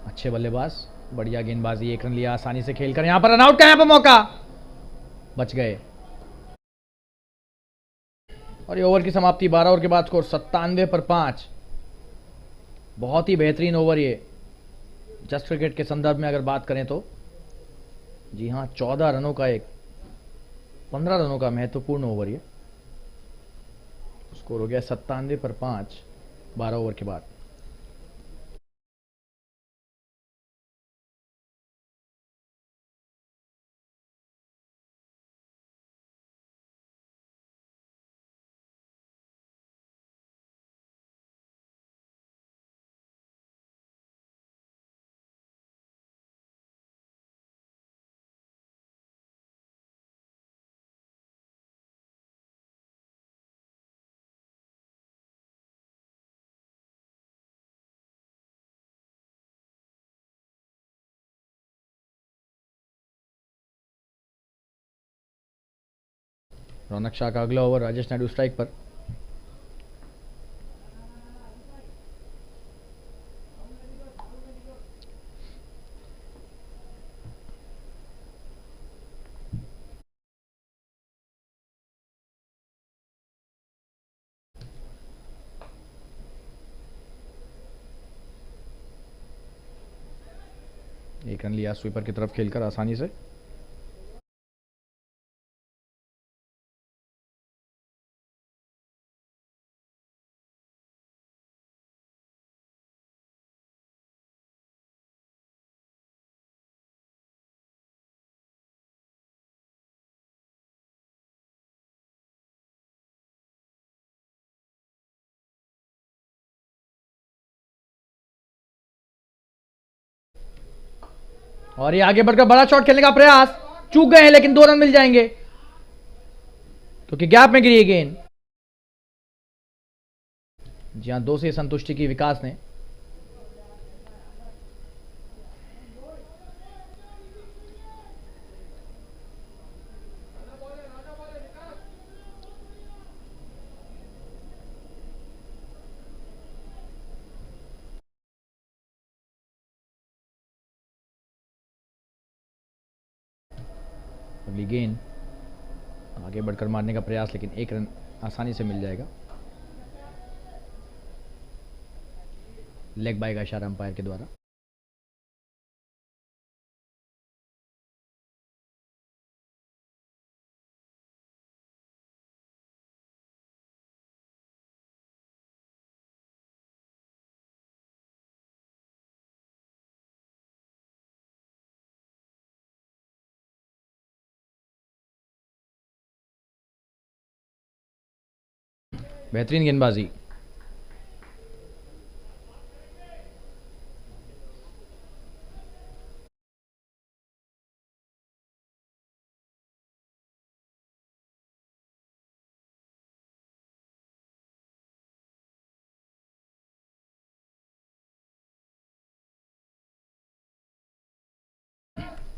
अच्छे बल्लेबाज। बढ़िया गेंदबाजी, 1 रन लिया आसानी से खेलकर। यहां पर रनआउट का यहां पर मौका, बच गए। और ये ओवर की समाप्ति 12 ओवर के बाद स्कोर 97 पर 5। बहुत ही बेहतरीन ओवर ये जस्ट क्रिकेट के संदर्भ में अगर बात करें तो। जी हाँ, 14 रनों का एक 15 रनों का महत्वपूर्ण ओवर ये। स्कोर हो गया 97 पर 5 12 ओवर के बाद। रौनक शाह का अगला ओवर, राजेश नायडू स्ट्राइक पर। एक रन लिया स्वीपर की तरफ खेलकर आसानी से। और ये आगे बढ़कर बड़ा शॉट खेलने का प्रयास, चूक गए हैं लेकिन 2 रन मिल जाएंगे क्योंकि गैप में गिरी गेंद। जी हां, 2 से संतुष्टि की विकास ने। अगली गेंद आगे बढ़कर मारने का प्रयास, लेकिन 1 रन आसानी से मिल जाएगा। लेग बाय का इशारा अंपायर के द्वारा। बेहतरीन गेंदबाजी।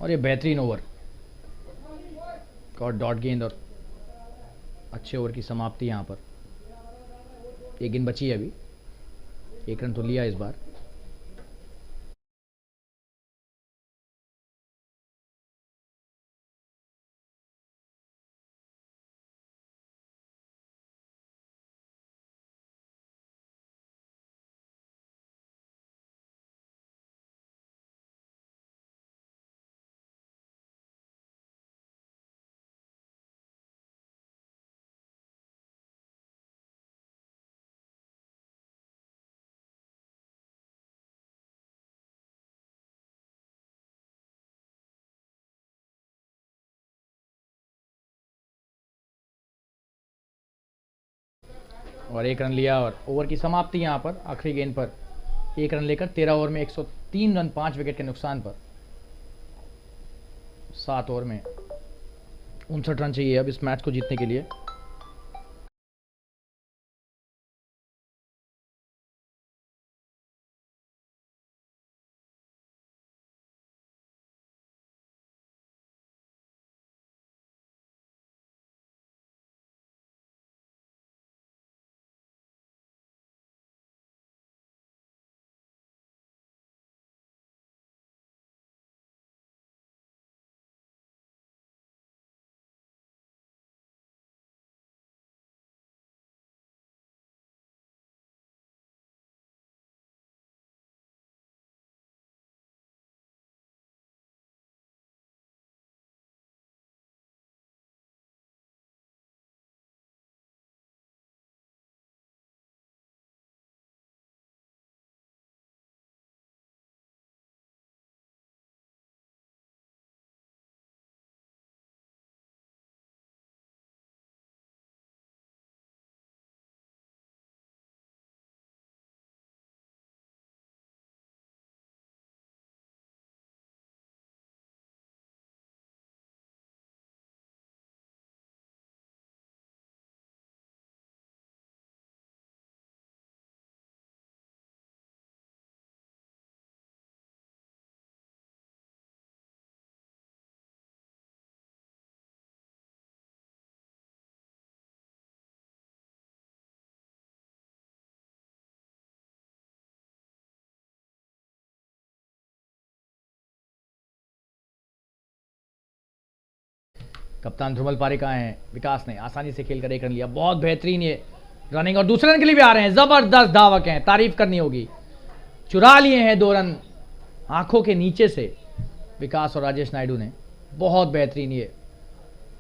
और ये बेहतरीन ओवर और डॉट गेंद और अच्छे ओवर की समाप्ति। यहां पर 1 गेंद बची है अभी, 1 रन तो लिया इस बार। और 1 रन लिया और ओवर की समाप्ति। यहां पर आखिरी गेंद पर 1 रन लेकर 13 ओवर में 103 रन 5 विकेट के नुकसान पर। 7 ओवर में 59 रन चाहिए अब इस मैच को जीतने के लिए। कप्तान ध्रुवल पारिक आए हैं, विकास ने आसानी से खेलकर 1 रन लिया। बहुत बेहतरीन ये रनिंग और दूसरे रन के लिए भी आ रहे हैं। जबरदस्त धावक हैं, तारीफ करनी होगी। चुरा लिए हैं 2 रन आंखों के नीचे से विकास और राजेश नायडू ने। बहुत बेहतरीन ये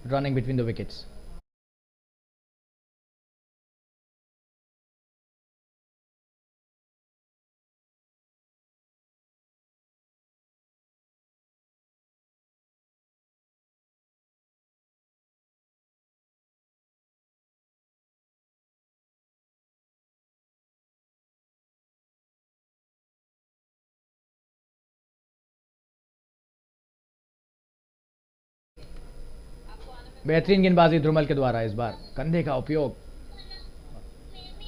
रनिंग बिटवीन द विकेट्स। बेहतरीन गेंदबाजी ध्रुमल के द्वारा, इस बार कंधे का उपयोग,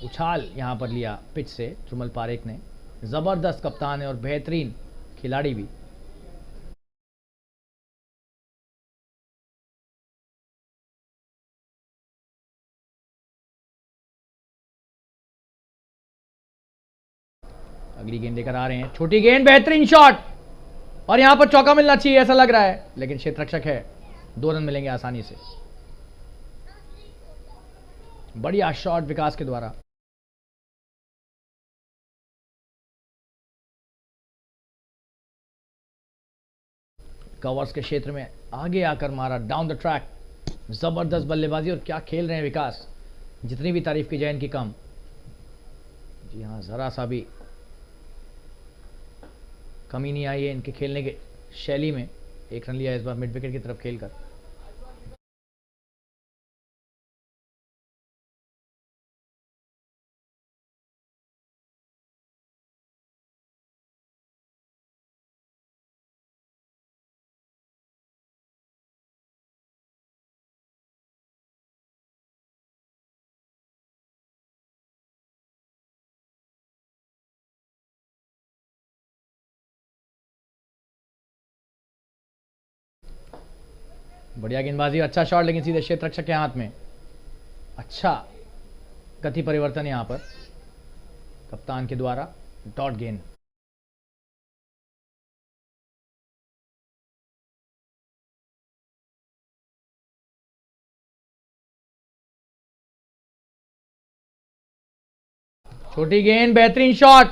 उछाल यहां पर लिया पिच से ध्रुमल पारेख ने। जबरदस्त कप्तान है और बेहतरीन खिलाड़ी भी। अगली गेंद लेकर आ रहे हैं, छोटी गेंद, बेहतरीन शॉट, और यहां पर चौका मिलना चाहिए ऐसा लग रहा है, लेकिन क्षेत्ररक्षक है, 2 रन मिलेंगे आसानी से। बढ़िया शॉट विकास के द्वारा। कवर्स के क्षेत्र में आगे आकर मारा डाउन द ट्रैक। जबरदस्त बल्लेबाजी, और क्या खेल रहे हैं विकास, जितनी भी तारीफ की जाए इनकी कम। जी हाँ, जरा सा भी कमी नहीं आई है इनके खेलने के शैली में। 1 रन लिया इस बार मिड विकेट की तरफ खेलकर। बढ़िया गेंदबाजी, अच्छा शॉट, लेकिन सीधे क्षेत्र रक्षक के हाथ में। अच्छा गति परिवर्तन यहां पर कप्तान के द्वारा, डॉट गेंद। छोटी गेंद, बेहतरीन शॉट,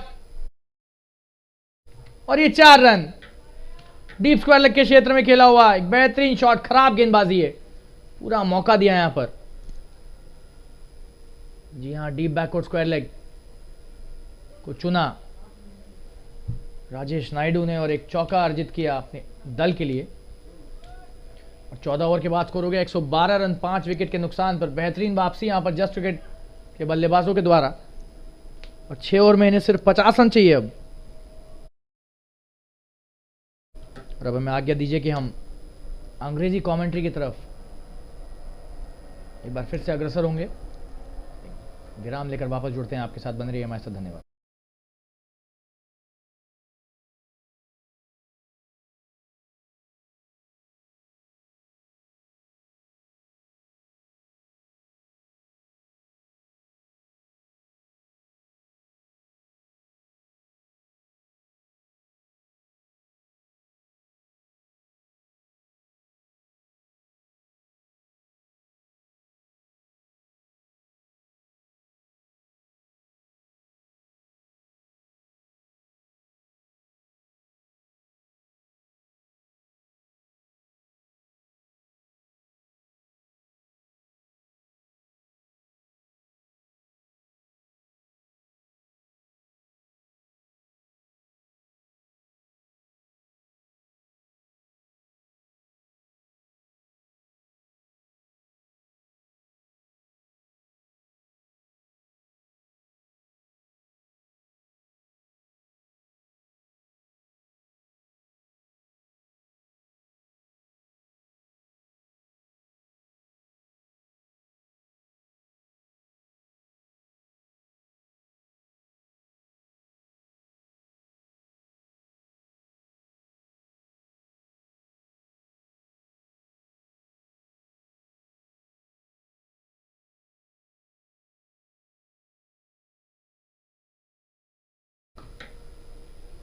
और ये 4 रन। डीप स्क्वायर लेग के क्षेत्र में खेला हुआ एक बेहतरीन शॉट, खराब गेंदबाजी है, पूरा मौका दिया यहां पर। जी हां, डीप बैकवर्ड स्क्वायर लेग को चुना राजेश नायडू ने, और एक चौका अर्जित किया अपने दल के लिए। और 14 ओवर के बाद स्कोर हो गया 112 रन, 5 विकेट के नुकसान पर। बेहतरीन वापसी यहां पर जस्ट विकेट के बल्लेबाजों के द्वारा, और 6 ओवर में इन्हें सिर्फ 50 रन चाहिए अब। और अब हमें आज्ञा दीजिए कि हम अंग्रेजी कमेंट्री की तरफ एक बार फिर से अग्रसर होंगे। विराम लेकर वापस जुड़ते हैं आपके साथ, बन रही है हमारे साथ। धन्यवाद।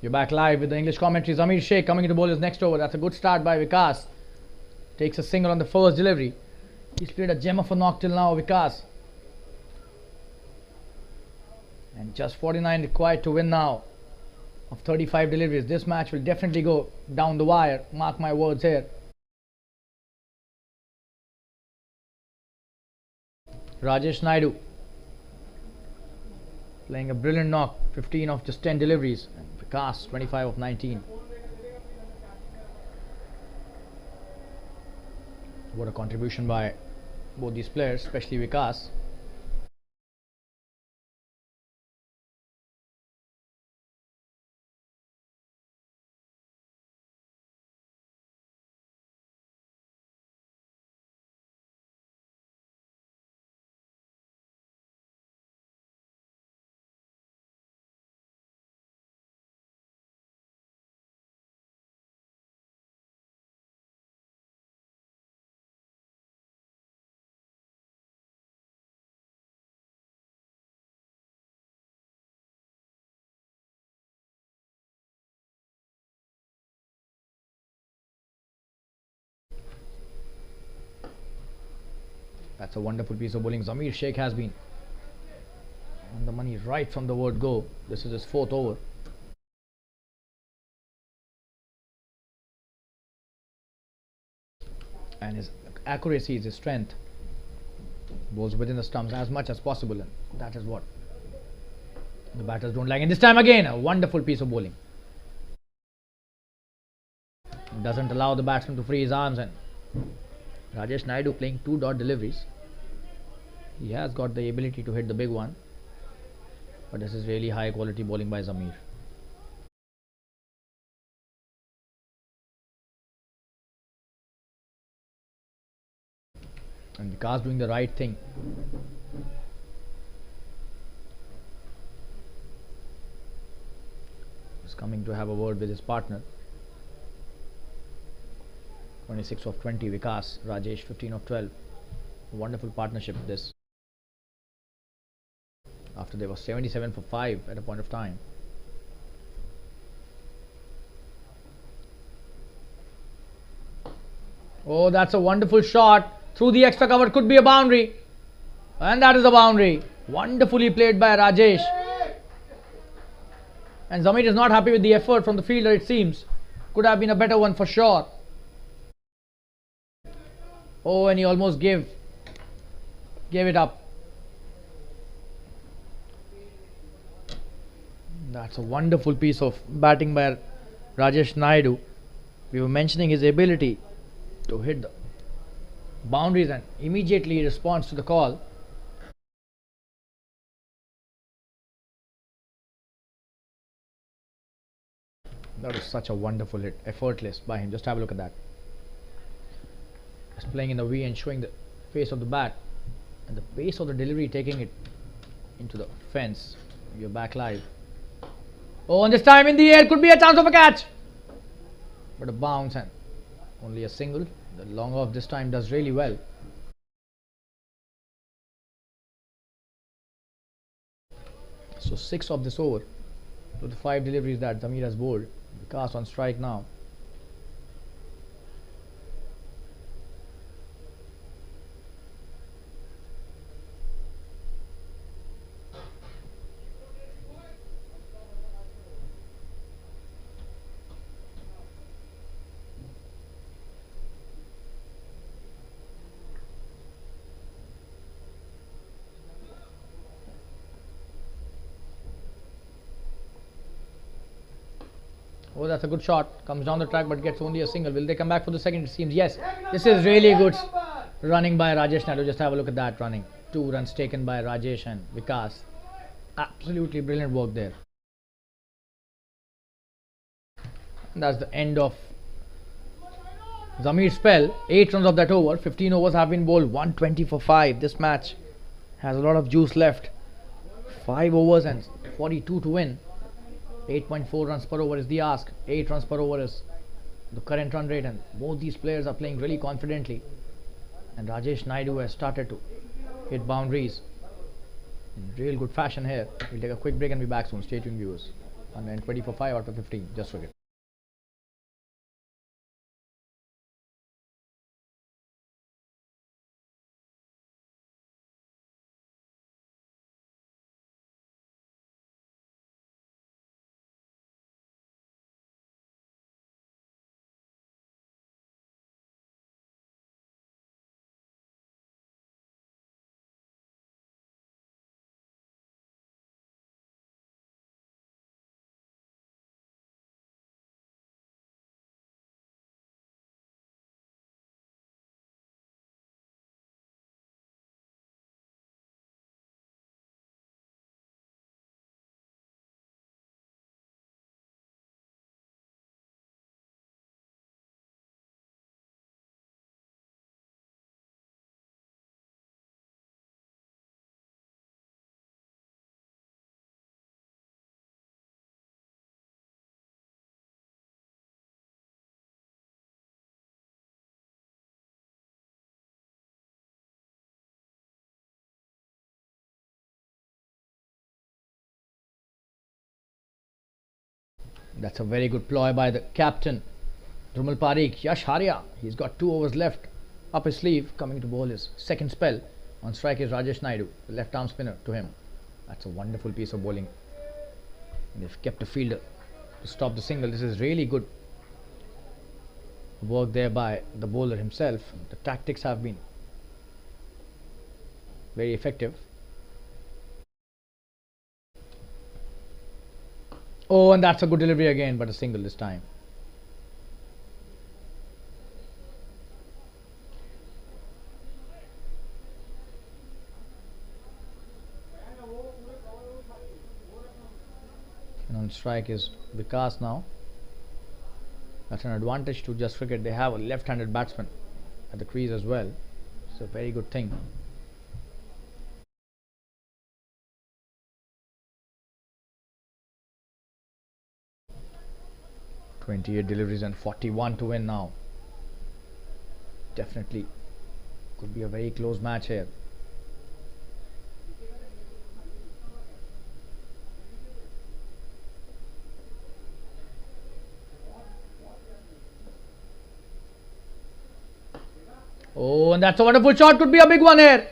You're back live with the English commentary. Zamir Sheikh coming to bowl his next over. That's a good start by Vikas. Takes a single on the first delivery. He's played a gem of a knock till now, Vikas. And just 49 required to win now of 35 deliveries. This match will definitely go down the wire. Mark my words here. Rajesh Naidu playing a brilliant knock, 15 of just 10 deliveries. And Vikas, 25 of 19. What a contribution by both these players, especially Vikas. That's a wonderful piece of bowling. Zamir Sheikh has been on the money right from the word go. This is his 4th over. And his accuracy is his strength. Bowls within the stumps as much as possible, and that is what the batters don't like. And this time again, a wonderful piece of bowling. Doesn't allow the batsman to free his arms, and Rajesh Naidu playing 2 dot deliveries. He has got the ability to hit the big one, but this is really high quality bowling by Zamir. And Vikas doing the right thing. He's coming to have a word with his partner. 26 of 20 Vikas, Rajesh 15 of 12. Wonderful partnership this. After they were 77 for 5 at a point of time. Oh, that's a wonderful shot through the extra cover. Could be a boundary, and that is a boundary. Wonderfully played by Rajesh. And Zamir is not happy with the effort from the fielder, it seems. Could have been a better one for sure. Oh, and he almost gave it up. That's a wonderful piece of batting by Rajesh Naidu. We were mentioning his ability to hit the boundaries, and immediately he responds to the call. That was such a wonderful hit, effortless by him. Just have a look at that. Just playing in the V and showing the face of the bat, and the pace of the delivery taking it into the fence. You're back live. Oh, and this time in the air, could be a chance of a catch, but a bounce and only a single. The long off this time does really well. So 6 of this over to the 5 deliveries that Zamir has bowled. Vikas on strike now. Oh, that's a good shot. Comes down the track but gets only a single. Will they come back for the second? It seems yes. This is really good running by Rajesh Naidu. Just have a look at that running. 2 runs taken by Rajesh and Vikas. Absolutely brilliant work there. And that's the end of Zamir's spell. 8 runs of that over. 15 overs have been bowled. 120 for 5. This match has a lot of juice left. 5 overs and 42 to win. 8.4 runs per over is the ask. 8 runs per over is the current run rate, and both these players are playing really confidently. And Rajesh Naidu has started to hit boundaries in real good fashion here. We'll take a quick break and be back soon. Stay tuned, viewers. 120 for 5 out of 15. Just forget. That's a very good ploy by the captain, Drumal Parikh. Yash Haria, he's got 2 overs left up his sleeve, coming to bowl his second spell. On strike is Rajesh Naidu, the left arm spinner to him. That's a wonderful piece of bowling. And they've kept a fielder to stop the single. This is really good work there by the bowler himself. The tactics have been very effective. Oh, and that's a good delivery again, but a single this time. And on strike is Vikas now. That's an advantage to Just Cricket. They have a left-handed batsman at the crease as well. It's a very good thing. .28 deliveries and 41 to win now. Definitely could be a very close match here. Oh, and that's a wonderful shot. Could be a big one here.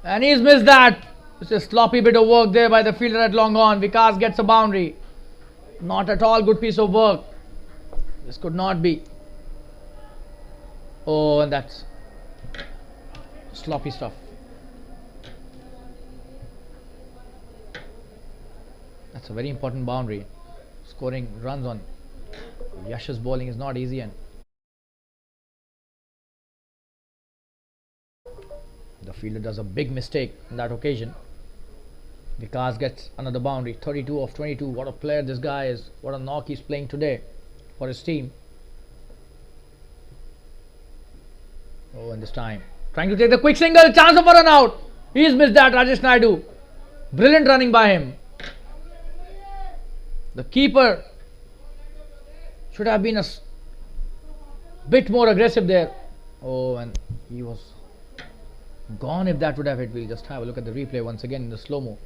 And he's missed that. It's a sloppy bit of work there by the fielder at long on. Vikas gets a boundary. Not at all good piece of work. This could not be. Oh, and that's sloppy stuff. That's a very important boundary. Scoring runs on Yash's bowling is not easy, and the fielder does a big mistake on that occasion. Vikas gets another boundary. 32 of 22. What a player this guy is. What a knock he's playing today for his team. Oh, and this time trying to take the quick single. Chance of a run out. He's missed that. Rajesh Naidu. Brilliant running by him. The keeper should have been a bit more aggressive there. Oh, and he was gone if that would have hit. We'll just have a look at the replay once again in the slow-mo.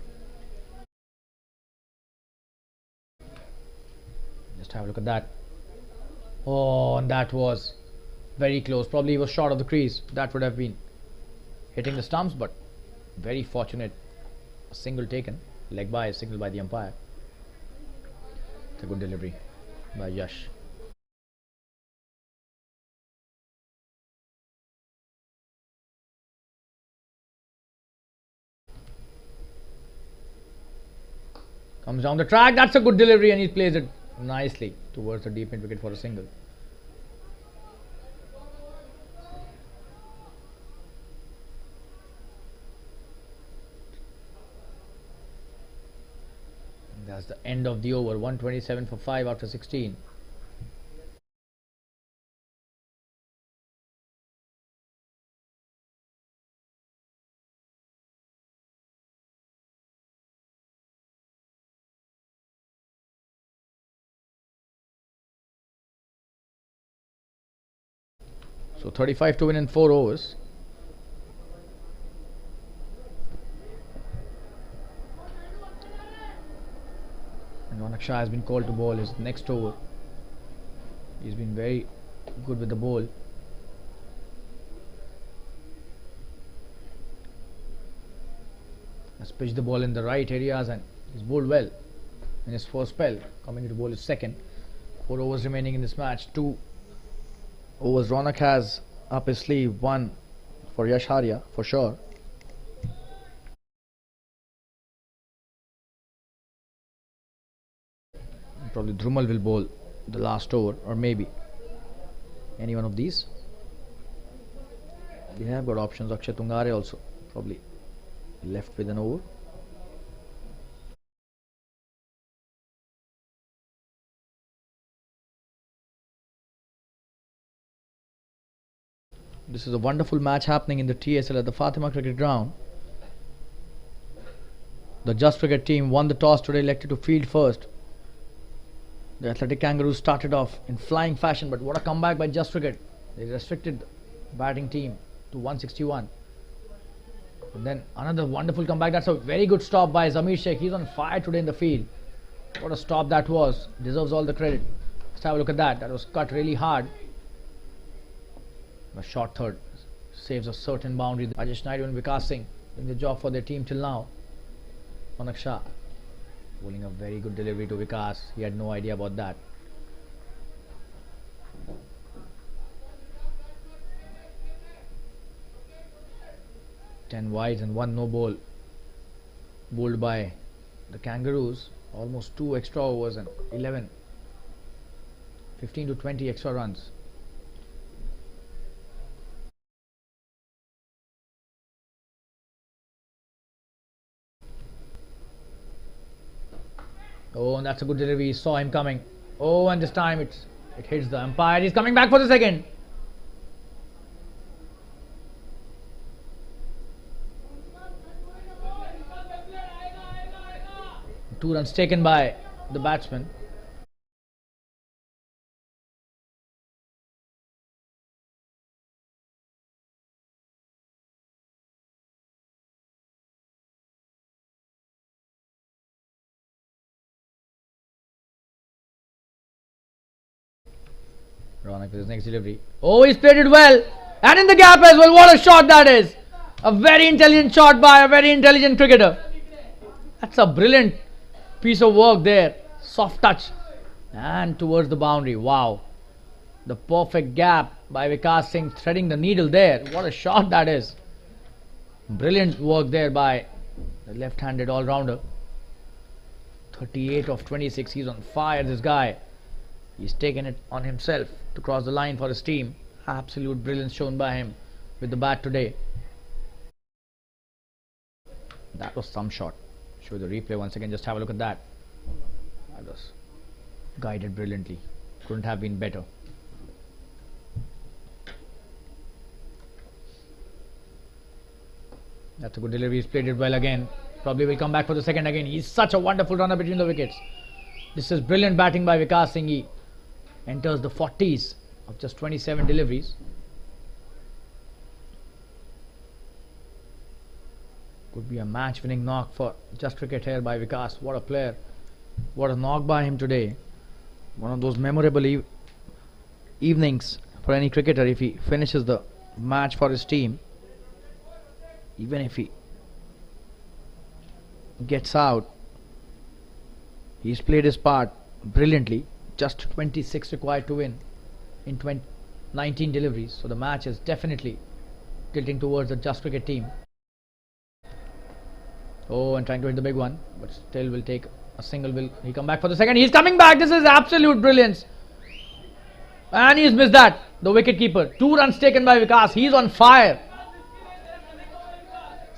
Just have a look at that. Oh, and that was very close. Probably he was short of the crease. That would have been hitting the stumps, but very fortunate. A single taken. Leg by, a signal by the umpire. It's a good delivery by Yash. Comes down the track. That's a good delivery, and he plays it nicely towards the deep mid wicket for a single. And that's the end of the over. 127 for 5 after 16. So 35 to win in 4 overs. And Ronak Shah has been called to bowl his next over. He's been very good with the ball. Has pitched the ball in the right areas and he's bowled well in his first spell. Coming to bowl his second. 4 overs remaining in this match. 2 overs Ronak has up his sleeve. 1 for Yash Haria for sure. Probably Dhrumal will bowl the last over, or maybe any one of these. We have got options. Akshay Tungare also probably left with an over. This is a wonderful match happening in the TSL at the Fatima Cricket Ground. The Just Cricket team won the toss today, elected to field first. The Athletic Kangaroos started off in flying fashion, but what a comeback by Just Cricket. They restricted the batting team to 161. And then another wonderful comeback. That's a very good stop by Zamir Sheikh. He's on fire today in the field. What a stop that was. Deserves all the credit. Let's have a look at that. That was cut really hard. A short third saves a certain boundary. Rajesh Naidu and Vikas Singh doing the job for their team till now. Manak Shah bowling a very good delivery to Vikas. He had no idea about that. Ten wides and one no ball bowled by the Kangaroos. Almost 2 extra overs and 15 to 20 extra runs. Oh, and that's a good delivery. He saw him coming. Oh, and this time it hits the umpire. He's coming back for the second. Two runs taken by the batsman. Ronak with his next delivery. Oh, he's played it well. And in the gap as well. What a shot that is. A very intelligent shot by a very intelligent cricketer. That's a brilliant piece of work there. Soft touch. And towards the boundary. Wow. The perfect gap by Vikas Singh threading the needle there. What a shot that is. Brilliant work there by the left-handed all-rounder. 38 of 26. He's on fire, this guy. He's taken it on himself to cross the line for his team. Absolute brilliance shown by him with the bat today. That was some shot. Show the replay once again. Just have a look at that. That was guided brilliantly. Couldn't have been better. That's a good delivery. He's played it well again. Probably will come back for the second again. He's such a wonderful runner between the wickets. This is brilliant batting by Vikas Singh. He enters the 40s of just 27 deliveries. Could be a match-winning knock for Just Cricket here by Vikas. What a player. What a knock by him today. One of those memorable evenings for any cricketer if he finishes the match for his team. Even if he gets out, he's played his part brilliantly. Just 26 required to win in 19 deliveries. So the match is definitely tilting towards the Just Cricket team. Oh, and trying to hit the big one, but still will take a single. Will he come back for the second? He's coming back. This is absolute brilliance. And he's missed that. The wicket keeper. 2 runs taken by Vikas. He's on fire.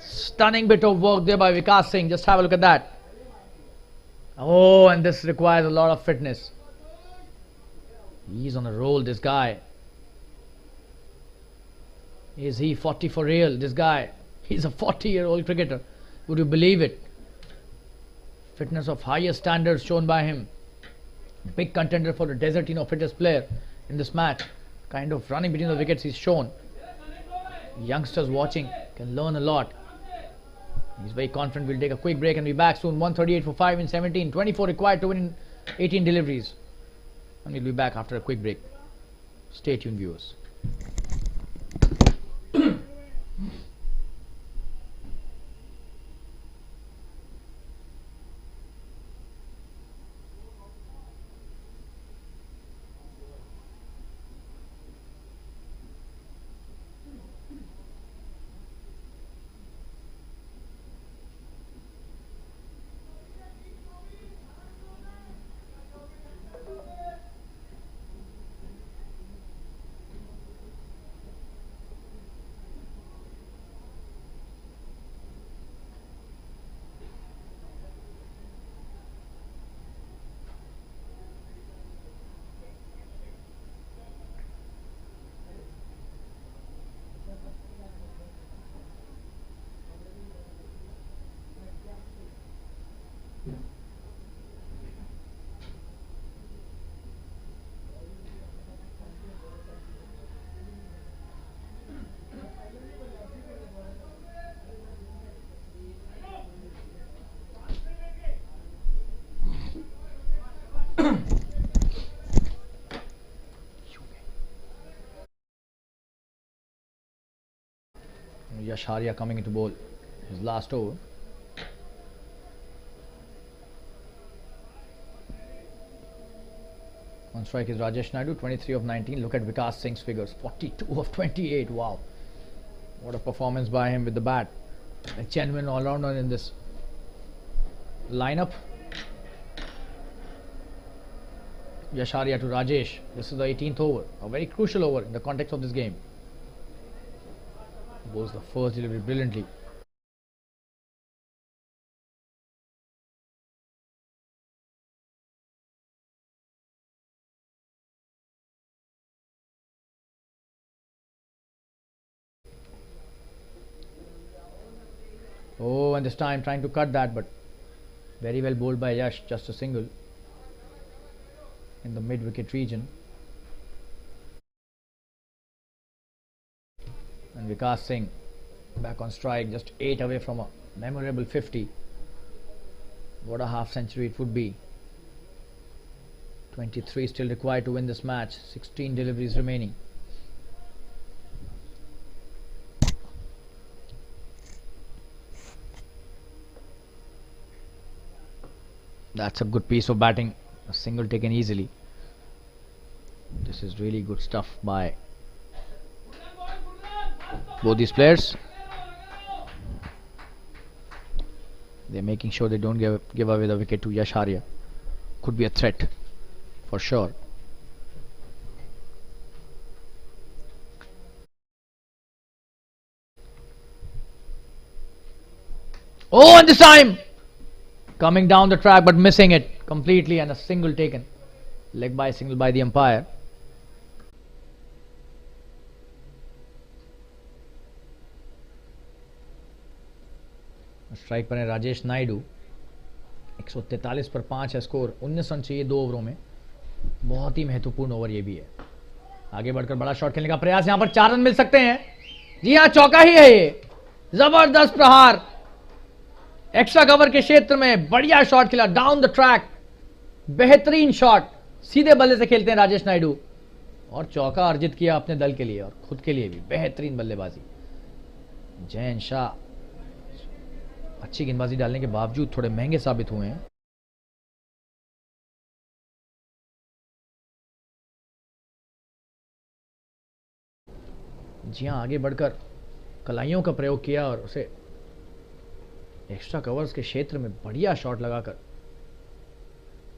Stunning bit of work there by Vikas Singh. Just have a look at that. Oh, and this requires a lot of fitness. He's on a roll, this guy. Is he 40 for real? This guy. He's a 40-year-old cricketer. Would you believe it? Fitness of highest standards shown by him. Big contender for the Desertino fittest player in this match. Kind of running between the wickets he's shown. Youngsters watching can learn a lot. He's very confident. We'll take a quick break and be back soon. 138 for 5 in 17. 24 required to win in 18 deliveries. And we'll be back after a quick break. Stay tuned, viewers. Yasharya coming into bowl his last over. On strike is Rajesh Naidu, 23 of 19. Look at Vikas Singh's figures, 42 of 28. Wow, what a performance by him with the bat. A genuine all-rounder in this lineup. Yasharya to Rajesh. This is the 18th over, a very crucial over in the context of this game. Bowls the first delivery brilliantly. Oh, and this time trying to cut that, but very well bowled by Yash, just a single in the mid-wicket region. And Vikas Singh back on strike, just 8 away from a memorable 50. What a half century it would be. 23 still required to win this match, 16 deliveries remaining. That's a good piece of batting, a single taken easily. This is really good stuff by both these players. They're making sure they don't give away the wicket to Yasharya. Could be a threat for sure. Oh, and this time coming down the track but missing it completely, and a single taken. Leg by single by the umpire. Strike पर है राजेश नायडू. 143 पर 5 है score. 19 run चाहिए 2 ओवरों में. बहुत ही महत्वपूर्ण over ये भी है. आगे बढ़कर बड़ा शॉट खेलने का प्रयास. यहां पर 4 रन मिल सकते हैं. जी हां, चौका ही है ये. जबरदस्त प्रहार. एक्स्ट्रा कवर के क्षेत्र में बढ़िया शॉट खेला डाउन द ट्रैक. बेहतरीन शॉट. सीधे बल्ले से खेलते हैं राजेश नायडू और चौका अर्जित किया अपने दल के लिए और खुद के लिए भी. बेहतरीन बल्लेबाजी. जयन शाह अच्छी गेंदबाजी डालने के बावजूद थोड़े महंगे साबित हुए हैं. जी हां, आगे बढ़कर कलाइयों का प्रयोग किया और उसे एक्स्ट्रा कवर्स के क्षेत्र में बढ़िया शॉट लगाकर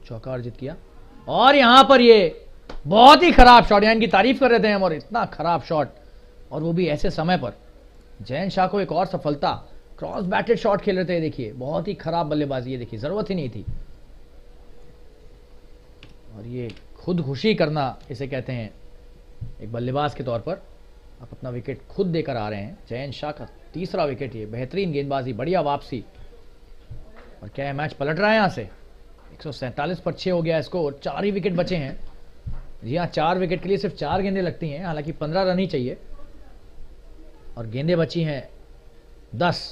चौका अर्जित किया. और यहां पर ये बहुत ही खराब शॉट. यहां इनकी तारीफ कर रहे थे हम, और इतना खराब शॉट, और वो भी ऐसे समय पर. जयन शाह को एक और सफलता. क्रॉस बैटेड शॉट खेल रहे थे. देखिए, बहुत ही खराब बल्लेबाजी. ये देखिए, जरूरत ही नहीं थी. और ये खुद खुशी करना इसे कहते हैं एक बल्लेबाज के तौर पर. आप अपना विकेट खुद देकर आ रहे हैं. जयन शाह का तीसरा विकेट. ये बेहतरीन गेंदबाजी, बढ़िया वापसी. और क्या है, मैच पलट रहा है यहां से. 147 पर 6 हो गया है स्कोर. 4 ही विकेट बचे हैं. जी हाँ, 4 विकेट के लिए सिर्फ 4 गेंदें लगती हैं. हालांकि 15 रन ही चाहिए और गेंदें बची हैं 10.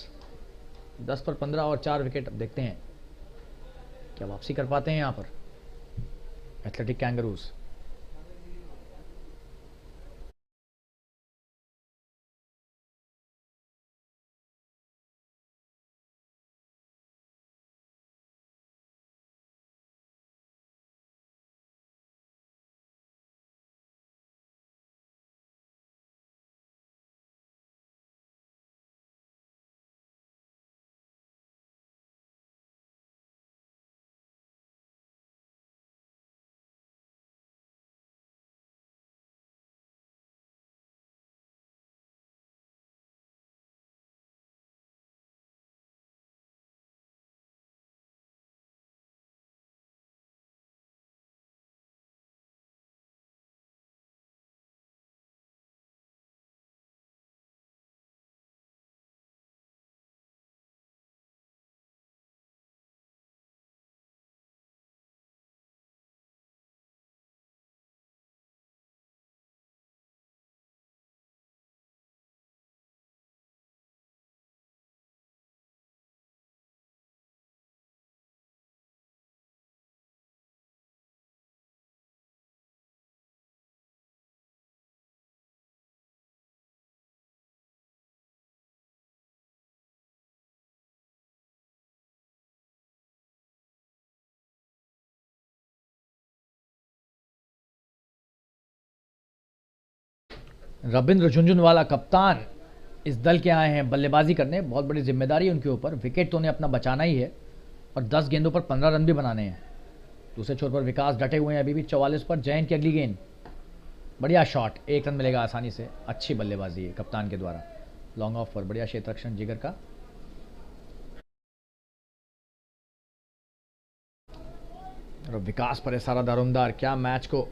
10 पर 15 और 4 विकेट. अब देखते हैं क्या वापसी कर पाते हैं यहां पर एथलेटिक कैंगरूज. रविंद्र झुंझुनवाला कप्तान इस दल के आए हैं बल्लेबाजी करने। बहुत बड़ी जिम्मेदारी है उनके ऊपर। विकेट तो उन्हें अपना बचाना ही है और 10 गेंदों पर 15 रन भी बनाने हैं। दूसरे छोर पर विकास डटे हुए हैं अभी भी 44 पर। जैन की अगली गेंद, बढ़िया शॉट, 1 रन मिलेगा आसानी से। अच्छी बल्लेबाजी है कप्तान के द्वारा। लॉन्ग ऑफ पर बढ़िया क्षेत्र रक्षण जिगर का। और विकास पर है सारा दारोमदार। क्या मैच को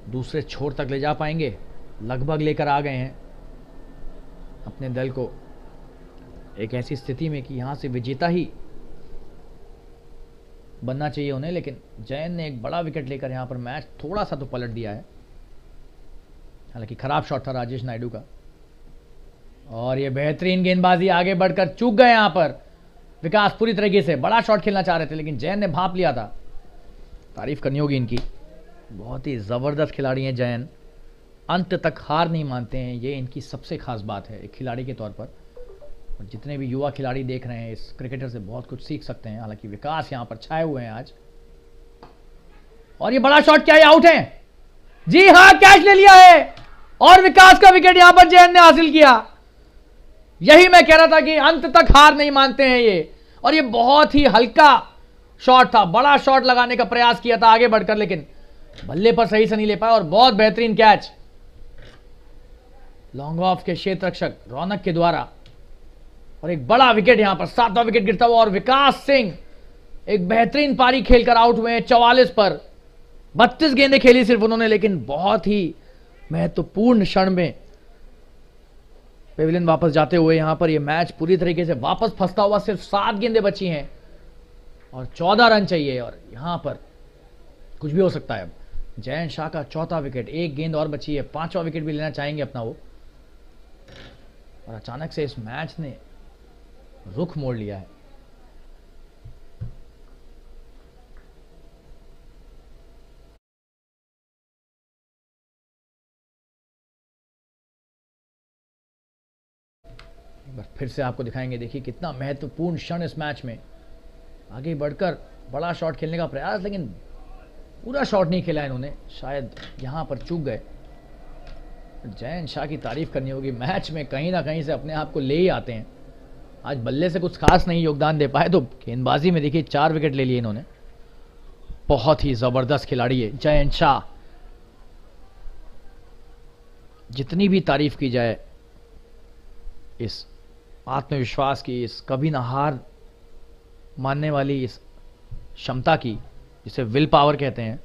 दूसरे छोर तक ले जा पाएंगे? लगभग लेकर आ गए हैं अपने दल को एक ऐसी स्थिति में कि यहां से विजेता ही बनना चाहिए उन्हें। लेकिन जैन ने एक बड़ा विकेट लेकर यहां पर मैच थोड़ा सा तो पलट दिया है। हालांकि खराब शॉट था राजेश नायडू का। और ये बेहतरीन गेंदबाजी, आगे बढ़कर चूक गए यहां पर विकास पूरी तरीके से। बड़ा शॉट खेलना चाह रहे थे लेकिन जैन ने भांप लिया था। तारीफ करनी होगी इनकी, बहुत ही जबरदस्त खिलाड़ी हैं जैन। अंत तक हार नहीं मानते हैं, ये इनकी सबसे खास बात है एक खिलाड़ी के तौर पर। और जितने भी युवा खिलाड़ी देख रहे हैं इस क्रिकेटर से बहुत कुछ सीख सकते हैं। हालांकि विकास यहां पर छाए हुए हैं आज। और ये बड़ा शॉट, क्या ये आउट है? जी हां, कैच ले लिया है और विकास का विकेट यहां पर जैन ने हासिल किया। यही मैं कह रहा था कि अंत तक हार नहीं मानते हैं ये। और ये बहुत ही हल्का शॉट था, बड़ा शॉट लगाने का प्रयास किया था आगे बढ़कर लेकिन बल्ले पर सही से नहीं ले पाया। और बहुत बेहतरीन कैच लॉन्ग ऑफ के क्षेत्र रक्षक रौनक के द्वारा। और एक बड़ा विकेट यहां पर, 7वां विकेट गिरता हुआ। और विकास सिंह एक बेहतरीन पारी खेलकर आउट हुए हैं 44 पर। 32 गेंदें खेली सिर्फ उन्होंने, लेकिन बहुत ही महत्वपूर्ण क्षण में पेविलियन वापस जाते हुए यहां पर यह मैच पूरी तरीके से वापस फंसता हुआ। सिर्फ 7 गेंदें बची हैं और 14 रन चाहिए। और यहां पर कुछ भी हो सकता है। अब जयंत शाह का 4था विकेट, 1 गेंद और बची है। 5वां विकेट भी लेना चाहेंगे अपना वो। और अचानक से इस मैच ने रुख मोड़ लिया है। एक बार फिर से आपको दिखाएंगे, देखिए कितना महत्वपूर्ण क्षण इस मैच में। आगे बढ़कर बड़ा शॉट खेलने का प्रयास, लेकिन पूरा शॉट नहीं खेला इन्होंने, शायद यहां पर चूक गए। जयंत शाह की तारीफ करनी होगी, मैच में कहीं ना कहीं से अपने आप को ले ही आते हैं। आज बल्ले से कुछ खास नहीं योगदान दे पाए तो गेंदबाजी में देखिए 4 विकेट ले लिए इन्होंने। बहुत ही जबरदस्त खिलाड़ी है जयंत शाह। जितनी भी तारीफ की जाए इस आत्मविश्वास की, इस कभी ना हार मानने वाली इस क्षमता की, जिसे विल पावर कहते हैं,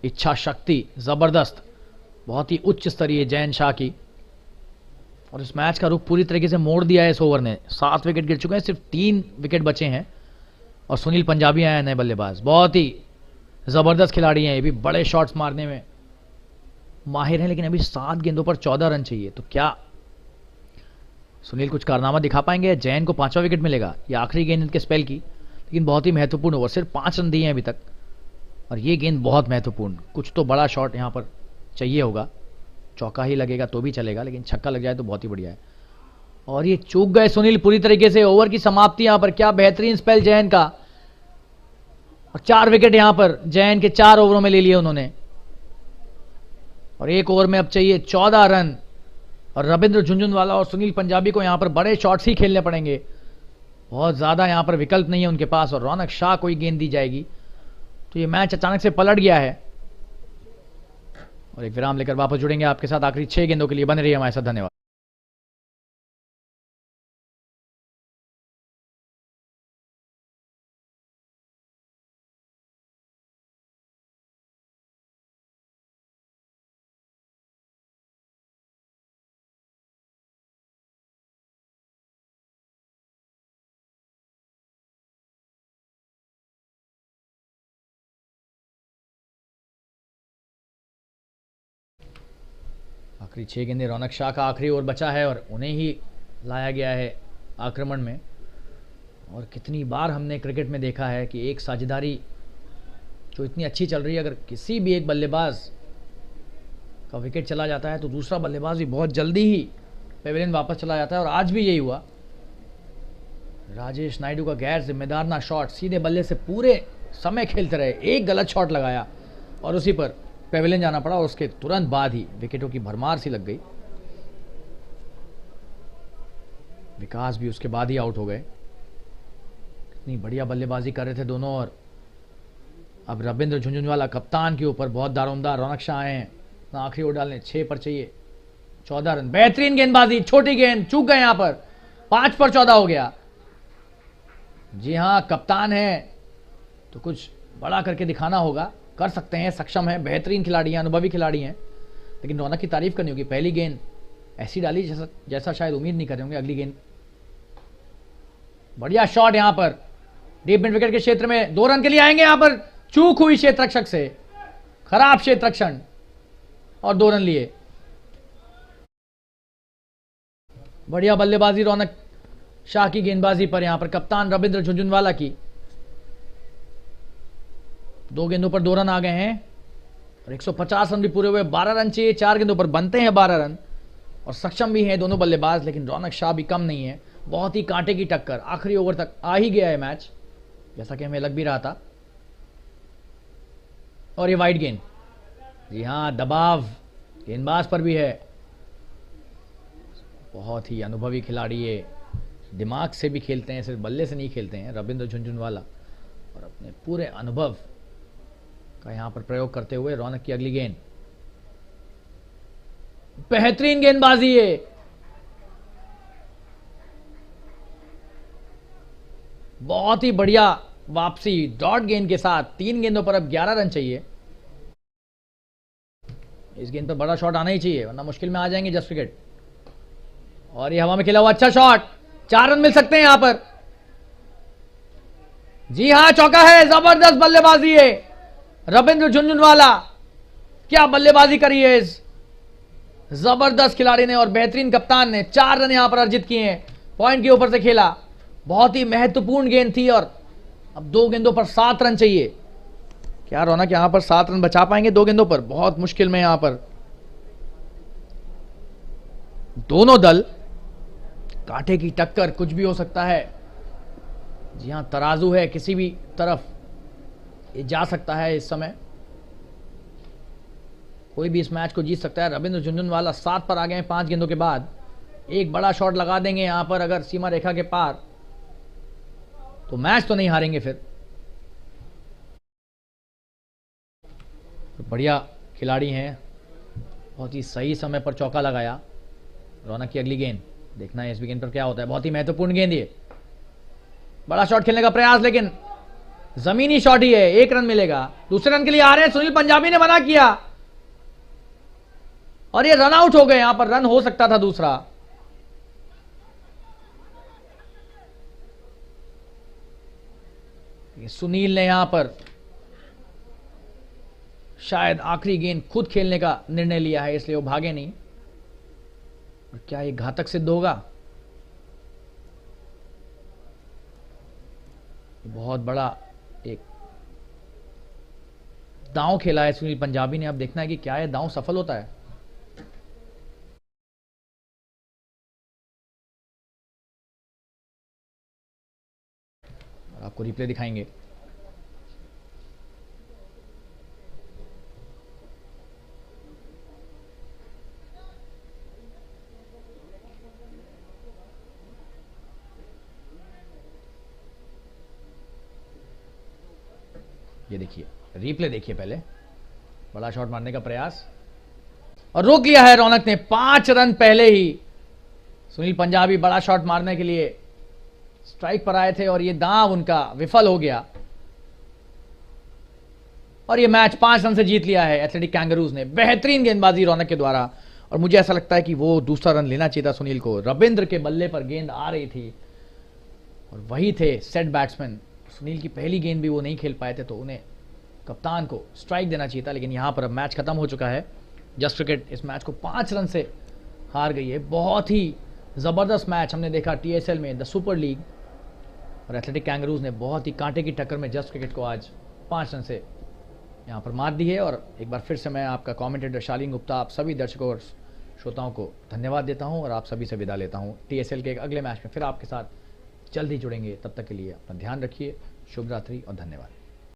इच्छा शक्ति जबरदस्त, बहुत ही उच्च स्तरीय जयंत शाह की। और इस मैच का रुख पूरी तरीके से मोड़ दिया है इस ओवर ने। 7 विकेट गिर चुके हैं, सिर्फ 3 विकेट बचे हैं। और सुनील पंजाबी आए हैं नए बल्लेबाज, बहुत ही जबरदस्त खिलाड़ी हैं ये भी, बड़े शॉट्स मारने में माहिर हैं। लेकिन अभी 7 गेंदों पर 14 रन चाहिए, तो क्या सुनील कुछ कारनामा दिखा पाएंगे? जैन को 5वां विकेट मिलेगा, ये आखिरी गेंद इनके स्पेल की, लेकिन बहुत ही महत्वपूर्ण ओवर। सिर्फ 5 रन दिए हैं अभी तक और ये गेंद बहुत महत्वपूर्ण। कुछ तो बड़ा शॉट यहां पर चाहिए होगा। चौका ही लगेगा तो भी चलेगा, लेकिन छक्का लग जाए तो बहुत ही बढ़िया है। और ये चूक गए सुनील पूरी तरीके से। ओवर की समाप्ति यहां पर, क्या बेहतरीन स्पेल जैन का। और 4 विकेट यहां पर जैन के 4 ओवरों में ले लिए उन्होंने। और 1 ओवर में अब चाहिए 14 रन। और रविंद्र झुंझुनवाला और सुनील पंजाबी को यहां पर बड़े शॉट्स ही खेलने पड़ेंगे, बहुत ज्यादा यहां पर विकल्प नहीं है उनके पास। और रौनक शाह को ही गेंद दी जाएगी, तो ये मैच अचानक से पलट गया है। और एक विराम लेकर वापस जुड़ेंगे आपके साथ आखिरी 6 गेंदों के लिए। बने रहिए हमारे साथ, धन्यवाद। आखिरी 6 गेंदें, रौनक शाह का आखिरी ओवर बचा है और उन्हें ही लाया गया है आक्रमण में। और कितनी बार हमने क्रिकेट में देखा है कि एक साझेदारी जो इतनी अच्छी चल रही है, अगर किसी भी एक बल्लेबाज का विकेट चला जाता है तो दूसरा बल्लेबाज भी बहुत जल्दी ही पेविलियन वापस चला जाता है। और आज भी यही हुआ। राजेश नायडू का गैर जिम्मेदार ना शॉट, सीधे बल्ले से पूरे समय खेलते रहे, एक गलत शॉट लगाया और उसी पर पेविलियन जाना पड़ा और उसके तुरंत बाद ही विकेटों की भरमार सी लग गई। विकास भी उसके बाद ही आउट हो गए। कितनी बढ़िया बल्लेबाजी कर रहे थे दोनों। और अब रविंद्र झुंझुनवाला कप्तान के ऊपर बहुत दारोमदार। रौनक शाह आए हैं आखिरी ओवर डालने। 6 पर चाहिए 14 रन। बेहतरीन गेंदबाजी, छोटी गेंद, चूक गए यहां पर। 5 पर 14 हो गया। जी हां, कप्तान है तो कुछ बड़ा करके दिखाना होगा। कर सकते हैं, सक्षम है, बेहतरीन खिलाड़ी हैं, अनुभवी खिलाड़ी हैं। लेकिन रौनक की तारीफ करनी होगी। पहली गेंद ऐसी डाली जैसा शायद उम्मीद नहीं कर रहे होंगे। अगली गेंद बढ़िया शॉट यहां पर डीप मिड विकेट के क्षेत्र में। 2 रन के लिए आएंगे। यहां पर चूक हुई क्षेत्र रक्षक से, खराब क्षेत्र रक्षण, और 2 रन लिए। बढ़िया बल्लेबाजी रौनक शाह की गेंदबाजी पर यहां पर कप्तान रविंद्र झुंझुनवाला की। 2 गेंदों पर 2 रन आ गए हैं और 150 रन भी पूरे हुए। 12 रन चाहिए। 4 गेंदों पर बनते हैं 12 रन और सक्षम भी हैं दोनों बल्लेबाज। लेकिन रौनक शाह भी कम नहीं है। बहुत ही कांटे की टक्कर, आखिरी ओवर तक आ ही गया है मैच, जैसा कि हमें लग भी रहा था। और ये वाइड गेंद, जी हां, दबाव गेंदबाज पर भी है। बहुत ही अनुभवी खिलाड़ी है, दिमाग से भी खेलते हैं, सिर्फ बल्ले से नहीं खेलते हैं रविंद्र झुंझुनवाला। और अपने पूरे अनुभव का यहां पर प्रयोग करते हुए रौनक की अगली गेंद। बेहतरीन गेंदबाजी है, बहुत ही बढ़िया वापसी डॉट गेंद के साथ। 3 गेंदों पर अब 11 रन चाहिए। इस गेंद पर बड़ा शॉट आना ही चाहिए वरना मुश्किल में आ जाएंगे जस्ट विकेट। और ये हवा में खेला हुआ अच्छा शॉट। 4 रन मिल सकते हैं यहां पर। जी हां, चौका है। जबरदस्त बल्लेबाजी है रविंद्र झुंझुनवाला। क्या बल्लेबाजी करी है इस जबरदस्त खिलाड़ी ने और बेहतरीन कप्तान ने। 4 रन यहां पर अर्जित किए हैं। पॉइंट के ऊपर से खेला, बहुत ही महत्वपूर्ण गेंद थी। और अब 2 गेंदों पर 7 रन चाहिए। क्या रौनक यहां पर 7 रन बचा पाएंगे 2 गेंदों पर? बहुत मुश्किल में यहां पर दोनों दल, कांटे की टक्कर, कुछ भी हो सकता है। जी हां, तराजू है, किसी भी तरफ ये जा सकता है इस समय। कोई भी इस मैच को जीत सकता है। रविंद्र झुंझुनवाला 7 पर आ गए हैं 5 गेंदों के बाद। एक बड़ा शॉट लगा देंगे यहां पर अगर सीमा रेखा के पार, तो मैच तो नहीं हारेंगे फिर। तो बढ़िया खिलाड़ी हैं, बहुत ही सही समय पर चौका लगाया। रौनक की अगली गेंद, देखना है इस गेंद पर क्या होता है। बहुत ही महत्वपूर्ण गेंद ये। बड़ा शॉट खेलने का प्रयास, लेकिन जमीनी शॉट ही है। 1 रन मिलेगा। दूसरे रन के लिए आ रहे हैं। सुनील पंजाबी ने मना किया और ये रन आउट हो गए। यहां पर रन हो सकता था दूसरा। सुनील ने यहां पर शायद आखिरी गेंद खुद खेलने का निर्णय लिया है, इसलिए वो भागे नहीं। और क्या ये घातक सिद्ध होगा? बहुत बड़ा एक दांव खेला है सुनील पंजाबी ने। अब देखना है कि क्या ये दांव सफल होता है। आपको रिप्ले दिखाएंगे। ये देखिए, रिप्ले देखिए पहले। बड़ा शॉट मारने का प्रयास और रोक लिया है रौनक ने। 5 रन पहले ही सुनील पंजाबी बड़ा शॉट मारने के लिए स्ट्राइक पर आए थे और ये दांव उनका विफल हो गया। और ये मैच 5 रन से जीत लिया है एथलेटिक कैंगरूज ने। बेहतरीन गेंदबाजी रौनक के द्वारा। और मुझे ऐसा लगता है कि वो दूसरा रन लेना चाहिए था सुनील को। रविंद्र के बल्ले पर गेंद आ रही थी और वही थे सेट बैट्समैन। सुनील की पहली गेंद भी वो नहीं खेल पाए थे, तो उन्हें कप्तान को स्ट्राइक देना चाहिए था। लेकिन यहां पर अब मैच खत्म हो चुका है। जस्ट विकेट इस मैच को 5 रन से हार गई है। बहुत ही जबरदस्त मैच हमने देखा टीएसएल में, द सुपर लीग। और एथलेटिक कैंगरूज ने बहुत ही कांटे की टक्कर में जस्ट क्रिकेट को आज 5 रन से यहां पर मात दी है। और एक बार फिर से मैं आपका कमेंटेटर शालीन गुप्ता, आप सभी दर्शकों और श्रोताओं को धन्यवाद देता हूं और आप सभी से विदा लेता हूं। टीएसएल के एक अगले मैच में फिर आपके साथ जल्द ही जुड़ेंगे। तब तक के लिए अपना ध्यान रखिए। शुभ रात्रि और धन्यवाद।